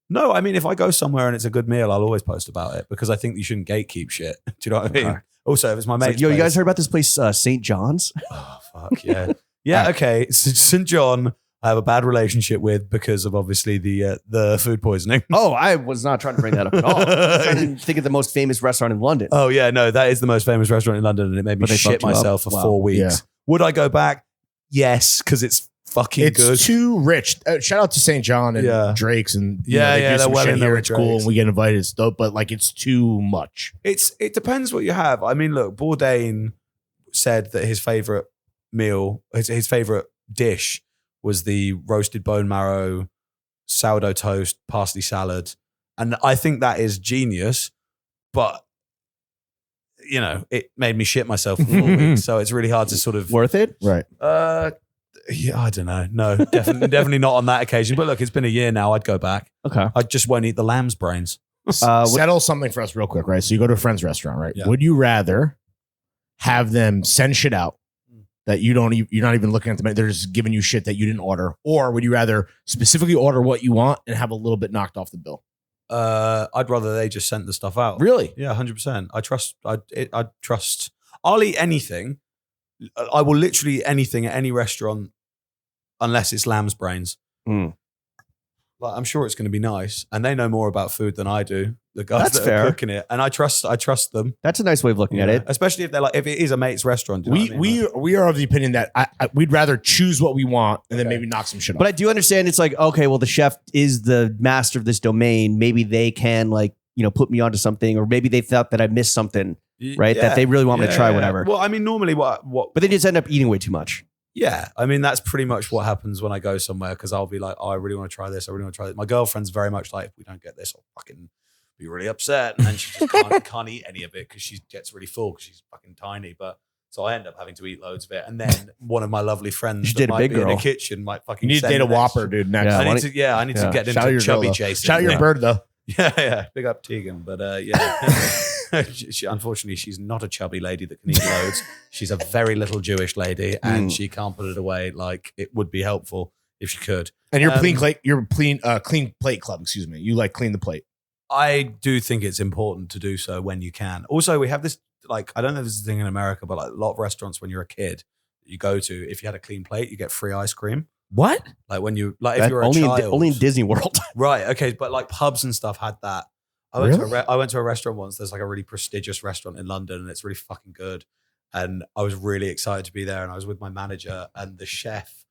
No, I mean, if I go somewhere and it's a good meal, I'll always post about it because I think you shouldn't gatekeep shit. Do you know what I mean? Okay. Also, if it's my It's mate's like, yo, you place- guys heard about this place, St. John's? Oh, fuck yeah. Yeah, okay. St. John, I have a bad relationship with because of obviously the food poisoning. Oh, I was not trying to bring that up at all. I didn't think of the most famous restaurant in London. Oh, yeah, no, that is the most famous restaurant in London and it made me But they shit fucked you up? myself for Wow. 4 weeks. Yeah. Would I go back? Yes, because it's fucking It's good. too rich. Shout out to St. John and Yeah. Drake's and Yeah, they yeah, do they're some well shit in there here. with It's cool Drake's. and we get invited and stuff, but like it's too much. It depends what you have. I mean, look, Bourdain said that his favorite meal, his favorite dish was the roasted bone marrow, sourdough toast, parsley salad. And I think that is genius, but you know, it made me shit myself for 4 weeks. So it's really hard to sort of Worth it? Right. yeah, I don't know. No, definitely not on that occasion. But look, it's been a year now. I'd go back. Okay. I just won't eat the lamb's brains. Settle something for us real quick, right? So you go to a friend's restaurant, right? Yeah. Would you rather have them send shit out that you're not even looking at the menu, they're just giving you shit that you didn't order, or would you rather specifically order what you want and have a little bit knocked off the bill? I'd rather they just sent the stuff out. Really? Yeah, 100%. I trust. I'll eat anything. I will literally eat anything at any restaurant unless it's lamb's brains. Mm. Like, I'm sure it's going to be nice, and they know more about food than I do. The guys That's that fair. are cooking it, and I trust them. That's a nice way of looking at it. Especially if if it is a mate's restaurant. Do you know what I mean? We are of the opinion that we'd rather choose what we want and then Okay. maybe knock some shit off. But I do understand it's like, okay, well, the chef is the master of this domain. Maybe they can put me onto something, or maybe they thought that I missed something, right? That they really want me to try whatever. Well, I mean, normally what But they just end up eating way too much. Yeah, I mean, that's pretty much what happens when I go somewhere because I'll be like, oh, I really want to try this. I really want to try this. My girlfriend's very much like, if we don't get this, I'll fucking be really upset. And then she just can't eat any of it because she gets really full because she's fucking tiny. But so I end up having to eat loads of it. And then one of my lovely friends You that date a might big be in girl. the kitchen might fucking you need to send date a an extra- Whopper, dude. Next. Yeah. I need to get Shout out into your chubby girl, though. Jason. Shout out your yeah. bird though. Yeah. Big up Tegan. But yeah. Unfortunately, she's not a chubby lady that can eat loads. She's a very little Jewish lady and she can't put it away like it would be helpful if she could. And you're clean plate club. Excuse me. You like clean the plate. I do think it's important to do so when you can. Also, we have this, like, I don't know if this is a thing in America, but like a lot of restaurants when you're a kid, you go to, if you had a clean plate, you get free ice cream. What? Like when you, like if That you're a only child. only in Disney World. Right. Okay. But like pubs and stuff had that. I went to a restaurant once. There's like a really prestigious restaurant in London and it's really fucking good. And I was really excited to be there. And I was with my manager and the chef.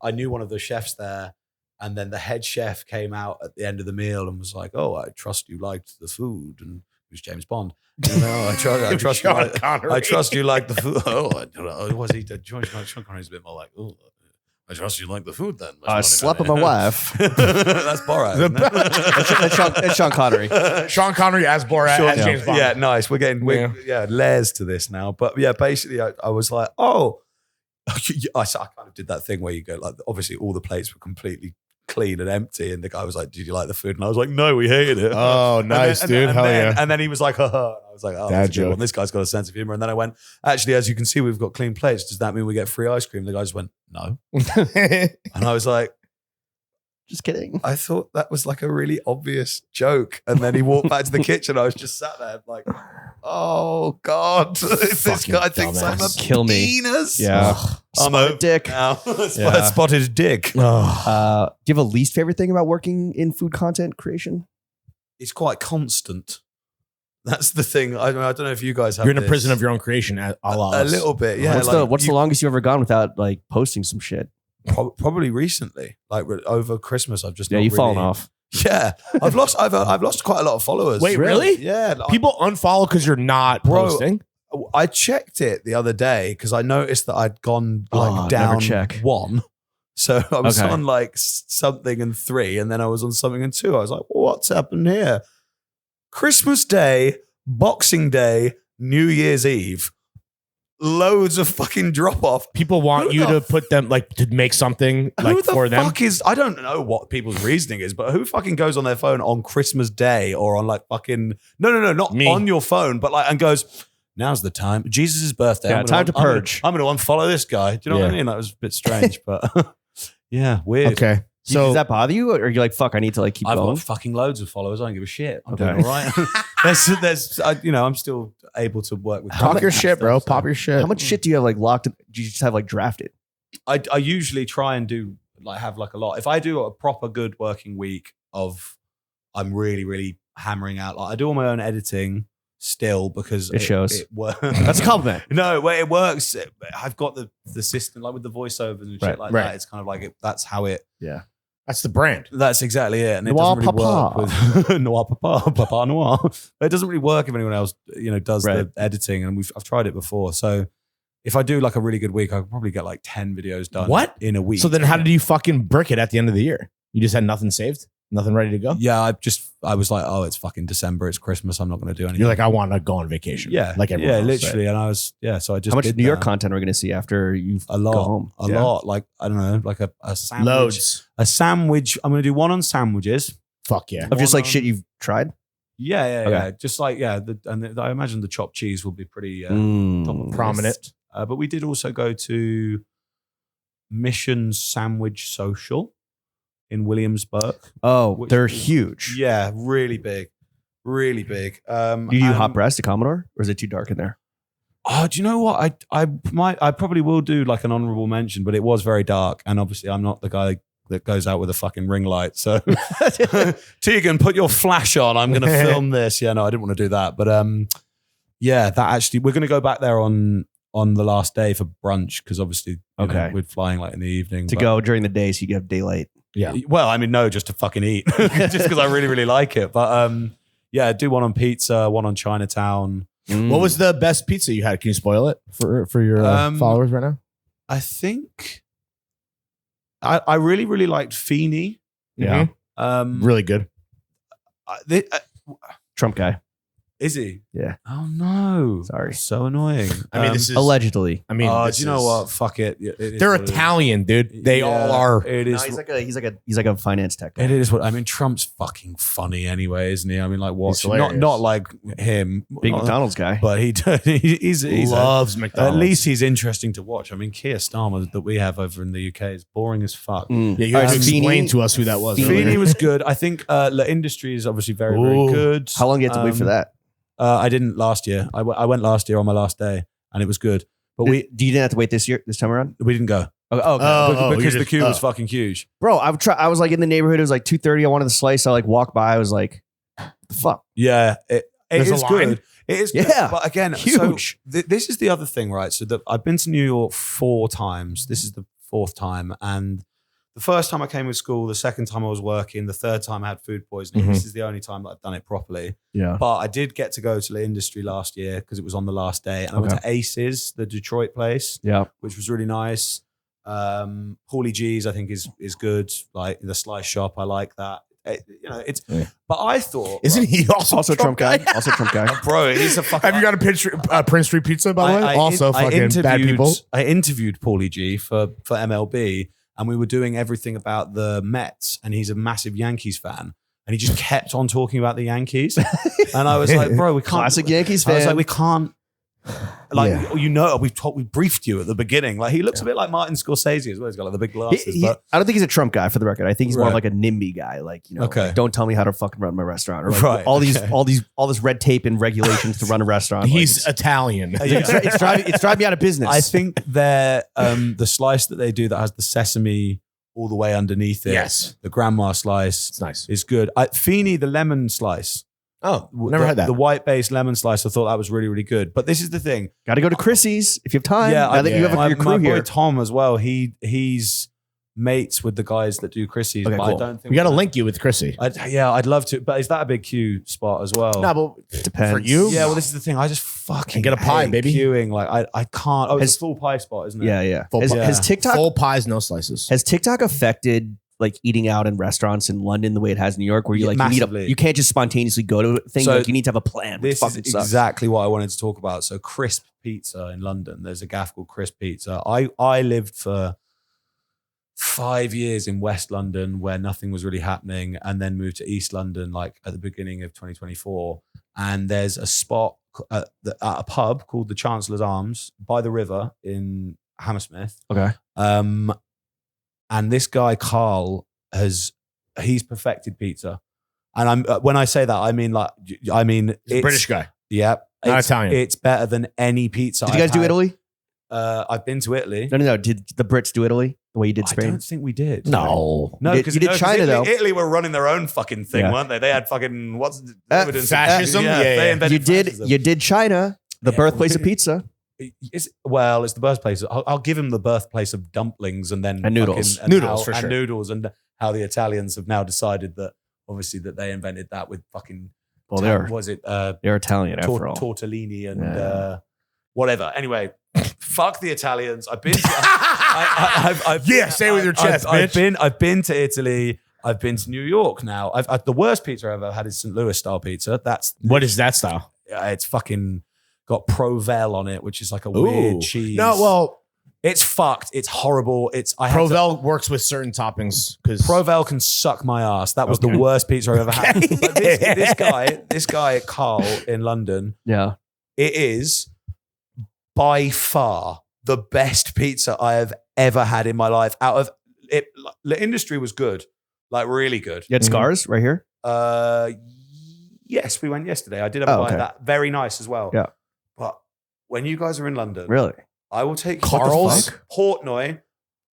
I knew one of the chefs there. And then the head chef came out at the end of the meal and was like, "Oh, I trust you liked the food." And it was James Bond. I trust you like the food. Oh, I don't know. Was he? Sean Connery's a bit more like, "Oh, I trust you like the food." Then I slept with my wife. That's Borat. isn't it? That's Sean Connery. Sean Connery as Borat as James Bond. Yeah, nice. We're getting layers to this now. But yeah, basically I was like, oh, I kind of did that thing where you go like, obviously all the plates were completely clean and empty, and the guy was like, "Did you like the food?" And I was like, "No, we hated it." Oh, nice, dude. Hell yeah. And then he was like, "Haha." I was like, "Oh, that's a good joke. one. This guy's got a sense of humor." And then I went, "Actually, as you can see, we've got clean plates. Does that mean we get free ice cream?" The guy just went, "No." And I was like, Just kidding. I thought that was like a really obvious joke. And then he walked back to the kitchen. I was just sat there like, oh God, this Fucking guy thinks I'm a dumbass. Kill me. penis. Yeah. I'm Spotted a dick. now. Yeah. Spotted dick. Oh. Do you have a least favorite thing about working in food content creation? It's quite constant. That's the thing. I don't know if you guys have You're in a this. prison of your own creation. A la A us. little bit, yeah. What's the longest you've ever gone without like posting some shit? Probably recently, like over Christmas, I've just Yeah, not you've fallen really- off. Yeah, I've lost quite a lot of followers. Wait, really? Yeah, like, People unfollow because you're not Bro, posting. I checked it the other day because I noticed that I'd gone like Oh, never down check. 1. So I was Okay. on like something and 3, and then I was on something and 2. I was like, what's happened here? Christmas Day, Boxing Day, New Year's Eve. Loads of fucking drop off. People want Who you the to put them like to make something Who like the for them. fuck is? I don't know what people's reasoning is, but who fucking goes on their phone on Christmas Day or on like fucking no, not Me. on your phone, but like and goes, now's the time. Jesus' birthday. Yeah, I'm gonna- time to purge. I'm going to unfollow this guy. Do you know what I Yeah. mean? That was a bit strange, but yeah, weird. Okay, So so does that bother you, or are you like, fuck, I need to like keep I've going? got fucking loads of followers. I don't give a shit. I'm Okay. doing all right. I'm still able to work with. pop your content shit, and bro. stuff, Pop so. your shit. How much shit do you have like locked? Do you just have like drafted? I usually try and do like have like a lot. If I do a proper good working week of, I'm really really hammering out. Like I do all my own editing still because It shows. It works. That's a compliment. No, well, it works. I've got the system like with the voiceovers and shit Right, like right. that. It's kind of like that's how it. Yeah. That's the brand. That's exactly it, and it Noir doesn't really work papa. with noir papa noir. It doesn't really work if anyone else does Right. the editing, and I've tried it before. So if I do like a really good week, I could probably get like 10 videos done. What? in a week? So then, how did you fucking brick it at the end of the year? You just had nothing saved, nothing ready to go. Yeah, I was like, oh, it's fucking December, it's Christmas, I'm not going to do anything. You're like, I want to go on vacation. yeah, like everyone else, literally, and I was so I just How much did New York that. content are we going to see after you A lot, go home? a Yeah. lot. Like I don't know, like a sandwich. Loads. A sandwich. I'm going to do one on sandwiches. Fuck yeah. Of just like One shit on- you've tried? Yeah. Okay. Just like I imagine the chopped cheese will be pretty top of Mm. the Prominent. list. But we did also go to Mission Sandwich Social in Williamsburg. Oh, Which they're is- huge. Yeah, really big, really big. Do you do and- hot breast to Commodore, or is it too dark in there? Oh, do you know what? I probably will do like an honorable mention, but it was very dark, and obviously I'm not the guy that goes out with a fucking ring light. So Tegan, put your flash on. I'm going to film this. Yeah, no, I didn't want to do that, but yeah, that actually we're going to go back there on the last day for brunch because obviously Okay. we're flying like in the evening To but- go during the day so you can have daylight. Yeah. Well, I mean, no, just to fucking eat, just because I really really like it. But yeah, do one on pizza, one on Chinatown. What was the best pizza you had? Can you spoil it for your followers right now? I think I really really liked Feeney. Yeah. Really good. Trump guy? Is he? Yeah. Oh no! Sorry. So annoying. I mean, this is Allegedly. I mean, Oh, this do you know is- what? Fuck it. It is They're what it is. Italian, dude. They all Yeah, are. It No, is. he's like a finance tech guy. It is what I mean. Trump's fucking funny anyway, isn't he? I mean, like what? He's Not hilarious. like him, Big not- McDonald's guy. but he's Loves McDonald's. at least he's interesting to watch. I mean, Keir Starmer that we have over in the UK is boring as fuck. Mm. Yeah, you have to explain Feeney- to us who that was. Feeney Feeney was good. I think La Industry is obviously very Ooh. very good. How long do you have to wait for that? I didn't last year. I went last year on my last day, and it was good. But You didn't have to wait this time around? we didn't go Okay. Oh, because you the just- queue was oh. fucking huge. Bro, I was like in the neighborhood. It was like 2:30. I wanted the slice. I like walked by. I was like, the fuck? Yeah, it There's a is line? good. It is good. Yeah, But again, huge. So this is the other thing, right? So I've been to New York 4 times. This is the 4th time. And the first time I came with school, the second time I was working, the third time I had food poisoning. Mhm. This is the only time that I've done it properly. Yeah. But I did get to go to the industry last year because it was on the last day. And I went to Aces, the Detroit place, Yeah. which was really nice. Paulie G's, I think, is good. Like the slice shop, I like that. it's. Yeah. But I thought, Isn't he also Also Trump guy. Also Trump guy. bro? He's a fucking. Have you got a picture? Prince Street Pizza, by the way. Also, I fucking bad people. I interviewed Paulie G for MLB, and we were doing everything about the Mets, and he's a massive Yankees fan, and he just kept on talking about the Yankees, and I was like, bro, we can't. Classic Yankees I was fan. like, we can't. Like Yeah. we briefed you at the beginning. Like he looks a bit like Martin Scorsese as well. He's got like the big glasses. But I don't think he's a Trump guy, for the record. I think he's more Right. like a NIMBY guy. Like, Okay. like, don't tell me how to fucking run my restaurant. Or like Right, all okay. this red tape and regulations to run a restaurant. He's like, Italian. it's driving me out of business. I think they're the slice that they do that has the sesame all the way underneath it. Yes. The grandma slice It's nice. is good. Feeney, the lemon slice. Oh, never had that. The white based lemon slice. I thought that was really, really good. But this is the thing. Got to go to Chrissy's if you have time. Yeah, now that you have my your crew boy here. Tom as well. He's mates with the guys that do Chrissy's. Okay, but cool. I don't think We got to link you with Chrissy. I'd love to. But is that a big queue spot as well? No, but Depends. for you, Yeah, well, this is the thing. I just fucking And get a pie, hate baby. queuing. Like I can't. Oh, it's Has- a full pie spot, isn't it? Yeah, yeah. Full Has, pie. has TikTok full pies, no slices. has TikTok affected like eating out in restaurants in London the way it has in New York, where you Yeah, like massively. you can't just spontaneously go to a thing. So like you need to have a plan. Which This fucking is sucks. exactly what I wanted to talk about. So Crisp Pizza in London. There's a gaff called Crisp Pizza. I lived for 5 years in West London where nothing was really happening, and then moved to East London like at the beginning of 2024. And there's a spot at a pub called the Chancellor's Arms by the river in Hammersmith. Okay. And this guy Carl he's perfected pizza. And I'm when I say that I mean He's a British guy. Yeah, Not it's, Italian. It's better than any pizza. Did you guys do Italy? I've been to Italy. No. Did the Brits do Italy the way you did I Spain? don't think we did. No. No, You did China, Italy, though. Italy were running their own fucking thing, Yeah. weren't they? They had fucking Fascism? Yeah, they yeah. invented fascism. You did China, the Yeah. birthplace of pizza. It's the birthplace. I'll give him the birthplace of dumplings and then And noodles. fucking- Noodles, for and sure. noodles, and how the Italians have now decided that obviously that they invented that with fucking. Well, they're was it they're Italian after all. tortellini and Yeah. whatever. Anyway, fuck the Italians. I've been. I've Yeah, say it with your chest, bitch. I've been to Italy. I've been to New York now. The worst pizza I've ever had is St. Louis style pizza. That's What is that style? it's fucking got Provel on it, which is like a weird cheese. No, well, it's fucked. It's horrible. Provel works with certain toppings because Provel can suck my ass. That was Okay. the worst pizza I've ever had. But this guy Carl in London, Yeah. it is by far the best pizza I have ever had in my life. Out of it, the industry was good, like really good. You had scars right here. Yes, we went yesterday. I did have a Oh, bite okay. of that. Very nice as well. Yeah. But when you guys are in London, Really? I will take Carl's? Portnoy.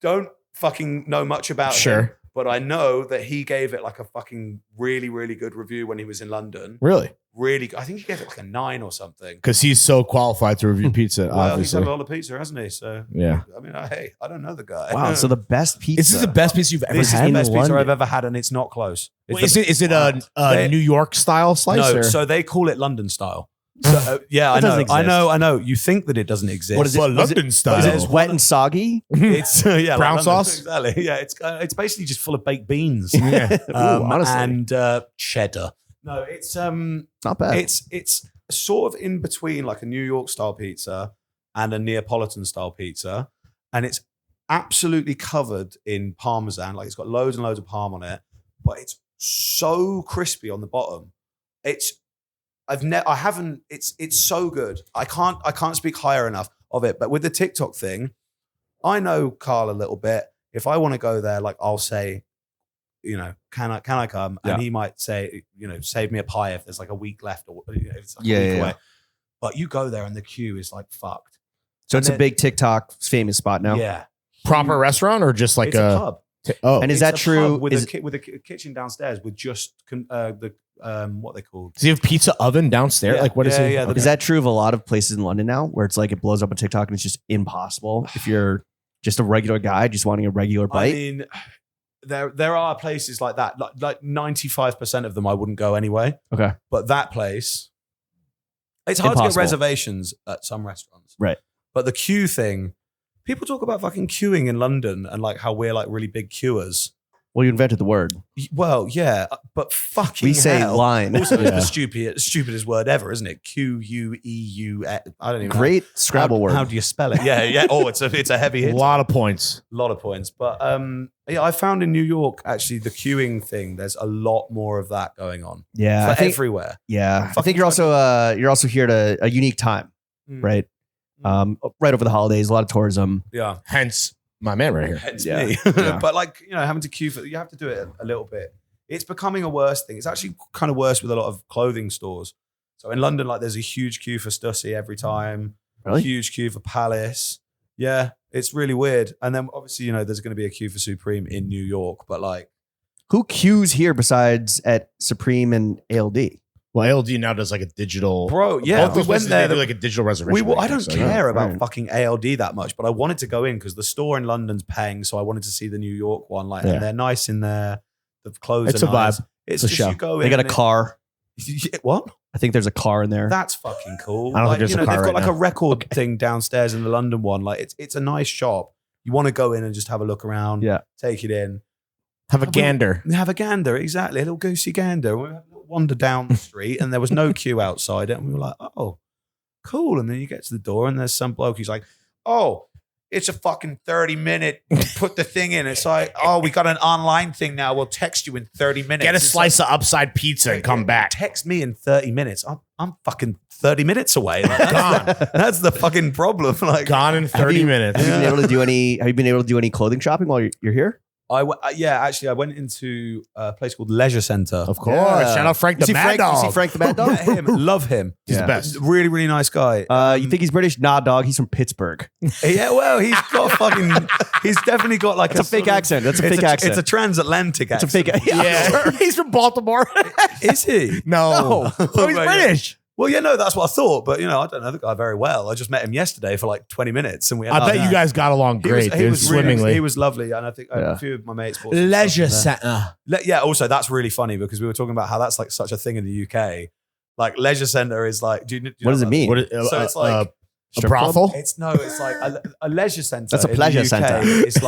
Don't fucking know much about him. Sure. But I know that he gave it like a fucking really, really good review when he was in London. Really, Really, I think he gave it like a 9 or something. because he's so qualified to review pizza. Well, he's Obviously, had a lot of pizza, hasn't he? So, yeah. I mean, hey, I don't know the guy. Wow. So the best pizza. This is the best pizza you've ever This is had. the in best pizza London. I've ever had, and it's not close. Well, is it a They- New York style slice? No, or? so they call it London style. So, yeah, I It doesn't know, I exist. know, I know. You think that it doesn't exist. What is it? Well, Was London style. Is it wet and soggy? It's yeah, Brown London, sauce? Exactly. Yeah, it's basically just full of baked beans. Yeah. Ooh, honestly, and cheddar. No, it's not bad. it's sort of in between like a New York style pizza and a Neapolitan style pizza, and it's absolutely covered in parmesan. Like it's got loads and loads of parm on it, but it's so crispy on the bottom. It's so good. I can't speak higher enough of it. But with the TikTok thing, I know Carl a little bit. If I want to go there, like I'll say, can I come? And he might say, save me a pie if there's like a week left or if it's like a week away. But you go there and the queue is like fucked. So it's a big TikTok famous spot now. Yeah. Proper restaurant or just like It's a pub. Oh, And is It's that a true? pub with Is, with a kitchen downstairs with just what they called. does he have pizza oven downstairs? Yeah. Like what is Yeah, it? yeah, is that true of a lot of places in London now, where it's like it blows up on TikTok and it's just impossible if you're just a regular guy just wanting a regular I bite? mean, there are places like that. Like 95% of them I wouldn't go anyway. Okay. But that place, it's hard to Impossible. get reservations at some restaurants. Right. But the queue thing, people talk about fucking queuing in London and like how we're like really big queuers. Well, you invented the word. Well, yeah, but fucking We say hell. line. Also, Yeah. it's the stupidest word ever, isn't it? Queu. I don't even know. Great Scrabble word. How do you spell it? Yeah, yeah. Oh, it's a heavy A hit. lot of points. A lot of points. But yeah, I found in New York actually the queuing thing. There's a lot more of that going on. Yeah, For I think, everywhere. yeah. I Fucking think you're also here at a unique time, Mm. right? Right over the holidays, a lot of tourism. Yeah. Hence my man right here. Hence Yeah. me. Yeah. But like, having to queue for, you have to do it a little bit. It's becoming a worse thing. It's actually kind of worse with a lot of clothing stores. So in London, like there's a huge queue for Stussy every time. Really? Huge queue for Palace. Yeah, it's really weird. And then obviously, there's going to be a queue for Supreme in New York, but like, Who queues here besides at Supreme and ALD? Well, ALD now does like a digital. bro, yeah, Both we those went places, there. they do like a digital reservation. I don't care about right. fucking ALD that much, but I wanted to go in because the store in London's paying, so I wanted to see the New York one. Like, Yeah. and they're nice in there. The clothes It's are a nice. vibe. It's For just sure. you go in. They got a and car. What? I think there's a car in there. That's fucking cool. I don't think Like, there's a car they've got right like now. a record thing downstairs in the London one. Like it's a nice shop. You want to go in and just have a look around. Yeah. Take it in. Have a gander. And have a gander, exactly. A little goosey gander. We had a little wander down the street and there was no queue outside it. And we were like, oh, cool. And then you get to the door and there's some bloke who's like, oh, it's a fucking 30-minute, put the thing in. It's like, oh, we got an online thing now. We'll text you in 30 minutes. Get a It's slice of upside pizza and come back. Text me in 30 minutes. I'm fucking 30 minutes away. Like, that's the fucking problem. Like, Gone in 30 minutes. Have you been able to do any? Have you been able to do any clothing shopping while you're here? actually, I went into a place called Leisure Center. Of course. Yeah. Shout out Frank You the see Mad Frank? You Dog. see Frank the Mad Dog? Met him, love him. He's Yeah. the best. Really, really nice guy. You think he's British? Nah, dog. He's from Pittsburgh. Yeah, well, he's got fucking. He's definitely got like That's a fake sort of- accent. That's a it's fake accent. It's a transatlantic It's a accent. fake. Yeah. He's from Baltimore. Is he? No. Oh, he's British. Well, yeah, no, that's what I thought. But, I don't know the guy very well. I just met him yesterday for like 20 minutes. And we had I bet you guys got along great, he dude, was really, swimmingly. he was lovely. And I think Yeah. a few of my mates bought some Leisure stuff from Center. there. Yeah, also, that's really funny because we were talking about how that's like such a thing in the UK. Like, Leisure Centre is like, do you What does it know mean? What is, So it's like- a Strip club? brothel? It's like a leisure centre. That's a in the pleasure UK. centre. It's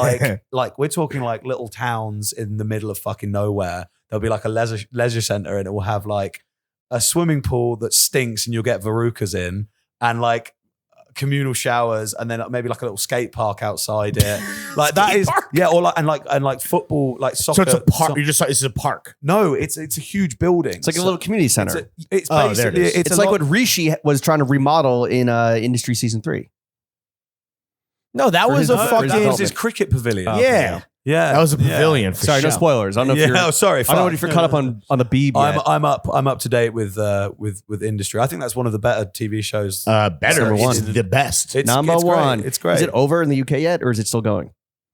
like we're talking like little towns in the middle of fucking nowhere. There'll be like a leisure centre and it will have like a swimming pool that stinks and you'll get verrucas in and like communal showers and then maybe like a little skate park outside it. Like that is yeah, or like football, like soccer. So it's a park. You just saw this is a park. No, it's a huge building. It's like a little community center. It's Oh, there it basically is. It's a like lot- what Rishi was trying to remodel in Industry Season 3. No, that For was his- a for his fucking. that was his development. cricket pavilion. Yeah. Yeah, That was a yeah. pavilion for Sorry, no sure. spoilers. I don't know if you're. Yeah, oh, sorry. I don't know if you're caught up on the Beeb yet. I'm up to date with industry. I think that's one of the better TV shows. Better. Number one. It's the best. Number it's great. one. It's great. Is it over in the UK yet, or is it still going?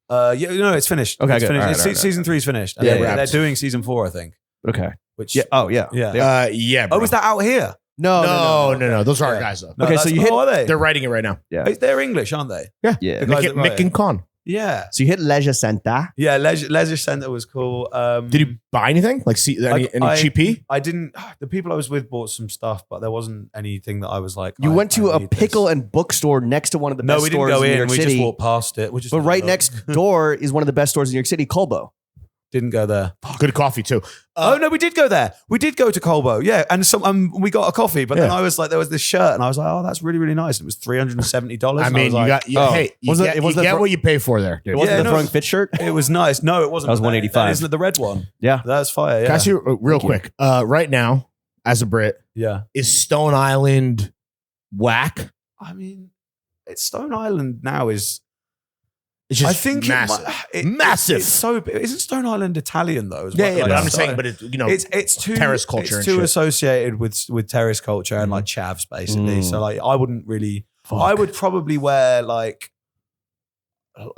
Yeah, no, it's finished. Okay, it's good. finished. All right, It's all right, season 3 is finished. And Yeah, they're, yeah. they're doing season 4, I think. Okay. Which Yeah. Oh yeah. yeah. They are. Yeah. Bro. Oh, is that out here? No. Those are our Yeah. guys though. No, Okay, that's- so you hit- Oh, are they? They're writing it right now. They're English, aren't they? Yeah. The guys that write Mick and it. Con. Yeah. So you hit Leisure Centre. Yeah, Leisure Centre was cool. Did you buy anything? Like, see any cheapy? I didn't. The people I was with bought some stuff, but there wasn't anything that I was like. You went to I a need this. pickle and bookstore next to one of the No, best we didn't stores go in New in. York We City. just walked past it. We just But had a right look. next door is one of the best stores in New York City, Colbo. Didn't go there. Good coffee too. Oh no, we did go there. We did go to Colbo, yeah, and some we got a coffee. But then Yeah. I was like, there was this shirt, and I was like, oh, that's really really nice. It was $370. I and mean, was you like, got. oh, Hey, you wasn't get, it- was you the get fr- what you pay for there. Dude. It wasn't Yeah, the no, throwing fit shirt. it was nice. No, it wasn't. That was $185. Isn't it the red one? Yeah. That's fire. Can I Yeah, ask you real quick? Right now, as a Brit, yeah. is Stone Island whack? I mean, it's Stone Island now is. It's just I think massive. Massive. Massive. It's so big. Isn't Stone Island Italian though? As Yeah, well? yeah. Like, But I'm it's saying, like- but it's it's too terrace culture It's and too shit. associated with terrace culture and like chavs basically. Mm. So like, I wouldn't really. I would probably wear like.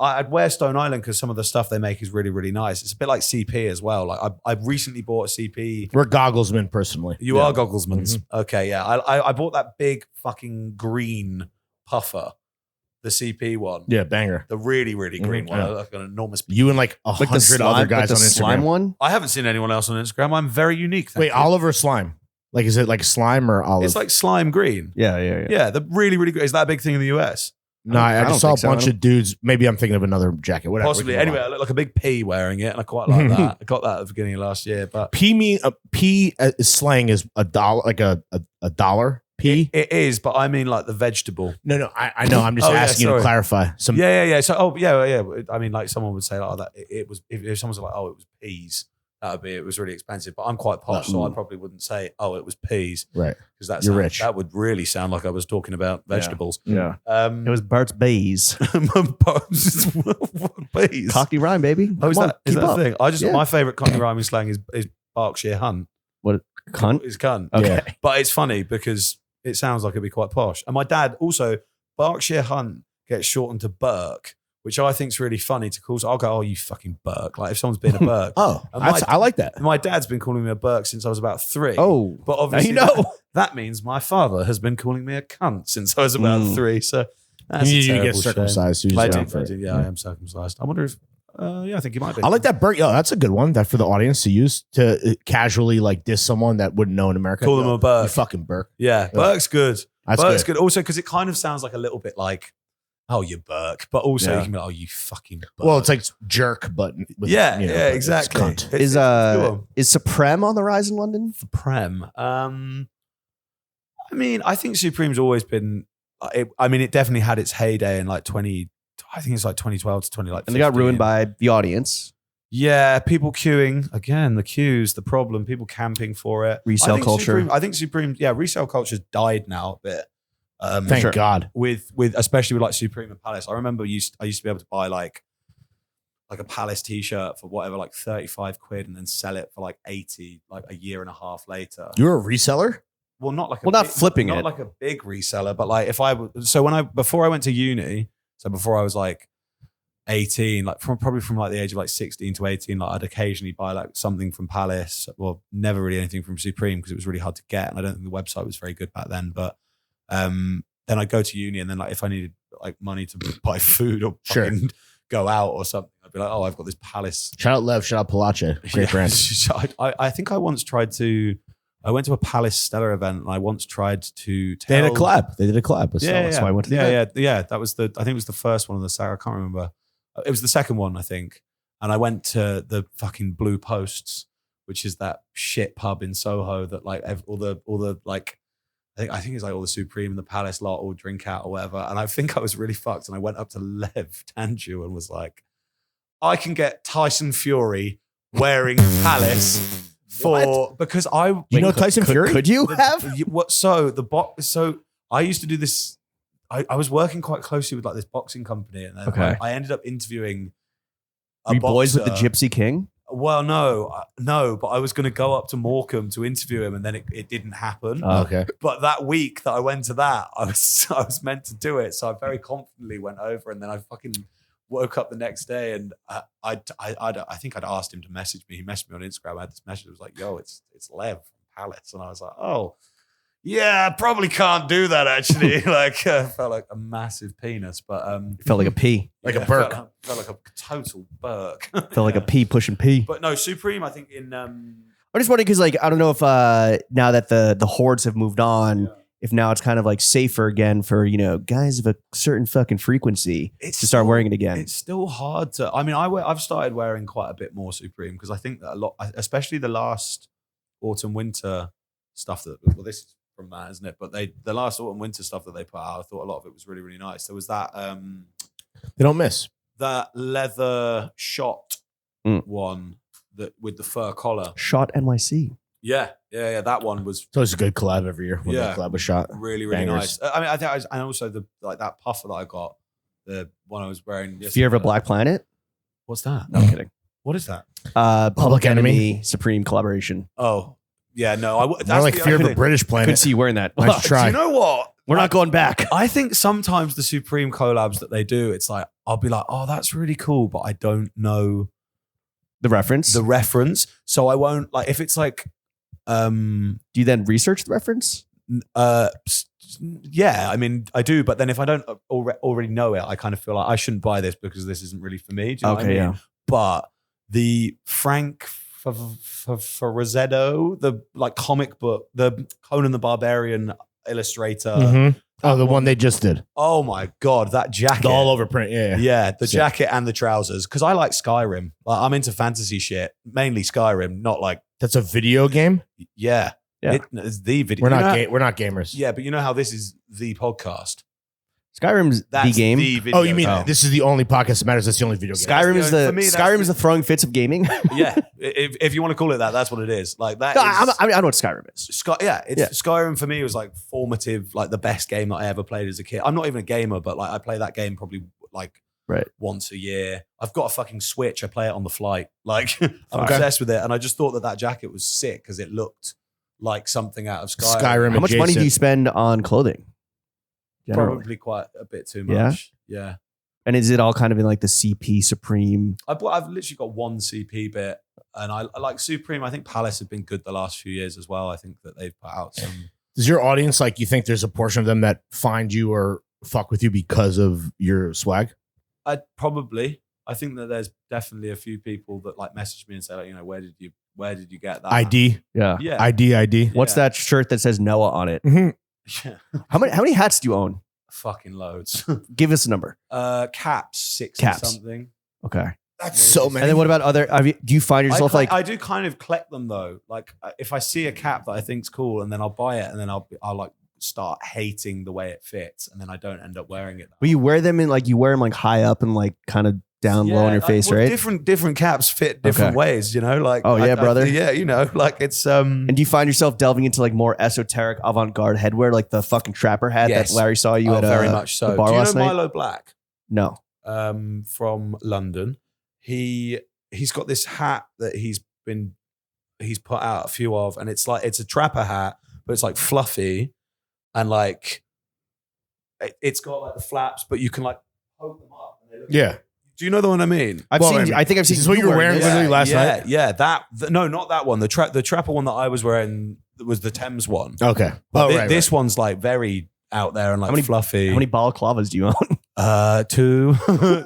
I'd wear Stone Island because some of the stuff they make is really really nice. It's a bit like CP as well. Like I recently bought a CP. We're Gogglesmen personally. You are Gogglesmans. Mm-hmm. Okay, yeah. I bought that big fucking green puffer, the CP one. Yeah, banger. The really, really green Mhm, one. yeah. Like an enormous. You and like Like the 100 slime, other guys like the on Instagram. slime one. I haven't seen anyone else on Instagram. I'm very unique. thank Wait, you. Oliver Slime. Like, is it like slime or olive? It's like slime green. Yeah. Yeah, the really, really good. Is that a big thing in the US? No, I don't just saw a think so. bunch of dudes. Maybe I'm thinking of another jacket. Whatever. Possibly. We can go Anyway, on. I look like a big P wearing it, and I quite like that. I got that at the beginning of last year, but P slang is $1, like a dollar. P. it is. But I mean, like the vegetable. No, I know. I'm just Oh, yeah, asking you to sorry. clarify. Some Yeah. So, yeah. I mean, like someone would say, "Oh, that it was." If someone's like, "Oh, it was peas," that would be it was really expensive. But I'm quite posh, so I probably wouldn't say, "Oh, it was peas," right. because You're rich. That would really sound like I was talking about vegetables. Yeah. Um, It was Bart's Bays. peas. Cockney rhyme, baby. Oh, is Come on, that, is keep that up. the thing? I just Yeah. my favorite Cockney rhyming slang is Berkshire Hunt. What cunt? Is cunt. Okay. But it's funny because it sounds like it'd be quite posh. And my dad also, Berkshire Hunt gets shortened to Burke, which I think is really funny to call. So I'll go, "Oh, you fucking Burke." Like if someone's been a Burke. Oh, And I like that. My dad's been calling me a Burke since I was about 3. Oh, But obviously now you know. that means my father has been calling me a cunt since I was about 3. So that's You a need to get terrible circumcised. You shame. just I down do, for I it. do, yeah, I am circumcised. I wonder if, I think you might be. I like that Burke. Yo, that's a good one. That for the audience to use to casually like diss someone that wouldn't know in America. Call them Yo, a Burke. You fucking Burke. Yeah, Burke's good. That's Burke's good. good. Also, because it kind of sounds like a little bit like, "Oh, you Burke," but also Yeah. you can be like, "Oh, you fucking Burke." Well, it's like jerk, but with, yeah, you know, yeah, but it's exactly. cunt. It's- Is it's good. is Supreme on the rise in London? Supreme? I mean, I think Supreme's always been. It definitely had its heyday in like 20. I think it's like 2012 to 20 like. And they got 15. ruined by the audience. Yeah, people queuing again. The queues, the problem. People camping for it. Resale I think culture. I think Supreme. Yeah, resale culture's died now a bit. Thank Sure. God. with especially with like Supreme and Palace. I remember I used to be able to buy like a Palace t-shirt for whatever, like 35 quid, and then sell it for like 80 like a year and a half later. You're a reseller? Well, not like Not flipping not it. like a big reseller, but like if I before I went to uni, so before I was like 18, like probably from like the age of like 16 to 18, like I'd occasionally buy like something from Palace. Well, never really anything from Supreme because it was really hard to get, and I don't think the website was very good back then. But then I'd go to uni, and then like if I needed like money to buy food or Sure. fucking go out or something, I'd be like, "Oh, I've got this Palace." Shout out Lev. Shout out Palace. Great Yeah. brand. So I think I once tried to. I went to a Palace Stella event, and I once tried to tell. They did a collab. They did a collab with Stella. That's why I went to the event. yeah. That was I think it was the first one on the saga. I can't remember. It was the second one, I think. And I went to the fucking Blue Posts, which is that shit pub in Soho that like all the like. I think it's like all the Supreme and the Palace lot all drink out or whatever. And I think I was really fucked. And I went up to Lev Tanju and was like, "I can get Tyson Fury wearing Palace because I You know Tyson Fury? Could you have? So I used to do this. I was working quite closely with like this boxing company, and then Okay. I ended up interviewing a Were you boys with the boxer. Gypsy King? Well, no, but I was going to go up to Morecambe to interview him, and then it didn't happen. Okay. But that week that I went to that, I was meant to do it, so I very confidently went over, and then I fucking woke up the next day, and I think I'd asked him to message me. He messaged me on Instagram. I had this message. It was like, "Yo, it's Lev from Palace," and I was like, "Oh, yeah, I probably can't do that actually." Like, felt like a massive penis, but It felt like a pea. Like a Burke. felt like a total Burke. Felt like a pea pushing pea. But no, Supreme. I think in I'm just wondering because, like, I don't know if now that the hordes have moved on, if now it's kind of like safer again for guys of a certain fucking frequency to start wearing it again. It's still hard to. I mean, I've started wearing quite a bit more Supreme because I think that a lot, especially the last autumn winter stuff that. Well, this is from that, isn't it? But the last autumn winter stuff that they put out, I thought a lot of it was really really nice. There was that They don't miss. that leather shot Mm. one that with the fur collar. Shot NYC. Yeah. That one was So it's a good collab every year when Yeah. they collab a shot. really really Bangers. nice. I mean, I think and also that puffer that I got, the one I was wearing. Fear of a Black Planet? What's that? No, I'm kidding. What is that? Public Enemy. Enemy Supreme collaboration. Oh, yeah, no. More like Fear of a British Couldn't Planet. see you wearing that. Nice Do try. you know what? We're not going back. I think sometimes the Supreme collabs that they do, it's like, I'll be like, "Oh, that's really cool," but I don't know The reference. the reference. So I won't, like, if it's like, Do you then research the reference? yeah, I mean, I do. But then if I don't already know it, I kind of feel like I shouldn't buy this because this isn't really for me. Do you know what I mean? Yeah. But the Frank Frazzetto, the like comic book, the Conan the Barbarian illustrator, Mhm. Oh, the one they just did. Oh my God, that jacket. The all over print. Yeah. Yeah, the Sick. jacket and the trousers. Because I like Skyrim. Like, I'm into fantasy shit, mainly Skyrim, not like, That's a video game. yeah. Yeah. It's the video. We're You not know- we're not gamers. Yeah, but you know how this is the podcast? Skyrim's That's the game. the video Oh, you mean game. this is the only podcast that matters? That's the only video game. Skyrim is For me, that's Skyrim is the throwing fits of gaming. Yeah, if you want to call it that, that's what it is. Like that. No, is, I know what Skyrim is. Skyrim for me was like formative, like the best game that I ever played as a kid. I'm not even a gamer, but like I play that game probably like Right. once a year. I've got a fucking Switch. I play it on the flight. Like I'm Okay. obsessed with it, and I just thought that jacket was sick because it looked like something out of Skyrim. Skyrim. How much money do you Adjacent. spend on clothing? Generally. Probably quite a bit too Yeah? much. Yeah. And is it all kind of in like the CP Supreme? I've literally got one CP bit, and I like Supreme. I think Palace have been good the last few years as well. I think that they've put out some. Does your audience like? You think there's a portion of them that find you or fuck with you because of your swag? I think that there's definitely a few people that like message me and say, like, you know, where did you get that? ID. Yeah. Yeah. ID. What's Yeah. that shirt that says Noah on it? Mhm. Yeah. How many hats do you own? Fucking loads. Give us a number. Caps, 60 Caps. something. Okay. That's so many. And then what about other? Do you find yourself like? I do kind of collect them though. Like if I see a cap that I think's cool, and then I'll buy it, and then I'll like start hating the way it fits, and then I don't end up wearing it. Will you wear them in like you wear them like high up and like kind of down low on your face, right? Different caps fit different Okay. ways, you know. Like, Oh, yeah, brother. yeah, you know, like it's And do you find yourself delving into like more esoteric avant-garde headwear, like the fucking trapper hat Yes. that Larry saw you at? very much so. the bar Do you know last night? Milo Black? No. From London. He's got this hat that he's put out a few of, and it's a trapper hat, but it's like fluffy and like it's got like the flaps, but you can like poke them up. And they look Yeah. Do you know the one I mean? I've Well, seen. I mean, I think I've seen. this is what you were wearing this. literally last night? Yeah. No, not that one. The trapper one that I was wearing was the Thames one. Okay. But Oh, right, this one's like very out there and like How many- fluffy. How many balaclavas do you own? 2,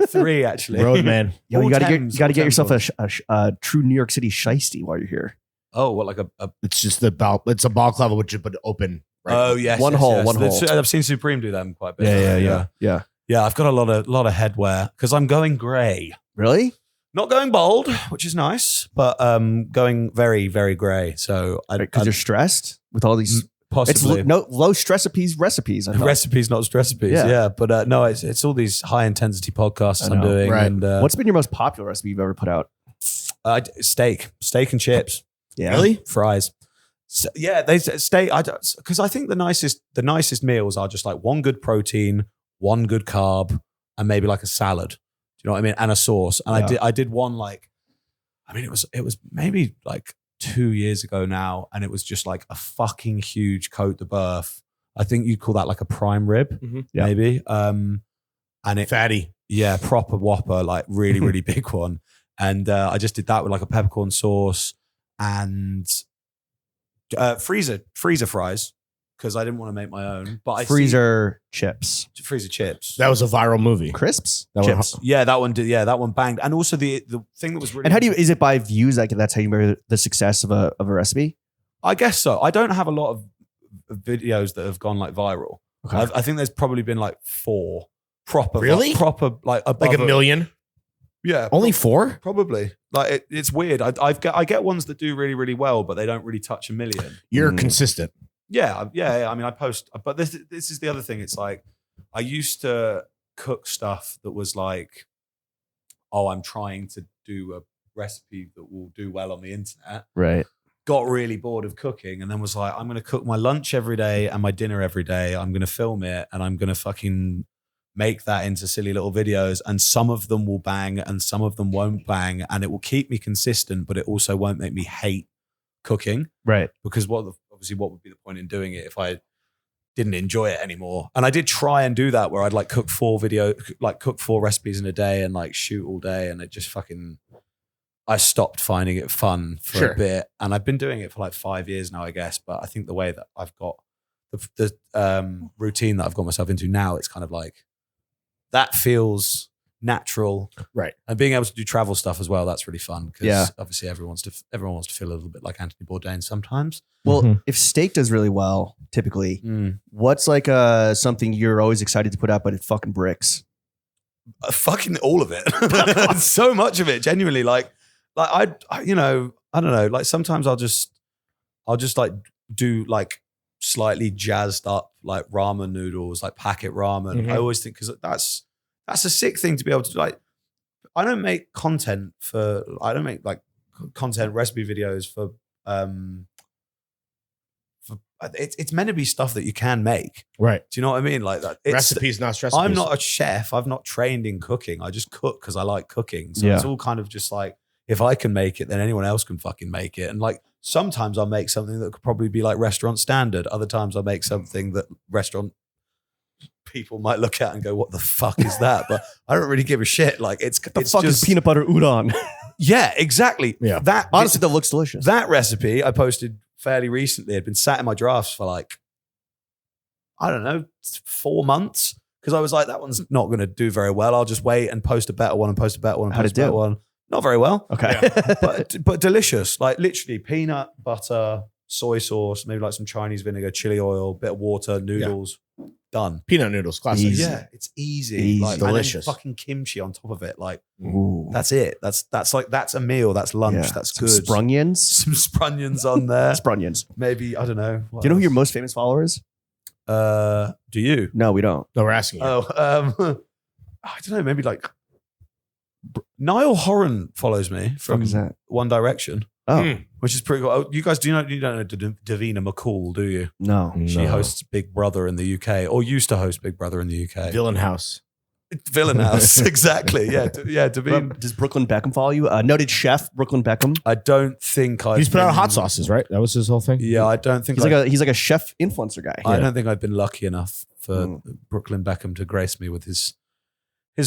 3 actually. Roadman. Yo, you All gotta Thames, get. You gotta all get yourself Thames a true New York City shiesty while you're here. Oh, what like a It's just it's a balaclava which but open. Right? Oh yes, One yes, hole, yes. one hole. I've seen Supreme do them quite a bit. Yeah. Yeah, I've got a lot of headwear because I'm going grey. Really? Not going bold, which is nice, but going very, very grey. So Because you're stressed with all these. It's possibly low stress recipes. I thought. recipes, not recipes. Yeah. Yeah, but no, it's all these high intensity podcasts I I'm know, doing. right. And What's been your most popular recipe you've ever put out? steak and chips, Yeah. Really? fries. So, yeah, they steak. Because I think the nicest meals are just like one good protein, one good carb, and maybe like a salad. Do you know what I mean? And a sauce. And Yeah. I did one like, I mean, it was maybe like 2 years ago now, and it was just like a fucking huge Côte de Boeuf. I think you'd call that like a prime rib, Yeah. maybe. And it, Fatty. yeah, proper whopper, like really, really big one. And I just did that with like a peppercorn sauce and freezer fries because I didn't want to make my own. But I Freezer chips, see, freezer chips. That was a viral movie. crisps, That chips. Yeah, that one did. Yeah, that one banged. And also the thing that was really And how do you? Is it by views? Like that's how you measure the success of a recipe? I guess so. I don't have a lot of videos that have gone like viral. Okay. I think there's probably been like 4 proper, Really? proper like above Like a million? Yeah, Only 4? probably. Like it's weird. I get ones that do really, really well, but they don't really touch a million. You're Mm. consistent. Yeah. I mean, I post, but this is the other thing. It's like I used to cook stuff that was like, oh, I'm trying to do a recipe that will do well on the internet. Right. Got really bored of cooking, and then was like, I'm going to cook my lunch every day and my dinner every day. I'm going to film it, and I'm going to fucking make that into silly little videos, and some of them will bang and some of them won't bang, and it will keep me consistent, but it also won't make me hate cooking. Right. Because what would be the point in doing it if I didn't enjoy it anymore? And I did try and do that where I'd like cook 4 recipes in a day and like shoot all day, and it just fucking, I stopped finding it fun for Sure. a bit, and I've been doing it for like 5 years now, I guess. But I think the way that I've got the routine that I've got myself into now, it's kind of like that feels natural, Right. and being able to do travel stuff as well. That's really fun because Yeah. obviously everyone wants to feel a little bit like Anthony Bourdain sometimes. Well, Mhm. if steak does really well, typically, what's like something you're always excited to put out, but it fucking bricks? Fucking all of it. So much of it, genuinely. Like I don't know. Like sometimes I'll just like do like slightly jazzed up like ramen noodles, like packet ramen. Mhm. I always think because that's a sick thing to be able to do. Like I don't make like content recipe videos for it's meant to be stuff that you can make. Right. Do you know what I mean? Like that. Recipes, not recipes. I'm not a chef. I've not trained in cooking. I just cook because I like cooking. So Yeah. it's all kind of just like, if I can make it, then anyone else can fucking make it. And like sometimes I'll make something that could probably be like restaurant standard. Other times I'll make something that restaurant people might look at and go, what the fuck is that? But I don't really give a shit. Like it's The fuck is peanut butter udon? Yeah, exactly. Yeah. That Honestly, that looks delicious. that recipe I posted fairly recently had been sat in my drafts for like, I don't know, 4 months. Because I was like, that one's not going to do very well. I'll just wait and post a better one and post a better one and How'd post it a better do? one. Not very well. Okay. but delicious. Like literally peanut butter, soy sauce, maybe like some Chinese vinegar, chili oil, bit of water, noodles, done. Peanut noodles, classic. Easy. Yeah, it's easy. Easy. Like, and then Delicious. fucking kimchi on top of it. Like Ooh. that's it. That's a meal. That's lunch. Yeah. That's Some good. Sprunions. Some sprunions on there. Sprunions. Maybe I don't know. Do you know who your most famous follower is? Do you? No, we don't. No, we're asking you. Oh, I don't know. Maybe like Niall Horan follows me What from is that? One Direction. Oh, Which is pretty cool. Oh, you guys you don't know Davina McCall, do you? no. No. She hosts Big Brother in the UK, or used to host Big Brother in the UK. Villain House. Villain House, exactly. Yeah, Davina. Does Brooklyn Beckham follow you? Noted chef Brooklyn Beckham. I don't think I. He's put out hot sauces, right? That was his whole thing. Yeah, I don't think He's like a chef influencer guy. I don't think I've been lucky enough for Brooklyn Beckham to grace me with his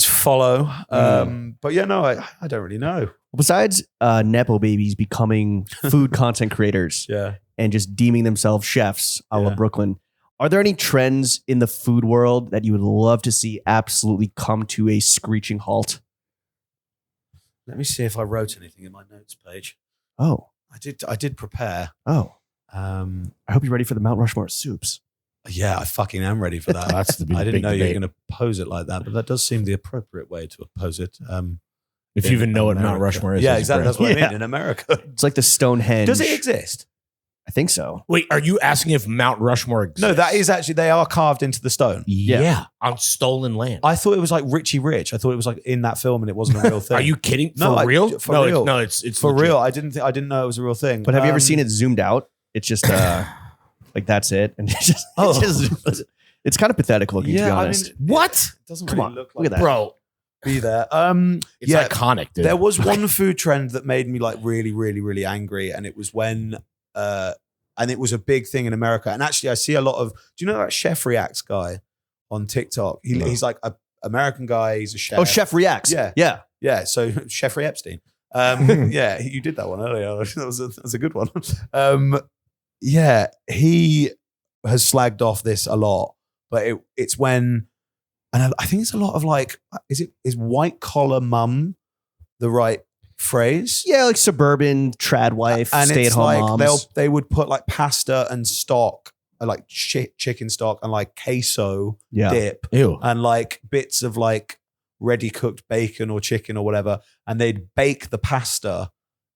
follow. But yeah, no, I don't really know. Besides nepo babies becoming food content creators Yeah. and just deeming themselves chefs a la Yeah. Brooklyn, are there any trends in the food world that you would love to see absolutely come to a screeching halt? Let me see if I wrote anything in my notes page. Oh, I did prepare. I hope you're ready for the Mount Rushmore soups. Yeah, I fucking am ready for that. That's the big, I didn't big know you were debate. going to pose it like that, but that does seem the appropriate way to pose it. If you even know what Mount America. Rushmore is. Yeah, as a exactly. brand. That's what I Yeah. mean in America. It's like the Stonehenge. Does it exist? I think so. Wait, are you asking if Mount Rushmore exists? No, that is actually, they are carved into the stone. Yeah. On stolen land. I thought it was like Richie Rich. I thought it was like in that film and it wasn't a real thing. Are you kidding? No, For real? for no, real. It's For legit. real? I didn't know it was a real thing. But have you ever seen it zoomed out? It's just like that's it, and it's kind of pathetic looking, to be honest. What? It doesn't Come really on, look look like at that. Bro, be there. it's yeah, iconic, dude. there was one food trend that made me like really, really, really angry, and it was when, and it was a big thing in America. And actually, I see a lot of. Do you know that Chef Reacts guy on TikTok? He's like a American guy. He's a chef. Oh, Chef Reacts. Yeah. Yeah. Yeah. So Jeffrey Epstein. Yeah, you did that one earlier. That was a good one. Yeah, he has slagged off this a lot, but it's when, and I think it's a lot of like, is white collar mum the right phrase? Yeah, like suburban trad wife, And stay at it's home like moms. they would put like pasta and stock, like chicken stock and like queso Yeah. dip Ew. and like bits of like ready cooked bacon or chicken or whatever, and they'd bake the pasta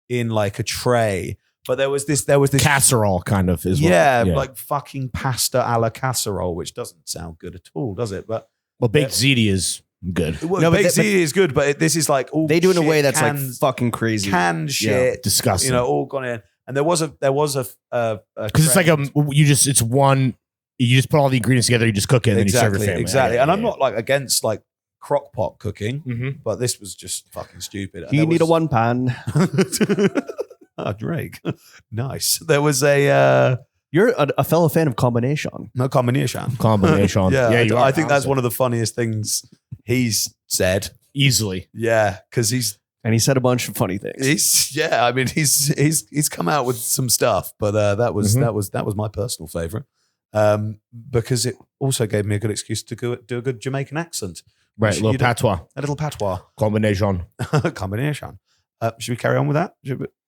in like a tray. But there was this Casserole kind of is yeah, what, like fucking pasta a la casserole, which doesn't sound good at all, does it? But well, baked ziti is good. well, No, but baked they- ziti is good, but this is like all They do it in a way that's canned, like fucking crazy. canned shit, Disgusting. you know, all gone in. And there was a Because it's like it's one, you just put all the ingredients together, you just cook it, and then you serve your family. exactly. Yeah, And yeah, I'm not like against like crock pot cooking, yeah. but this was just fucking stupid. And You there need a was- one pan. Oh, Drake. Nice. There was a You're a fellow fan of combination. no combination. Combination. Yeah, you I are. think that's one of the funniest things he's said. Easily. Yeah, because And he said a bunch of funny things. I mean he's come out with some stuff, but that was Mhm. that was my personal favorite because it also gave me a good excuse to do a good Jamaican accent, Right, You little don't- patois. A little patois Combination. combination. Should we carry on with that?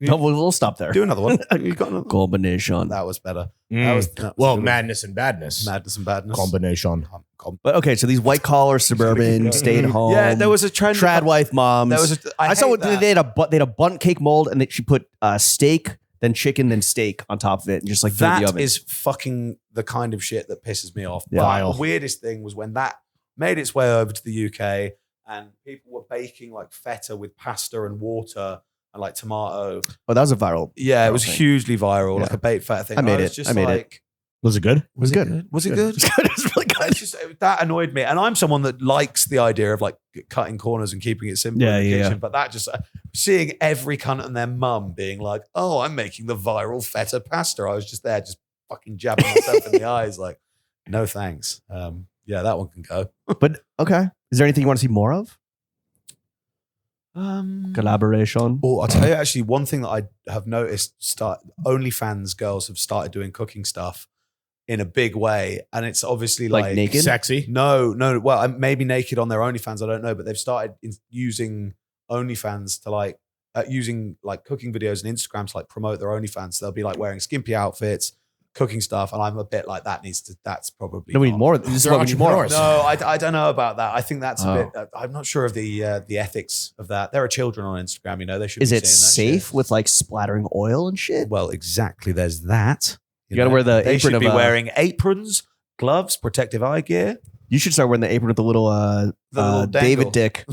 No, we'll stop there. Do another one. You got another? Combination. That was better. Mm. That was a Well, good one. madness and badness. Madness and badness. Combination. But okay, so these white collar suburban stay at home. Yeah, there was a trend. trad wife moms. There was I saw hate what that. they had a bundt cake mold, and she put steak, then chicken, then steak on top of it, and just like threw it in the That oven. is fucking the kind of shit that pisses me off. Yeah. But Vile. the weirdest thing was when that made its way over to the UK and people were baking like feta with pasta and water and like tomato. Oh, that was a viral. Yeah, it was thing. hugely viral, Yeah. like a baked feta thing. I made was it. just I made it. like, Was it good? Was good. it good? Was it good? It's really good. It's just, that annoyed me. And I'm someone that likes the idea of like cutting corners and keeping it simple Yeah, in the yeah, kitchen. yeah. But that just, seeing every cunt and their mum being like, oh, I'm making the viral feta pasta. I was just there, just fucking jabbing myself in the eyes like, no thanks. Yeah, that one can go. But okay, is there anything you want to see more of? Collaboration. Oh, I'll tell you actually one thing that I have noticed OnlyFans girls have started doing cooking stuff in a big way. And it's obviously like naked? Sexy. No. Well, maybe naked on their OnlyFans. I don't know, but they've started using OnlyFans to like using like cooking videos and Instagram to like promote their OnlyFans. So they'll be like wearing skimpy outfits, cooking stuff, and I'm a bit like that's probably No, we need not- more. This is They're what we need more. entrepreneurs. No, I don't know about that. I think that's Oh. a bit. I'm not sure of the ethics of that. There are children on Instagram. You know, they should. Is be it seeing that safe with like splattering oil and shit? shit. Well, exactly. There's that. You gotta wear the They apron should of be a- wearing aprons, gloves, protective eye gear. You should start wearing the apron with the little, The little dangle. David dick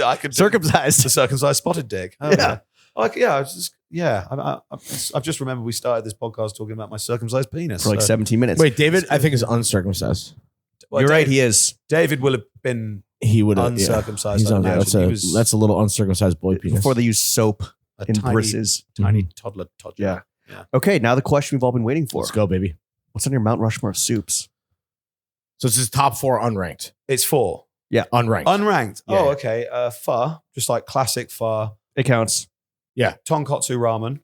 I could circumcised. the circumcised spotted dick. Oh, Yeah. I was just I've just remembered we started this podcast talking about my circumcised penis For like so- 17 minutes. Wait, David, I think is uncircumcised. Well, You're right. David, He is. David will have been He would have. uncircumcised. He's I on. imagine. That's a little uncircumcised boy penis. Before they use soap a in tiny, brisses. tiny toddler. Yeah. Okay, now the question we've all been waiting for. Let's go, baby. What's on your Mount Rushmore of soups? So this is top 4 unranked. It's 4 Unranked. unranked. Yeah. Oh, okay. Pho, just like classic pho. It counts. Tonkotsu ramen.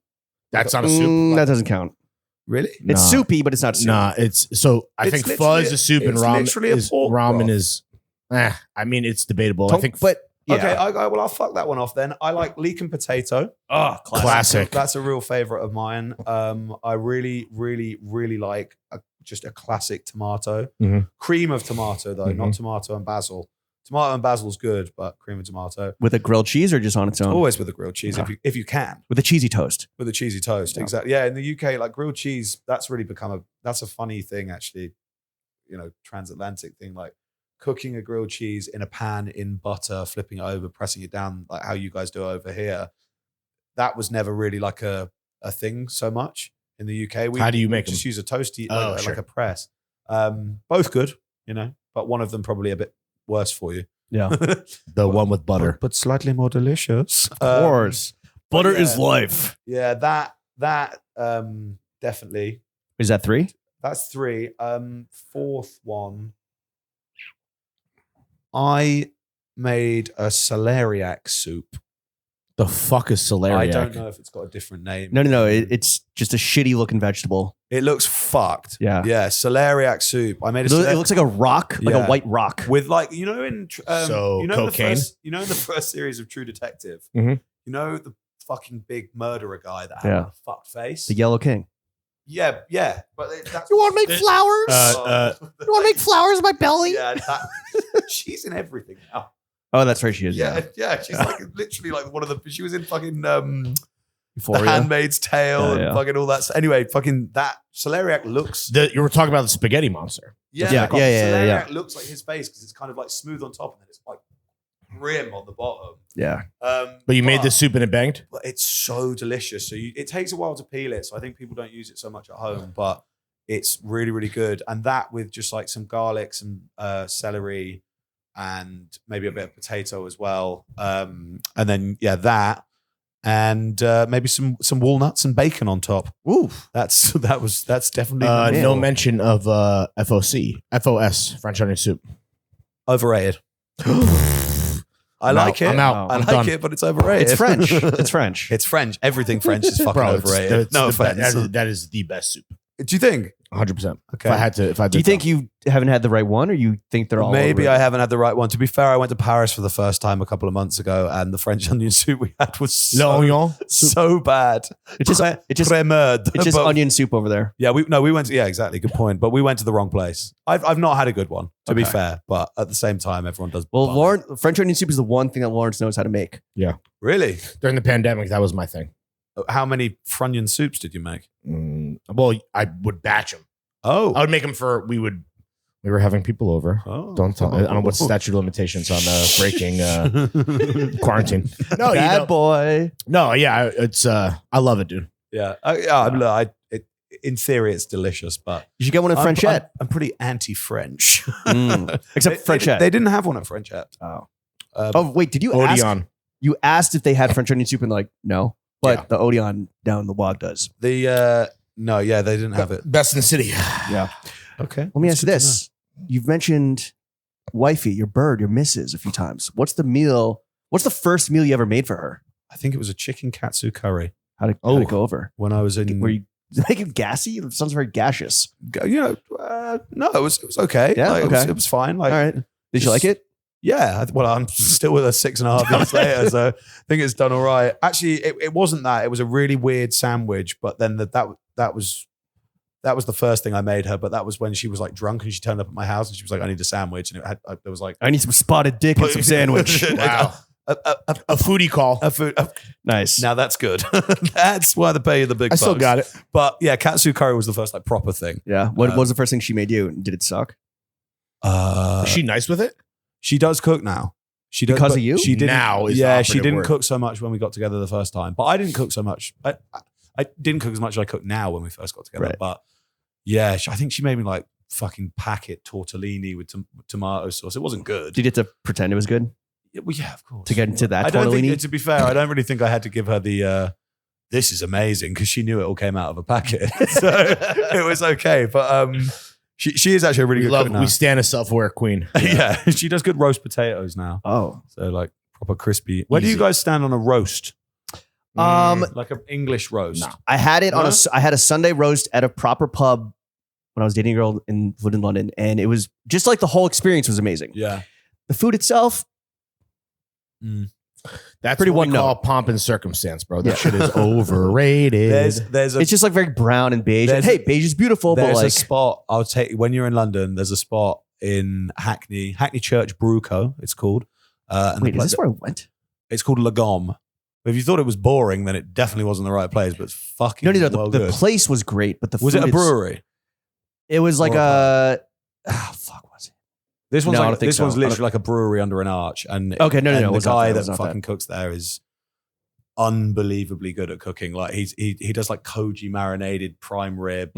That's not a soup. That doesn't count. Really? It's Nah. soupy, but it's not soup. Nah, it's so. I It's think pho literally- is a soup and it's literally a pork broth. ramen is. I mean, it's debatable. I Tonk- think, but yeah. Okay, I'll fuck that one off then. I like leek and potato. Oh, classic. That's a real favorite of mine. I really, really, really like just a classic tomato. Mhm. Cream of tomato though, Mhm. not tomato and basil. Tomato and basil's good, but cream of tomato. With a grilled cheese or just on its own? Always with a grilled cheese if you can. With a cheesy toast. With a cheesy toast. Yeah. Exactly. Yeah, in the UK, like grilled cheese, that's really become that's a funny thing actually, transatlantic thing. Like cooking a grilled cheese in a pan in butter, flipping it over, pressing it down, like how you guys do over here. That was never really like a thing so much in the UK. How do you we make just them? use a toasty, Oh, like sure. a press. Both good, but one of them probably a bit worse for you. Yeah. the one with butter. but slightly more delicious. Of course. Butter yeah. is life. Yeah, that definitely. Is that 3? That's 3. Fourth one. I made a celeriac soup. The fuck is celeriac? I don't know if it's got a different name. No. It's just a shitty looking vegetable. It looks fucked. Yeah. Yeah, celeriac soup. I made It looks like a rock, like Yeah. a white rock. with like in So, cocaine? in the first series of True Detective. Mhm. The fucking big murderer guy that had Yeah. a fucked face. The Yellow King. Yeah, but that's You want to make flowers? Uh, you want to make flowers in my belly? yeah, she's in everything now. Oh, that's right. She is. Yeah, she's like literally like one of the. She was in fucking The Euphoria. Handmaid's Tale Yeah, and yeah. fucking all that. So anyway, fucking that celeriac looks. You were talking about the spaghetti monster. Yeah. Celeriac looks like his face because it's kind of like smooth on top and then it's like grim on the bottom. Yeah. But you made this soup and it banged? But it's so delicious. So it takes a while to peel it. So I think people don't use it so much at home, but it's really, really good. And that with just like some garlic, some celery, and maybe a bit of potato as well. And then that, and maybe some walnuts and bacon on top. Ooh. That's definitely my No meal. mention of FOS, French onion soup. Overrated. I like it. I'm out. I I'm like done. it, but it's overrated. It's French. It's French. It's French. Everything French is fucking Bro, overrated. No offense. that is the best soup. Do you think? 100%. Okay. If I had to, Do you think you haven't had the right one, or you think they're all Maybe I overrated? haven't had the right one. To be fair, I went to Paris for the first time a couple of months ago, and the French onion soup we had was so bad. It's just Crémeux, it's just but- onion soup over there. Yeah, we went to, yeah, exactly. Good point. But we went to the wrong place. I've not had a good one, to be Okay. fair. But at the same time, everyone does. Well, bun. French onion soup is the one thing that Lawrence knows how to make. Really? During the pandemic, that was my thing. How many Frunion soups did you make? Well, I would batch them. Oh. I would make them we were having people over. Oh. Don't tell. I don't know what statute of limitations on breaking quarantine. No, Bad boy. No, yeah, it's I love it, dude. Yeah. In theory, it's delicious, but You should get one at Frenchette. I'm pretty anti-French. Except Frenchette. They didn't have one at Frenchette. Oh, wait, did you ask? Odeon. You asked if they had French onion soup and like, no. But the Odeon down the block does. No, yeah, they didn't have it. Best in the city. Yeah. Okay. Let me ask you this. You've mentioned wifey, your bird, your missus a few times. What's the first meal you ever made for her? I think it was a chicken katsu curry How'd it go over? when I was in. Were you make it gassy? It sounds very gaseous. No, it was okay. Yeah, Like, okay. It was fine. Like, All right. Did you like it? Yeah. Well, I'm still with her 6.5 years later, so I think it's done all right. Actually, it wasn't that. It was a really weird sandwich, but then that was the first thing I made her. But that was when she was like drunk and she turned up at my house and she was like, "I need a sandwich," and there was like, I need some spotted dick and some sandwich. Wow. A foodie call. a food. Nice. Now that's good. That's why they pay you the big. I still bucks. got it. But yeah, katsu curry was the first like proper thing. Yeah. What was the first thing she made you? Did it suck? Is she nice with it? She does cook now. She does Because but of you? She didn't. Now is the yeah, she operative didn't word. cook so much when we got together the first time. But I didn't cook so much. I didn't cook as much as I cook now when we first got together. Right. But yeah, I think she made me like fucking packet tortellini with tomato sauce. It wasn't good. Did you get to pretend it was good Well, yeah, of course. to get into that I don't tortellini? think, to be fair, I don't really think I had to give her the this is amazing because she knew it all came out of a packet. So it was okay. But she is actually a really good cook now. We stand a self-aware queen. Yeah, she does good roast potatoes now. Oh. So like proper crispy. Where do you Easy. guys stand on a roast? Like an English roast? No. I had it No? I had a Sunday roast at a proper pub when I was dating a girl lived in London, and it was just like the whole experience was amazing. Yeah. The food itself, That's Pretty what we one call note. pomp and circumstance, bro. That Yeah. shit is overrated. There's a it's just like very brown and beige. And, There's- hey, beige is beautiful, but there's a like spot I'll take when you're in London. There's a spot in Hackney Church Brew Co. It's called. And wait, is this where I went? it's called La Gomme. If you thought it was boring, then it definitely wasn't the right place. But it's fucking No, well the good. place was great, but the Was food it a brewery? It was like Or a fuck was it? This one's No, I like don't think this so. one's I don't- literally like a brewery under an arch. And Okay, no, and it the was not guy that, it that was not fucking cooks there is unbelievably good at cooking. Like he does like koji marinated prime rib,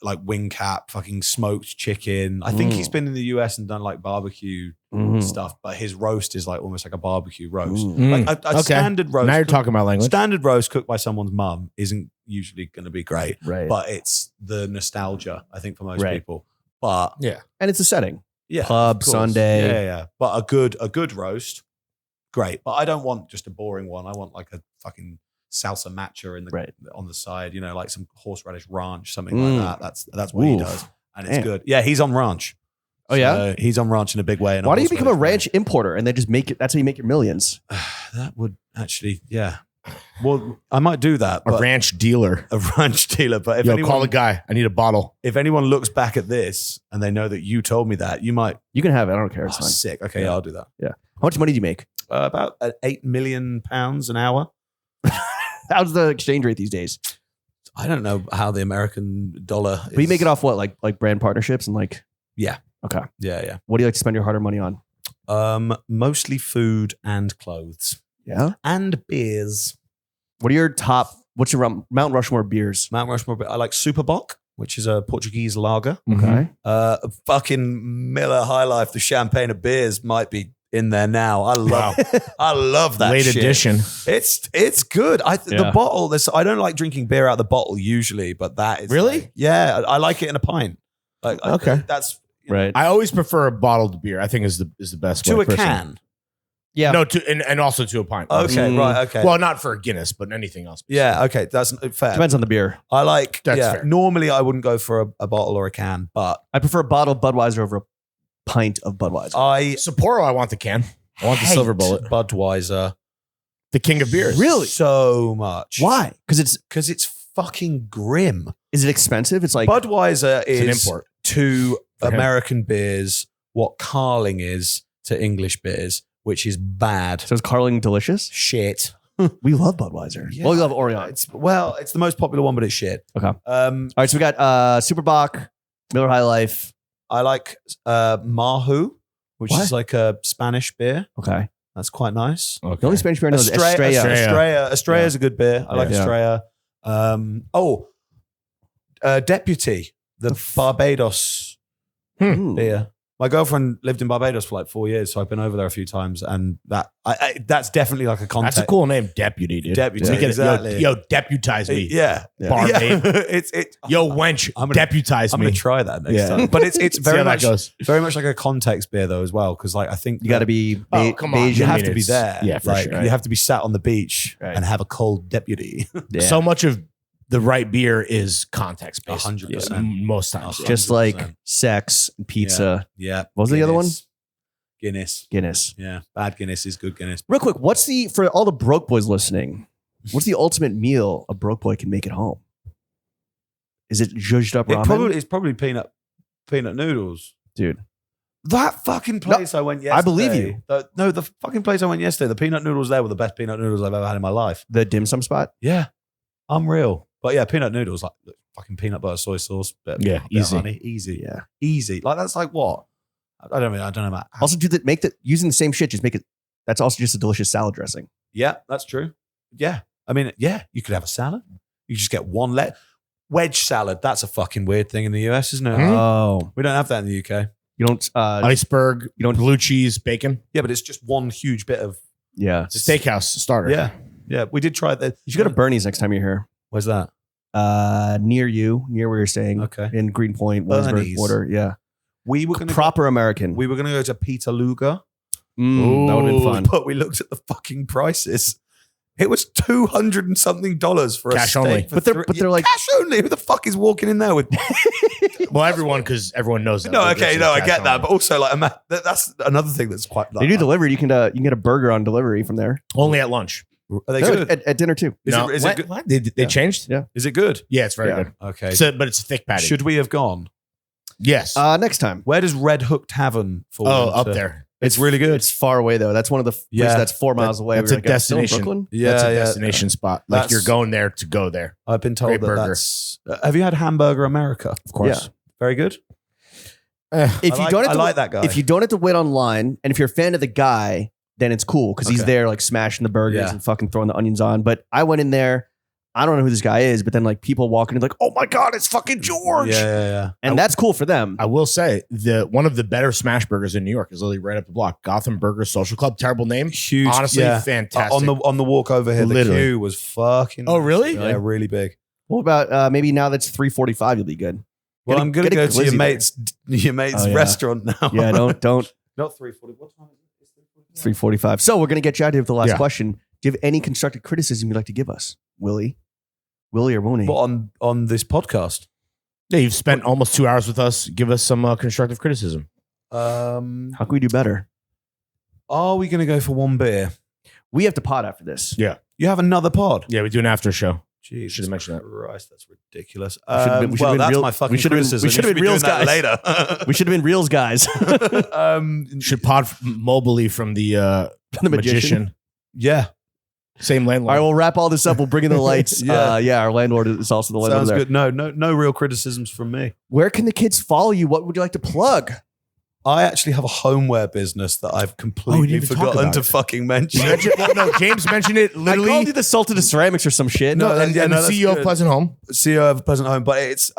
like wing cap, fucking smoked chicken. I think he's been in the US and done like barbecue stuff, but his roast is like almost like a barbecue roast. Like a Okay. standard roast. Now you're talking about language. Standard roast cooked by someone's mum isn't usually going to be great, Right. but it's the nostalgia, I think, for most Right. people. But And it's a setting. yeah, Pub, of course. Sunday. Yeah. But a good roast, great. But I don't want just a boring one. I want like a fucking salsa matcha on the side, like some horseradish ranch, something like that. That's what he Oof. does. And it's Damn. good. Yeah, he's on ranch. Oh, yeah? So he's on ranch in a big way. And Why don't you become a ranch importer and then just make it? That's how you make your millions. That would actually, yeah. Well, I might do that. A but- ranch dealer. a ranch dealer. But if Yo, anyone, call the guy. I need a bottle. if anyone looks back at this and they know that you told me that, you might. You can have it. I don't care. It's Oh, fine. sick. Okay, Yeah. yeah, I'll do that. How much money do you make? About £8 million an hour. How's the exchange rate these days? I don't know how the American dollar. But you make it off what? Like brand partnerships and like. Yeah. Okay. Yeah. What do you like to spend your hard-earned money on? Mostly food and clothes Yeah. and beers. What are your top? What's your Mount Rushmore beers? Mount Rushmore. I like Superbock, which is a Portuguese lager. Okay. Fucking Miller High Life, the champagne of beers, might be in there now. I love that Late shit. edition. It's good. The Yeah. bottle. I don't like drinking beer out of the bottle usually, but that is Really? like- yeah, I like it in a pint. Okay. That's Right. I always prefer a bottled beer. I think is the best to way, a personally. can. Yeah. No, and also to a pint. Okay, right, okay. Well, not for a Guinness, but anything else. yeah, okay, that's fair. Depends on the beer. I like, That's yeah, fair. normally I wouldn't go for a bottle or a can, but I prefer a bottle of Budweiser over a pint of Budweiser. I Sapporo, I want the can. I want the silver bullet. Budweiser The king of beers. Really? so much. Why? Because It's fucking grim. is it expensive? It's like Budweiser It's an is import. to For him. American beers what Carling is to English beers, which is bad. so. Is Carling delicious? Shit. We love Budweiser. Yeah. Well, we love Orion. It's the most popular one, but it's shit. Okay. All Um, right, so we got Superbock, Miller High Life. I like Mahu, which What? is like a Spanish beer. Okay. That's quite nice. Okay. The only Spanish beer I know is Estrella. Estrella. Estrella is a good beer. I like Yeah. Estrella. Deputy, the Barbados Hmm. beer. My girlfriend lived in Barbados for like 4 years, so I've been over there a few times, and that's definitely like a context. That's a cool name, deputy, dude. Deputy, Let me get it. exactly. Yo, deputize me. Yeah, Barmaid. It's Yo, wench, I'm gonna- deputize I'm me. gonna try that next Yeah. time. But it's See very how that much goes. very much like a context beer though as well, because like I think You got to be Oh, come on. Bayesian. you I have mean, to be it's- there. yeah, for like, sure. You have to be sat on the beach Right. and have a cold deputy. Yeah. So much of the right beer is context based. 100%. Most times. Yeah. Just 100%. like sex and pizza. Yeah. What was the other one? Guinness. Guinness. Yeah. Bad Guinness is good Guinness. Real quick, for all the broke boys listening, what's the ultimate meal a broke boy can make at home? Is it zhuzhed up ramen? It's probably peanut noodles. Dude. That fucking place I went yesterday. I believe you. The fucking place I went yesterday, the peanut noodles there were the best peanut noodles I've ever had in my life. The dim sum spot? Yeah. Unreal. But yeah, peanut noodles, like fucking peanut butter, soy sauce, bit of easy. honey, easy. Yeah. Easy. Like that's like what? I don't know about how. Also, using the same shit, just make it. That's also just a delicious salad dressing. Yeah, that's true. Yeah. I mean, yeah, you could have a salad. You just get one wedge salad. That's a fucking weird thing in the US, isn't it? Oh. We don't have that in the UK. You don't, Iceberg, you don't, blue cheese, bacon, Yeah, but it's just one huge bit of yeah. steakhouse starter. Yeah. Yeah. We did try that. You should go to Bernie's next time you're here. Where's that? Near where you're staying. Okay. In Greenpoint, Williamsburg Bernie's. border. Yeah. We were gonna Proper American. we were gonna go to Peter Luger, That would have been fun. but we looked at the fucking prices. It was $200 and something for Cash a steak. only. for But they're- three- but they're like- cash only. Who the fuck is walking in there with? Well, because everyone knows that. No, okay, no, I Cash get that, only. but also like that's another thing that's quite. They do delivery. You can get a burger on delivery from there. Only at lunch. Are they No, good? at dinner too. Is No. it What? good? What? They Yeah. changed? Yeah. Is it good? Yeah, it's very Yeah. good. Okay. But it's a thick patty. Should we have gone? Yes. Next time. Where does Red Hook Tavern fall? up into- there. It's really good. It's far away though. That's one of the places Yeah. that's 4 miles away. That's We were a like, "Still in destination. Brooklyn? Yeah, That's a yeah. destination spot. Like That's- you're going there to go there. I've been told Great that burger. that's. Have you had Hamburger America? Of course. Very good. If you don't have I to, like that guy. if you don't have to wait online, and if you're a fan of the guy, then it's cool because he's Okay. there like smashing the burgers Yeah. and fucking throwing the onions on. But I went in there. I don't know who this guy is, but then like people walking in like, oh my god, it's fucking George, Yeah. and that's cool for them. I will say one of the better smash burgers in New York is literally right up the block. Gotham Burger Social Club. Terrible name. Huge. Honestly, yeah. fantastic. On the walk over here, Literally. the queue was fucking. Oh, really? Yeah, really big. What about maybe now that's 3:45? You'll be good. Well, Get a- I'm gonna get a go to your glizzy mate's Oh, yeah. restaurant now. Yeah, don't Not 3:40. What time is it? It's 3:45. So we're gonna get you out here with the last Yeah. question. Do you have any constructive criticism you'd like to give us, Willie or Mooney? But on this podcast. Yeah, you've spent almost 2 hours with us. Give us some constructive criticism. How can we do better? Are we gonna go for one beer? We have to pod after this. Yeah. You have another pod. Yeah, we do an after show. Jesus Should've mentioned that. Christ, that's ridiculous. We should've been- we should've well, been that's real- my fucking we should've been- criticism. we should've You been should be reels doing that later. We should have been reels guys. Should pod mobilely from the The magician. Yeah, Same All landlord. right, we'll wrap all this up. We'll bring in the lights. Yeah. Our landlord is also the landlord sounds there. good. No real criticisms from me. Where can the kids follow you? What would you like to plug? I actually have a homeware business that I've completely didn't even talk forgotten about to it. fucking mention. No, James mentioned it I literally. called you the Sultan of Ceramics or some shit. No, and yeah, the that's CEO of good. Pleasant Home. CEO of Pleasant Home, but it's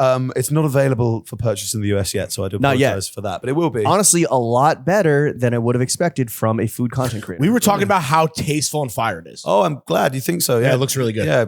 not available for purchase in the US yet, so I do Not yet. apologize for that. But it will be. Honestly, a lot better than I would have expected from a food content creator. We were talking about how tasteful and fire it is. Oh, I'm glad you think so. yeah, Yeah, it looks really good. Yeah,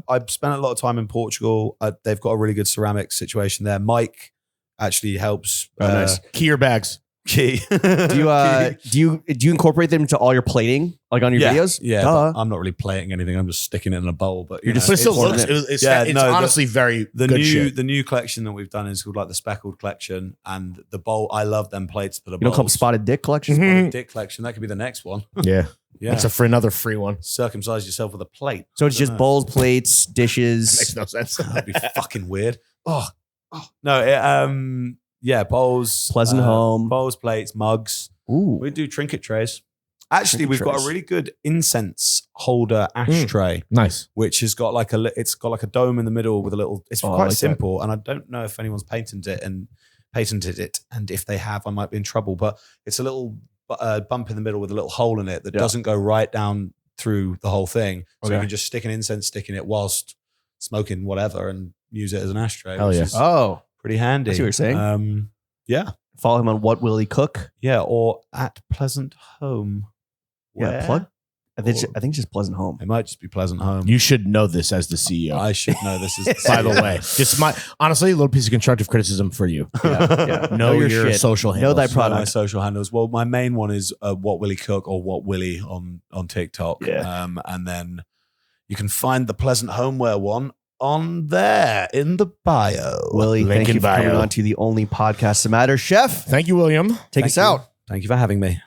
I've spent a lot of time in Portugal. They've got a really good ceramics situation there. Mike actually helps. Oh, nice. Key your bags. Key. Do you incorporate them into all your plating, like on your videos? Yeah, Duh. but I'm not really plating anything. I'm just sticking it in a bowl. But You're just- But it still It's- looks. It's the- honestly very the good new shit. the new collection that we've done is called like the speckled collection, and the bowl. I love them plates for the You don't call them bowls. spotted dick collection? Mhm. Dick collection. That could be the next one. Yeah, Yeah, that's another free one. circumcise yourself with a plate. So it's I don't just know. bowls, plates, dishes. Makes no sense. That'd be fucking weird. Oh no. Yeah, bowls, Pleasant home. bowls, plates, mugs. Ooh. We do trinket trays. Actually, Trinket we've got trays. a really good incense holder ashtray, Nice. which has got like it's got like a dome in the middle with a little. It's Oh, I quite like that. simple, and I don't know if anyone's patented it, and if they have, I might be in trouble. But it's a little bump in the middle with a little hole in it that Yeah. doesn't go right down through the whole thing. So you Okay. can just stick an incense stick in it whilst smoking whatever, and use it as an ashtray. Hell which yeah. is Oh. pretty handy. I see what you're saying. Yeah, Follow him on What Willy Cook. yeah, or at Pleasant Home. Yeah, Where? plug. I think Or- it's just Pleasant Home. It might just be Pleasant Home. You should know this as the CEO. I should know this is. By the way, just honestly, a little piece of constructive criticism for you. Yeah. Know your shit. social Know thy handles. Know my product. social handles. Well, my main one is What Willy Cook or What Willy on TikTok. Yeah. And then you can find the Pleasant Homeware one on there in the bio. Willie, Link thank in you for coming bio. on to the only podcast that matters. Chef, Thank you, William. take us out. Thank you for having me.